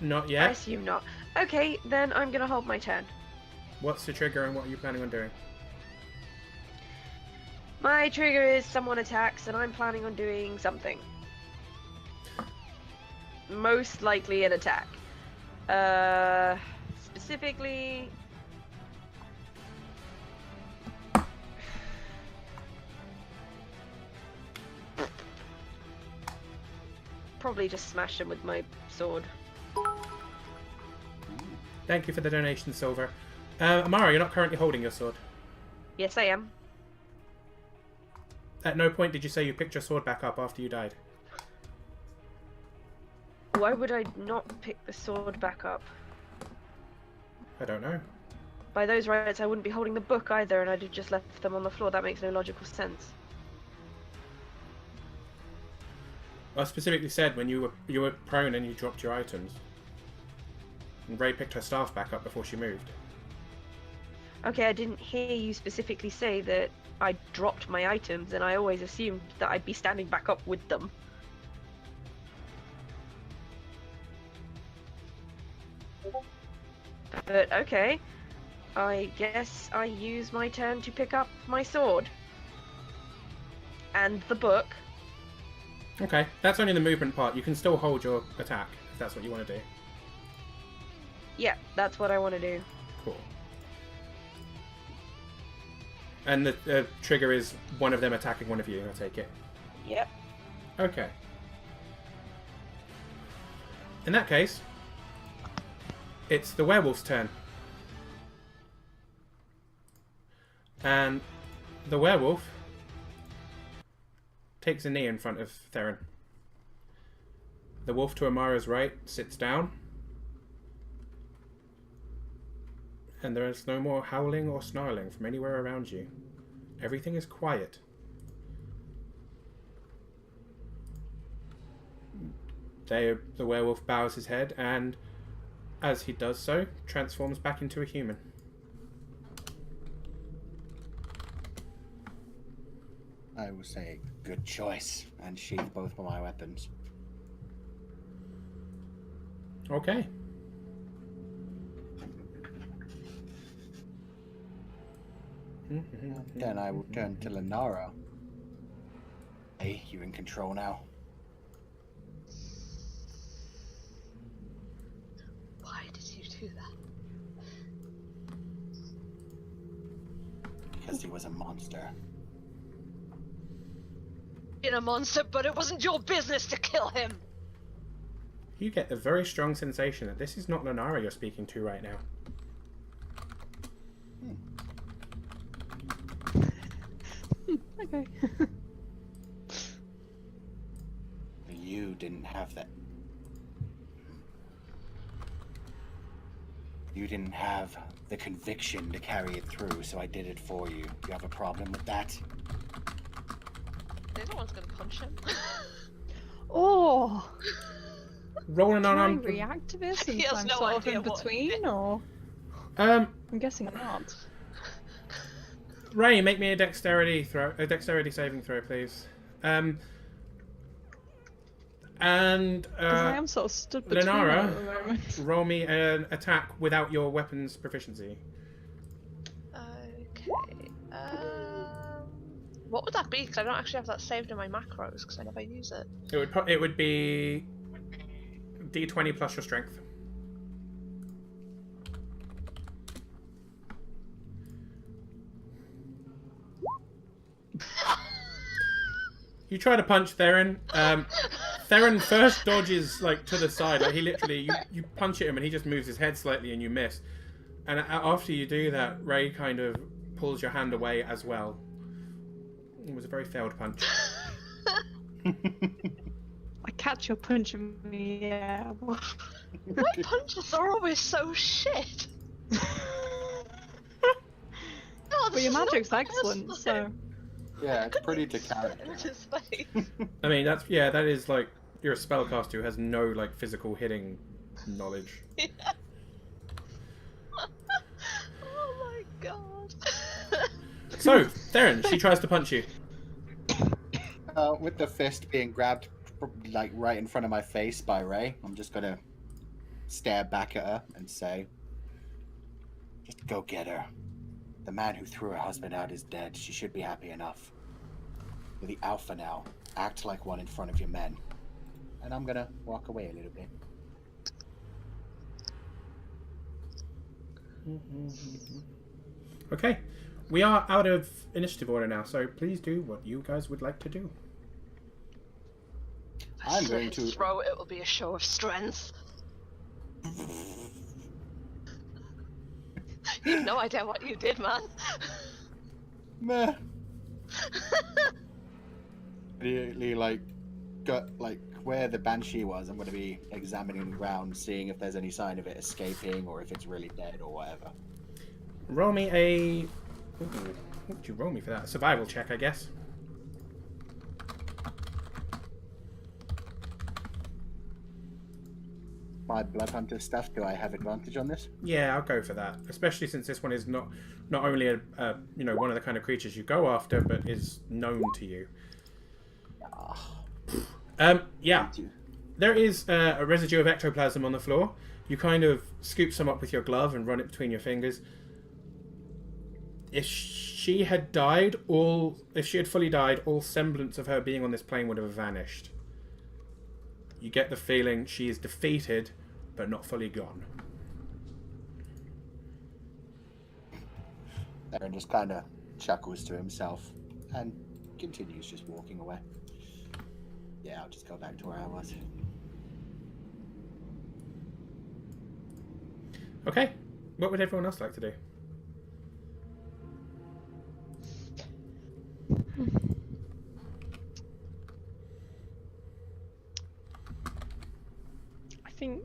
Not I yet. assume not. Okay, then I'm gonna hold my turn. What's the trigger and what are you planning on doing? My trigger is someone attacks, and I'm planning on doing something. Most likely an attack. Specifically... Probably just smash him with my sword. Thank you for the donation, Silver. Amara, you're not currently holding your sword. Yes, I am. At no point did you say you picked your sword back up after you died. Why would I not pick the sword back up? I don't know. By those rights, I wouldn't be holding the book either, and I'd have just left them on the floor. That makes no logical sense. I specifically said when you were prone and you dropped your items. And Ray picked her staff back up before she moved. Okay, I didn't hear you specifically say that I dropped my items, and I always assumed that I'd be standing back up with them. But okay, I guess I use my turn to pick up my sword. And the book. Okay, that's only the movement part. You can still hold your attack if that's what you want to do. Yeah, that's what I want to do. Cool. And the trigger is one of them attacking one of you, I take it. Yep. Okay. In that case, it's the werewolf's turn. And the werewolf takes a knee in front of Theron. The wolf to Amara's right sits down. And there is no more howling or snarling from anywhere around you. Everything is quiet. The werewolf bows his head and, as he does so, transforms back into a human. I will say, good choice, and sheath both of my weapons. Okay. Then I will turn to Lenara. Hey, you in control now? Why did you do that? Because he was a monster. In a monster, but it wasn't your business to kill him. You get a very strong sensation that this is not Lenara you're speaking to right now. Okay. You didn't have that. You didn't have the conviction to carry it through, so I did it for you. You have a problem with that? The other one's gonna punch him. Oh! Rolling Can I on. react to this He and has I'm no sort of idea in what between, or...? Um, I'm guessing not. Ray, make me a dexterity saving throw, please. And Because I am sort of stood between them at the Lenara, moment. roll me an attack without your weapon's proficiency. Okay. What would that be? Because I don't actually have that saved in my macros because I never use it. It would be D20 plus your strength. You try to punch Theron. Theron first dodges like to the side. Like he literally, you punch at him and he just moves his head slightly and you miss. And after you do that, Ray kind of pulls your hand away as well. It was a very failed punch. I catch your punch and me, yeah. My punches are always so shit. But your magic's excellent, so... Yeah, it's pretty to character. I mean, that is like, you're a spellcaster who has no like physical hitting knowledge. Yeah. Oh my god. So, Theron, she tries to punch you. With the fist being grabbed like right in front of my face by Ray, I'm just gonna stare back at her and say, just go get her. The man who threw her husband out is dead. She should be happy enough. You're the alpha now. Act like one in front of your men. And I'm gonna walk away a little bit. Okay, we are out of initiative order now, so please do what you guys would like to do. I'm going to throw. It will be a show of strength. You have no idea what you did, man. Meh. Really, like, got like where the banshee was. I'm going to be examining the ground, seeing if there's any sign of it escaping or if it's really dead or whatever. Roll me a... What would you roll me for that? A survival check, I guess. My blood hunter stuff, do I have advantage on this? Yeah, I'll go for that. Especially since this one is not only a one of the kind of creatures you go after, but is known to you. Yeah. There is a residue of ectoplasm on the floor. You kind of scoop some up with your glove and run it between your fingers. If she had fully died, all semblance of her being on this plane would have vanished. You get the feeling she is defeated, but not fully gone. Aaron just kind of chuckles to himself and continues just walking away. Yeah, I'll just go back to where I was. Okay, what would everyone else like to do? I think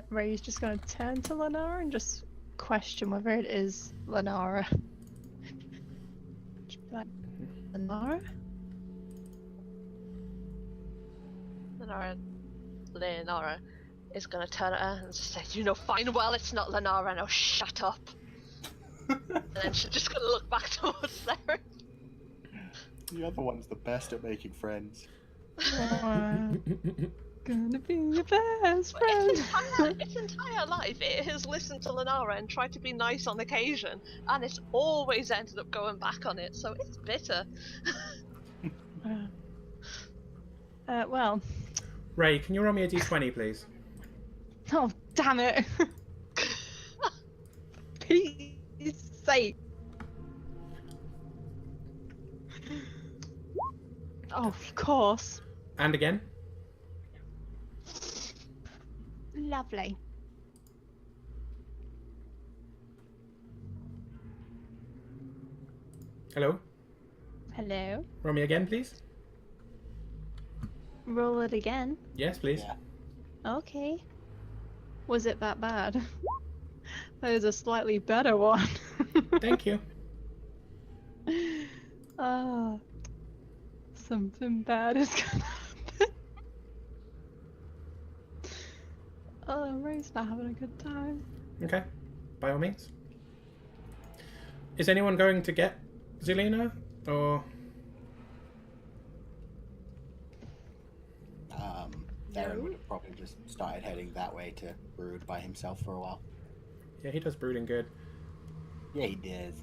Ray's just going to turn to Lenara and just question whether it is Lenara. Just be like, Lenara? Leonora is going to turn at her and say, you know fine well it's not Lenara, now shut up. And then she's just going to look back towards Sarah. The other one's the best at making friends. Gonna be your best friend. Its entire life it has listened to Lenara and tried to be nice on occasion, and it's always ended up going back on it, so it's bitter. Well. Ray, can you roll me a d20, please? Oh, damn it. Peace sake. Oh, of course. And again? Lovely. Hello? Hello? Roll me again, please? Roll it again. Yes, please. Yeah. Okay. Was it that bad? There's a slightly better one. Thank you. Something bad is gonna happen. Oh, Ray's not having a good time. Okay, by all means. Is anyone going to get Zelina, or...? Darren would have probably just started heading that way to brood by himself for a while. Yeah, he does brooding good. Yeah, he does.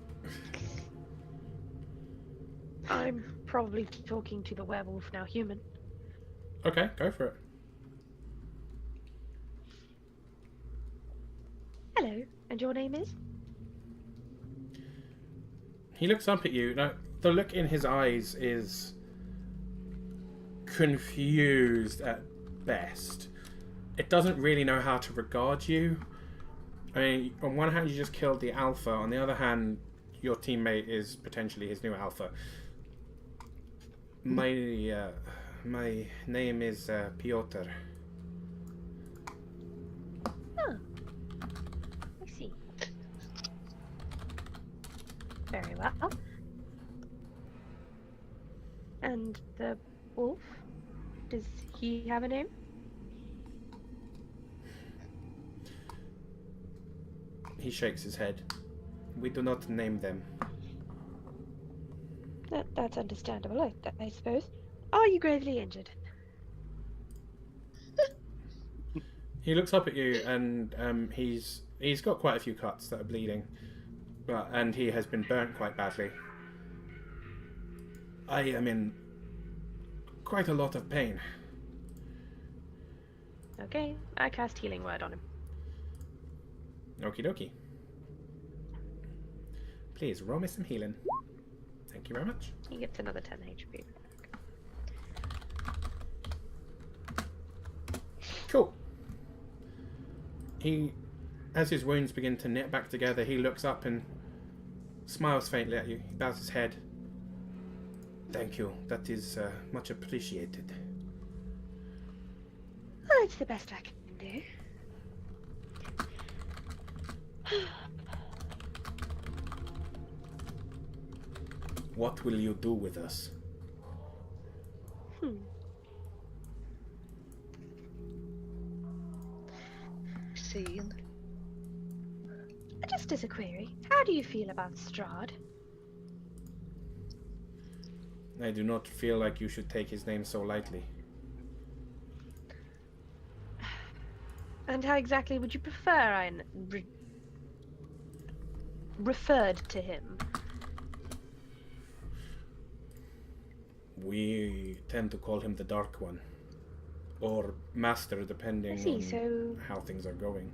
I'm probably talking to the werewolf now, human. Okay, go for it. Hello, and your name is? He looks up at you. Now, the look in his eyes is confused at best. It doesn't really know how to regard you. I mean, on one hand, you just killed the Alpha. On the other hand, your teammate is potentially his new Alpha. My name is Piotr. Oh, I see. Very well. And the wolf? Does he have a name? He shakes his head. We do not name them. That's understandable, I suppose. Are you gravely injured? He looks up at you, and he's got quite a few cuts that are bleeding, and he has been burnt quite badly. I am in quite a lot of pain. Okay, I cast Healing Word on him. Okie dokie. Please roll me some healing. Thank you very much. He gets another 10 HP. Cool. As his wounds begin to knit back together, he looks up and smiles faintly at you. He bows his head. Thank you. That is much appreciated. Oh, it's the best I can do. What will you do with us? Scene. Just as a query, how do you feel about Strahd? I do not feel like you should take his name so lightly. And how exactly would you prefer I referred to him? We tend to call him the Dark One. Or Master, depending on so how things are going.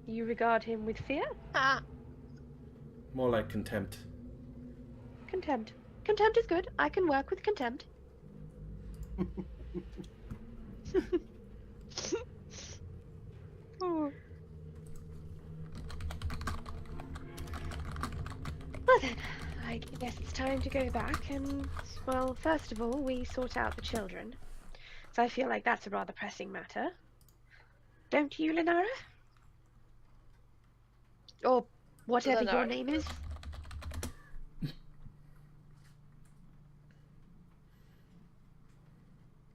you regard him with fear? More like contempt. Contempt. Contempt is good. I can work with contempt. Oh. Well then, I guess it's time to go back and, well, first of all, we sort out the children. So I feel like that's a rather pressing matter. Don't you, Linara? Or whatever your Linara. name is.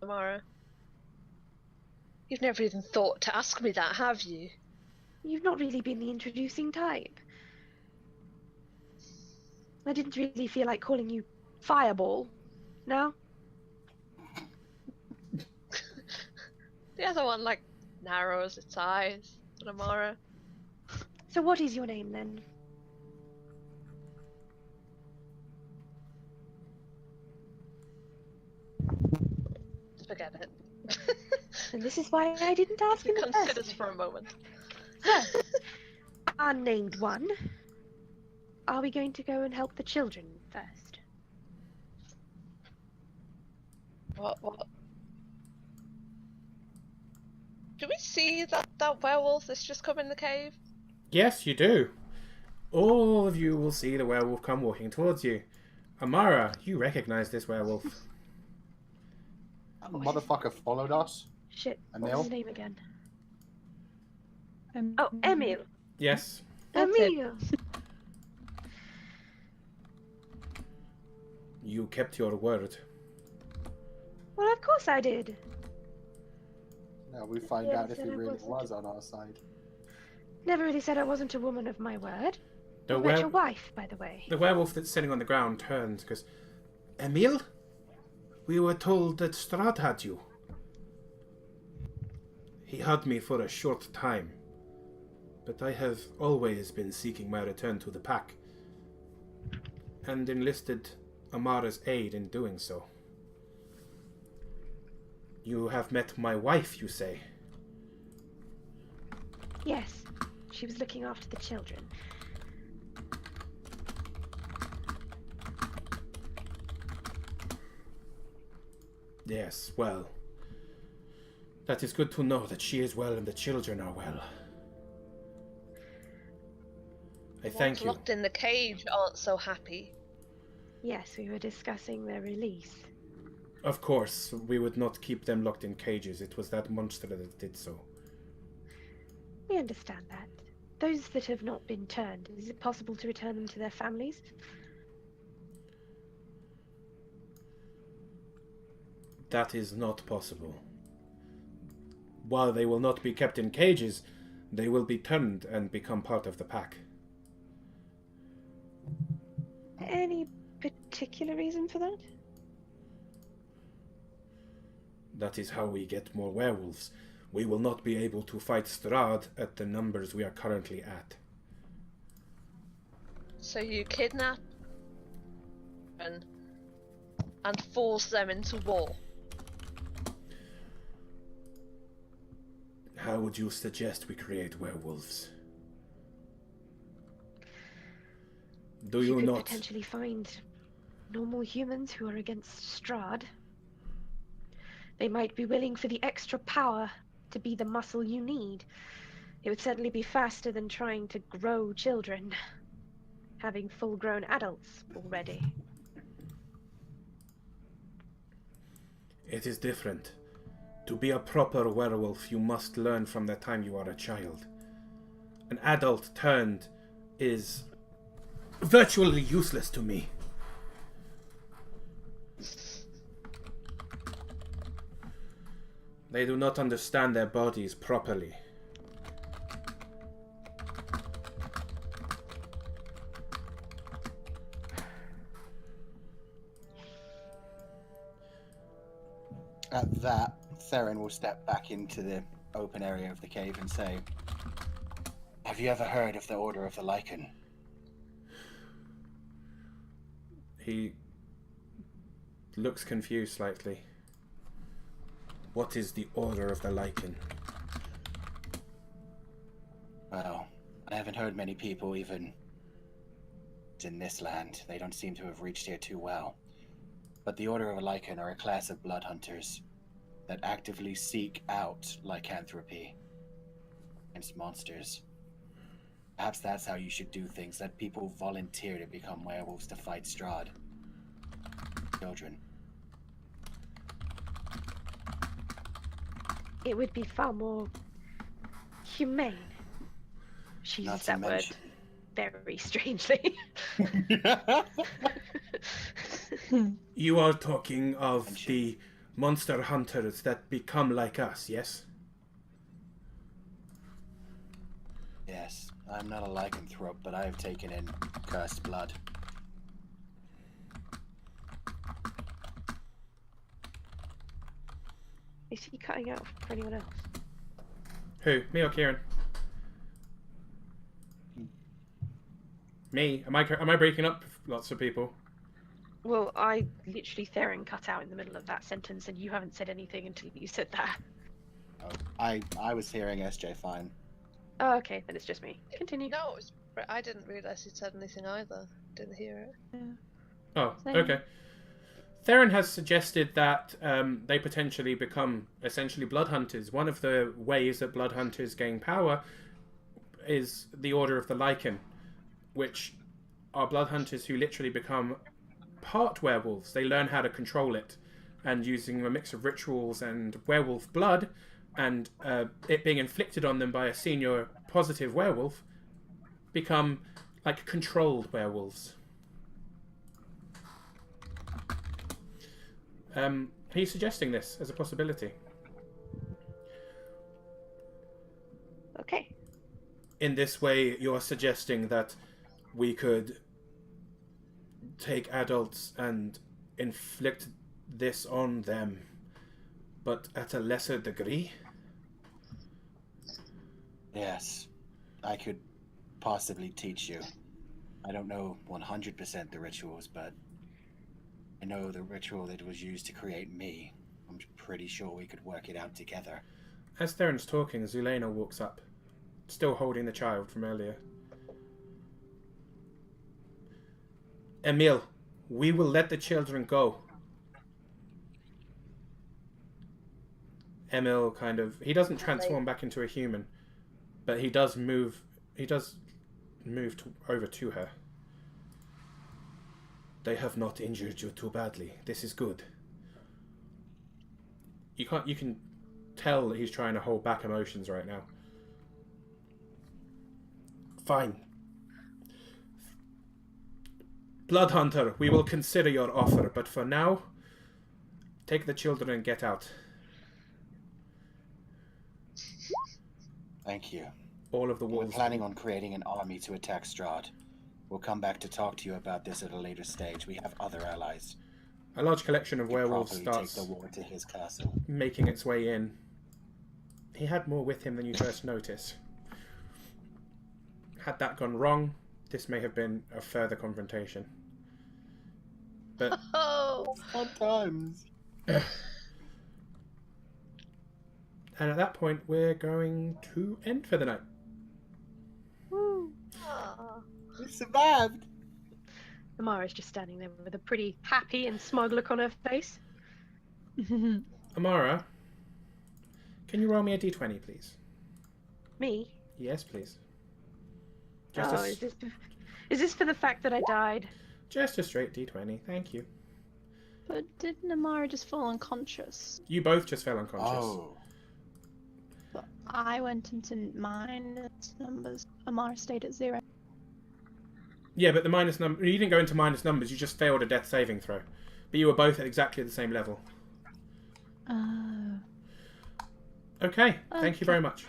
Amara. You've never even thought to ask me that, have you? You've not really been the introducing type. I didn't really feel like calling you Fireball. No? The other one, like, narrows its eyes at Amara. So what is your name then? Forget it. And this is why I didn't ask in the first Considers place. for a moment. So, unnamed one. Are we going to go and help the children first? What? Do we see that werewolf that's just come in the cave? Yes, you do. All of you will see the werewolf come walking towards you. Amara, you recognize this werewolf. That motherfucker followed us. Shit, Emil? what was his name again? Um, Oh, Emil. Yes. That's it. Emil. You kept your word. Well, of course I did. Now we find Yeah, out if said he I really wasn't. was on our side. Never really said I wasn't a woman of my word. The, I met your wife, by the way. the werewolf that's sitting on the ground turns, goes, Emil? We were told that Strahd had you. He had me for a short time, but I have always been seeking my return to the pack, and enlisted Amara's aid in doing so. You have met my wife, you say? Yes, she was looking after the children. Yes, well. That is good to know that she is well and the children are well. I thank you. Locked in the cage aren't so happy. Yes, we were discussing their release. Of course, we would not keep them locked in cages. It was that monster that did so. We understand that. Those that have not been turned, is it possible to return them to their families? That is not possible. While they will not be kept in cages, they will be turned and become part of the pack. Any particular reason for that? That is how we get more werewolves. We will not be able to fight Strahd at the numbers we are currently at. So you kidnap and force them into war. How would you suggest we create werewolves? Do you could not potentially find normal humans who are against Strahd? They might be willing for the extra power to be the muscle you need. It would certainly be faster than trying to grow children, having full-grown adults already. It is different. To be a proper werewolf, you must learn from the time you are a child. An adult turned is virtually useless to me. They do not understand their bodies properly. At that, Theron will step back into the open area of the cave and say, "Have you ever heard of the Order of the Lycan?" He looks confused slightly. What is the Order of the Lycan? Well, I haven't heard many people even in this land. They don't seem to have reached here too well. But the Order of the Lycan are a class of blood hunters that actively seek out lycanthropy against monsters. Perhaps that's how you should do things. Let people volunteer to become werewolves to fight Strahd. Children. It would be far more humane. She Not used to that word mention- very strangely. You are talking of Mention. the monster hunters that become like us, yes? Yes, I'm not a lycanthrope, but I have taken in cursed blood. Is he cutting out for anyone else? Who? Me or Kieran? Me? Am I breaking up lots of people? Well, I literally Theron cut out in the middle of that sentence, and you haven't said anything until you said that. Oh, I was hearing SJ fine. Oh, okay, then it's just me. Continue. No, I didn't realise he'd said anything either. Didn't hear it. Oh, Same. okay. Theron has suggested that they potentially become essentially blood hunters. One of the ways that blood hunters gain power is the Order of the Lycan, which are blood hunters who literally become part werewolves. They learn how to control it, and using a mix of rituals and werewolf blood, and it being inflicted on them by a senior positive werewolf, become like controlled werewolves. He's suggesting this as a possibility. Okay. In this way, you're suggesting that we could take adults and inflict this on them, but at a lesser degree? Yes, I could possibly teach you. I don't know 100% the rituals, but I know the ritual that was used to create me. I'm pretty sure we could work it out together. As Theron's talking, Zulena walks up, still holding the child from earlier. Emil, we will let the children go. Emil kind of... He doesn't transform back into a human, but he does move... He does move over to her. They have not injured you too badly. This is good. You can tell that he's trying to hold back emotions right now. Fine. Bloodhunter, we will consider your offer, but for now, take the children and get out. Thank you. All of the We're walls. planning on creating an army to attack Strahd. We'll come back to talk to you about this at a later stage. We have other allies. A large collection of We werewolves probably starts take the war to his castle. making its way in. He had more with him than you first noticed. Had that gone wrong, this may have been a further confrontation. But Oh! Sometimes. and at that point, we're going to end for the night. Woo. Ah. We survived. Amara's just standing there with a pretty happy and smug look on her face. Amara, can you roll me a d20, please? Me? Yes, please. Oh, is this for the fact that I died? Just a straight d20, thank you. But didn't Amara just fall unconscious? You both just fell unconscious. Oh. But I went into minus numbers. Amara stayed at 0. Yeah, but the minus number... You didn't go into minus numbers, you just failed a death saving throw. But you were both at exactly the same level. Okay, thank you very much.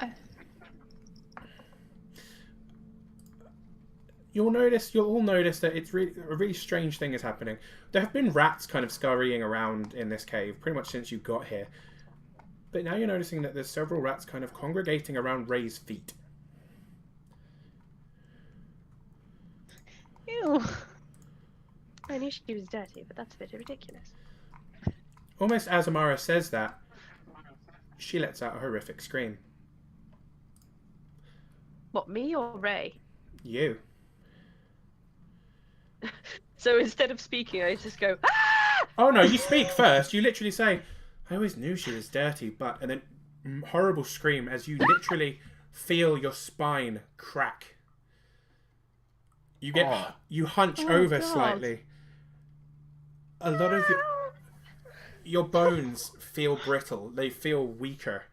You'll all notice that it's a really strange thing is happening. There have been rats kind of scurrying around in this cave pretty much since you got here. But now you're noticing that there's several rats kind of congregating around Ray's feet. Ew. I knew she was dirty, but that's a bit ridiculous. Almost as Amara says that, she lets out a horrific scream. What, me or Ray? You. So instead of speaking, I just go, ah! Oh no, you speak first. You literally say, I always knew she was dirty, but... And then horrible scream as you literally feel your spine crack. You get... You hunch over God. slightly. A lot of your bones feel brittle. They feel weaker.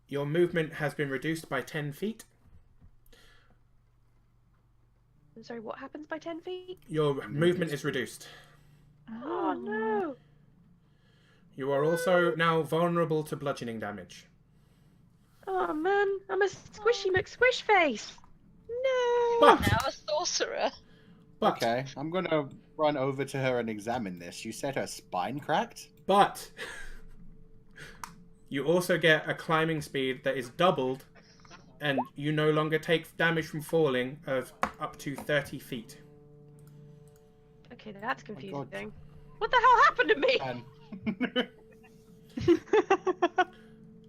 Your movement has been reduced by 10 feet. I'm sorry, what happens by 10 feet? Your movement is reduced. Oh no! You are also now vulnerable to bludgeoning damage. Oh man, I'm a squishy McSquish face! No! But, Now a sorcerer. Okay, I'm gonna run over to her and examine this. You said her spine cracked? but you also get a climbing speed that is doubled, and you no longer take damage from falling of up to 30 feet. Okay, that's God. confusing. What the hell happened to me?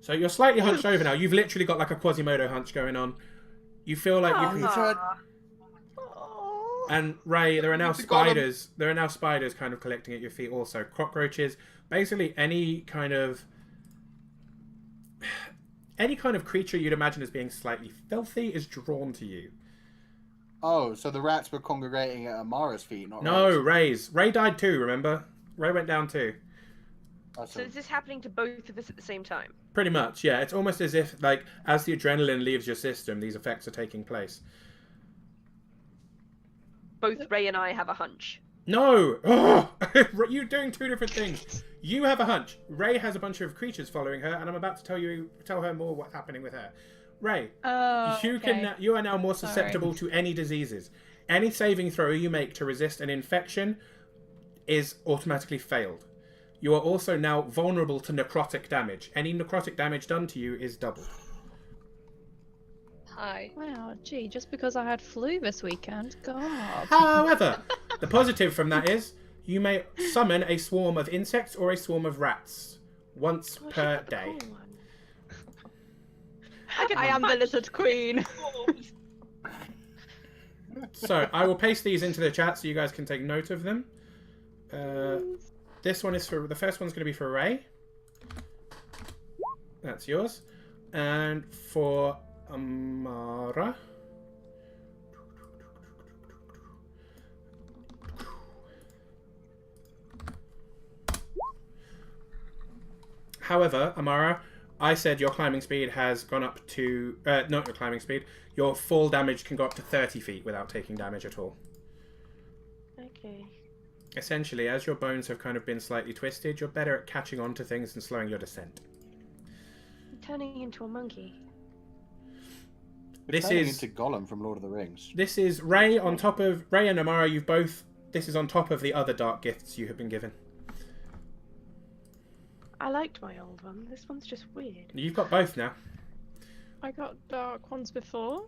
So you're slightly hunched over now. You've literally got like a Quasimodo hunch going on. You feel like you can... Aw. And Ray, there are now You got 'em. spiders. There are now spiders kind of collecting at your feet also. Cockroaches. Basically any kind of creature you'd imagine as being slightly filthy is drawn to you. Oh, so the rats were congregating at Amara's feet, not No, Ray's. Ray's. Ray died too, remember? Ray went down too. Oh, So is this happening to both of us at the same time? Pretty much, yeah. It's almost as if, like, as the adrenaline leaves your system, these effects are taking place. Both Ray and I have a hunch. No! Oh! You're doing two different things. You have a hunch. Ray has a bunch of creatures following her, and I'm about to tell her more what's happening with her. Ray, you are now more susceptible to any diseases. Any saving throw you make to resist an infection is automatically failed. You are also now vulnerable to necrotic damage. Any necrotic damage done to you is doubled. Hi. Wow, gee, just because I had flu this weekend, God. However, the positive from that is you may summon a swarm of insects or a swarm of rats once per day. I am the lizard queen. So I will paste these into the chat so you guys can take note of them. This one is for the first one's going to be for Ray. That's yours. And for Amara. However, Amara, I said your climbing speed has gone up to... not your climbing speed. Your fall damage can go up to 30 feet without taking damage at all. Okay. Essentially, as your bones have kind of been slightly twisted, you're better at catching on to things and slowing your descent. I'm turning into a monkey. This Turning is into Gollum from Lord of the Rings. This is Ray on top of... Ray and Amara, you've both... This is on top of the other dark gifts you have been given. I liked my old one. This one's just weird. You've got both now. I got dark ones before.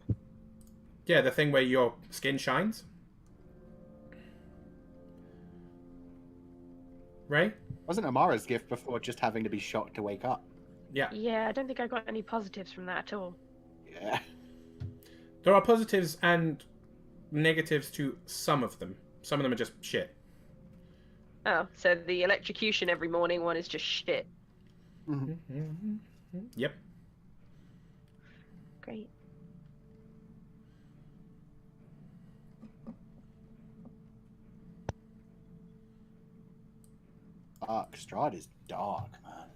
Yeah, the thing where your skin shines. Ray? Wasn't Amara's gift before just having to be shocked to wake up? Yeah. Yeah, I don't think I got any positives from that at all. Yeah. There are positives and negatives to some of them. Some of them are just shit. Oh, so the electrocution every morning one is just shit. Mm-hmm. Yep. Great. Dark. Strahd is dark, man.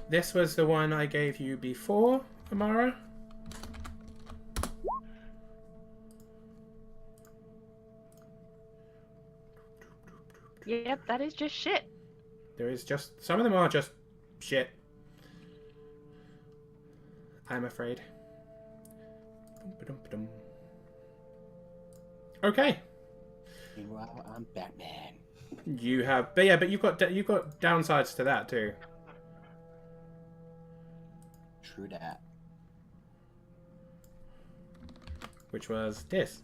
This was the one I gave you before, Amara. Yep, that is just shit. There is just... Some of them are just shit. I'm afraid. Okay. Meanwhile, I'm Batman. You have... But yeah, but you've got downsides to that too. True that. Which was this.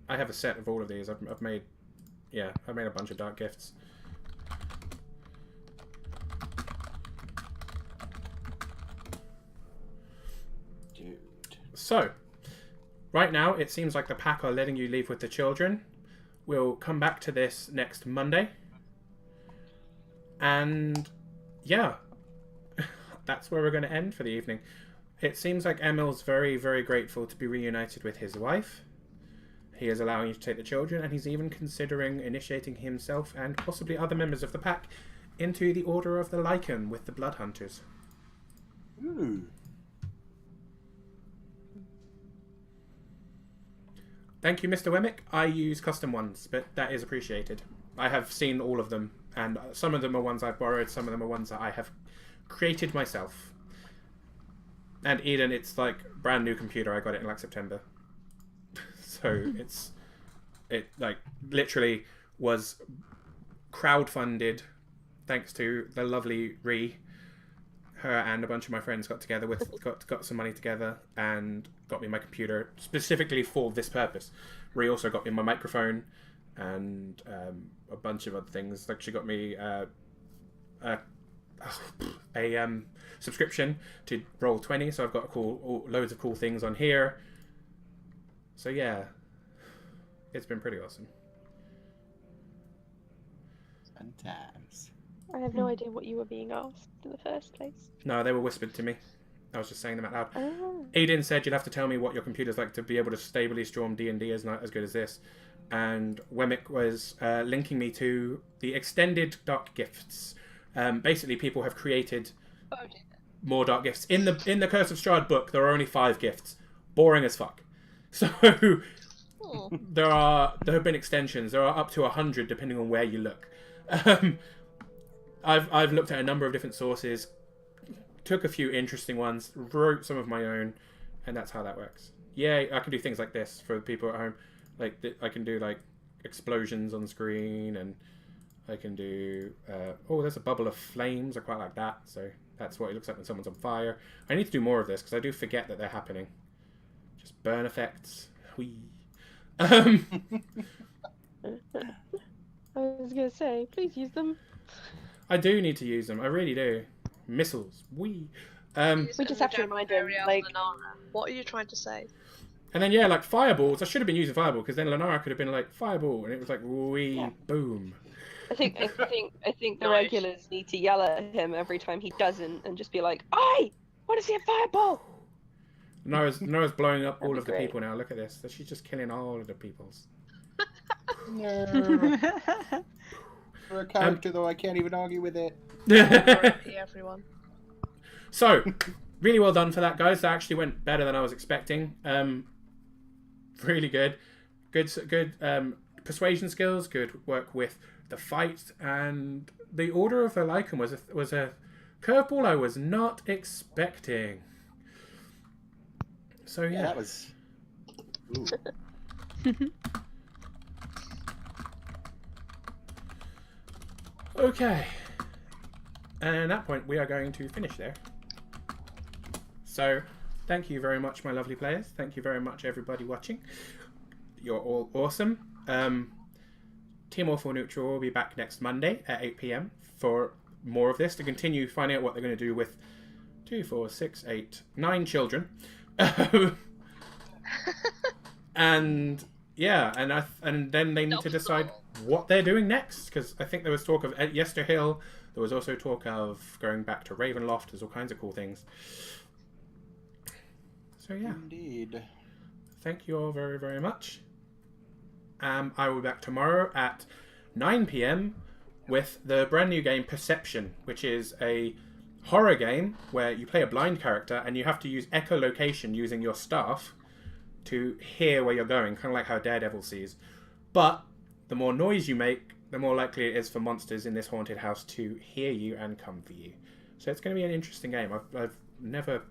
I have a set of all of these. I've made... Yeah, I've made a bunch of dark gifts. Dude. So, right now, it seems like the pack are letting you leave with the children. We'll come back to this next Monday. And, yeah. That's where we're going to end for the evening. It seems like Emil's very, very grateful to be reunited with his wife. He is allowing you to take the children, and he's even considering initiating himself and possibly other members of the pack into the Order of the Lycan with the Blood Hunters. Ooh. Thank you, Mr. Wemmick. I use custom ones, but that is appreciated. I have seen all of them, and some of them are ones I've borrowed, some of them are ones that I have created myself. And Eden, it's like brand new computer. I got it in like September. So it like literally was crowdfunded thanks to the lovely Ree. Her and a bunch of my friends got together got some money together and got me my computer specifically for this purpose. Ree also got me my microphone and a bunch of other things. Like she got me a subscription to Roll20, so I've got loads of cool things on here. So yeah, it's been pretty awesome. Fun times. I have no idea what you were being asked in the first place. No, they were whispered to me. I was just saying them out loud. Oh. Aiden said you'd have to tell me what your computer's like to be able to stably storm D&D as good as this. And Wemmick was linking me to the extended dark gifts. Basically, people have created more dark gifts. In the Curse of Strahd book, there are only 5 gifts. Boring as fuck. So there have been extensions. There are up to 100 depending on where you look. I've looked at a number of different sources, took a few interesting ones, wrote some of my own, and that's how that works. Yeah, I can do things like this for people at home. Like I can do like explosions on screen, and I can do there's a bubble of flames. I quite like that. So that's what it looks like when someone's on fire. I need to do more of this because I do forget that they're happening. Just burn effects. Whee. I was gonna say, please use them. I do need to use them. I really do. Missiles. Whee. We just have to remind him, like... What are you trying to say? And then, yeah, like fireballs. I should have been using fireball because then Lenara could have been like, fireball. And it was like, wee, boom. I think the Nice. regulars need to yell at him every time he doesn't, and just be like, "I want to see a fireball." Nora's blowing up That'd all be of the great. people now. Look at this. So she's just killing all of the peoples. No. For a character, though, I can't even argue with it. R.I.P. everyone. So, really well done for that, guys. That actually went better than I was expecting. Really good. Good persuasion skills, good work with the fight, and the order of the Lycan was a curveball I was not expecting. So Yeah, yeah. that was. Ooh. Okay. And at that point, we are going to finish there. So, thank you very much, my lovely players. Thank you very much, everybody watching. You're all awesome. Team Awful Neutral will be back next Monday at 8 p.m. for more of this, to continue finding out what they're going to do with 2, 4, 6, 8, 9 children. And yeah, and then they need to decide what they're doing next, because I think there was talk of Yesterhill. There was also talk of going back to Ravenloft. There's all kinds of cool things. So yeah. Indeed. Thank you all very, very much. I will be back tomorrow at 9 p.m. with the brand new game Perception, which is a horror game where you play a blind character and you have to use echolocation using your staff to hear where you're going, kind of like how Daredevil sees. But the more noise you make, the more likely it is for monsters in this haunted house to hear you and come for you. So it's going to be an interesting game. I've never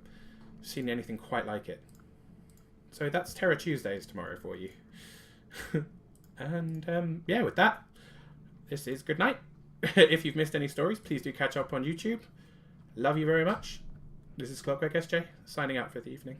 seen anything quite like it. So that's Terror Tuesdays tomorrow for you. And yeah, with that, this is good night. If you've missed any stories, please do catch up on YouTube. Love you very much. This is Clockwork SJ, signing out for the evening.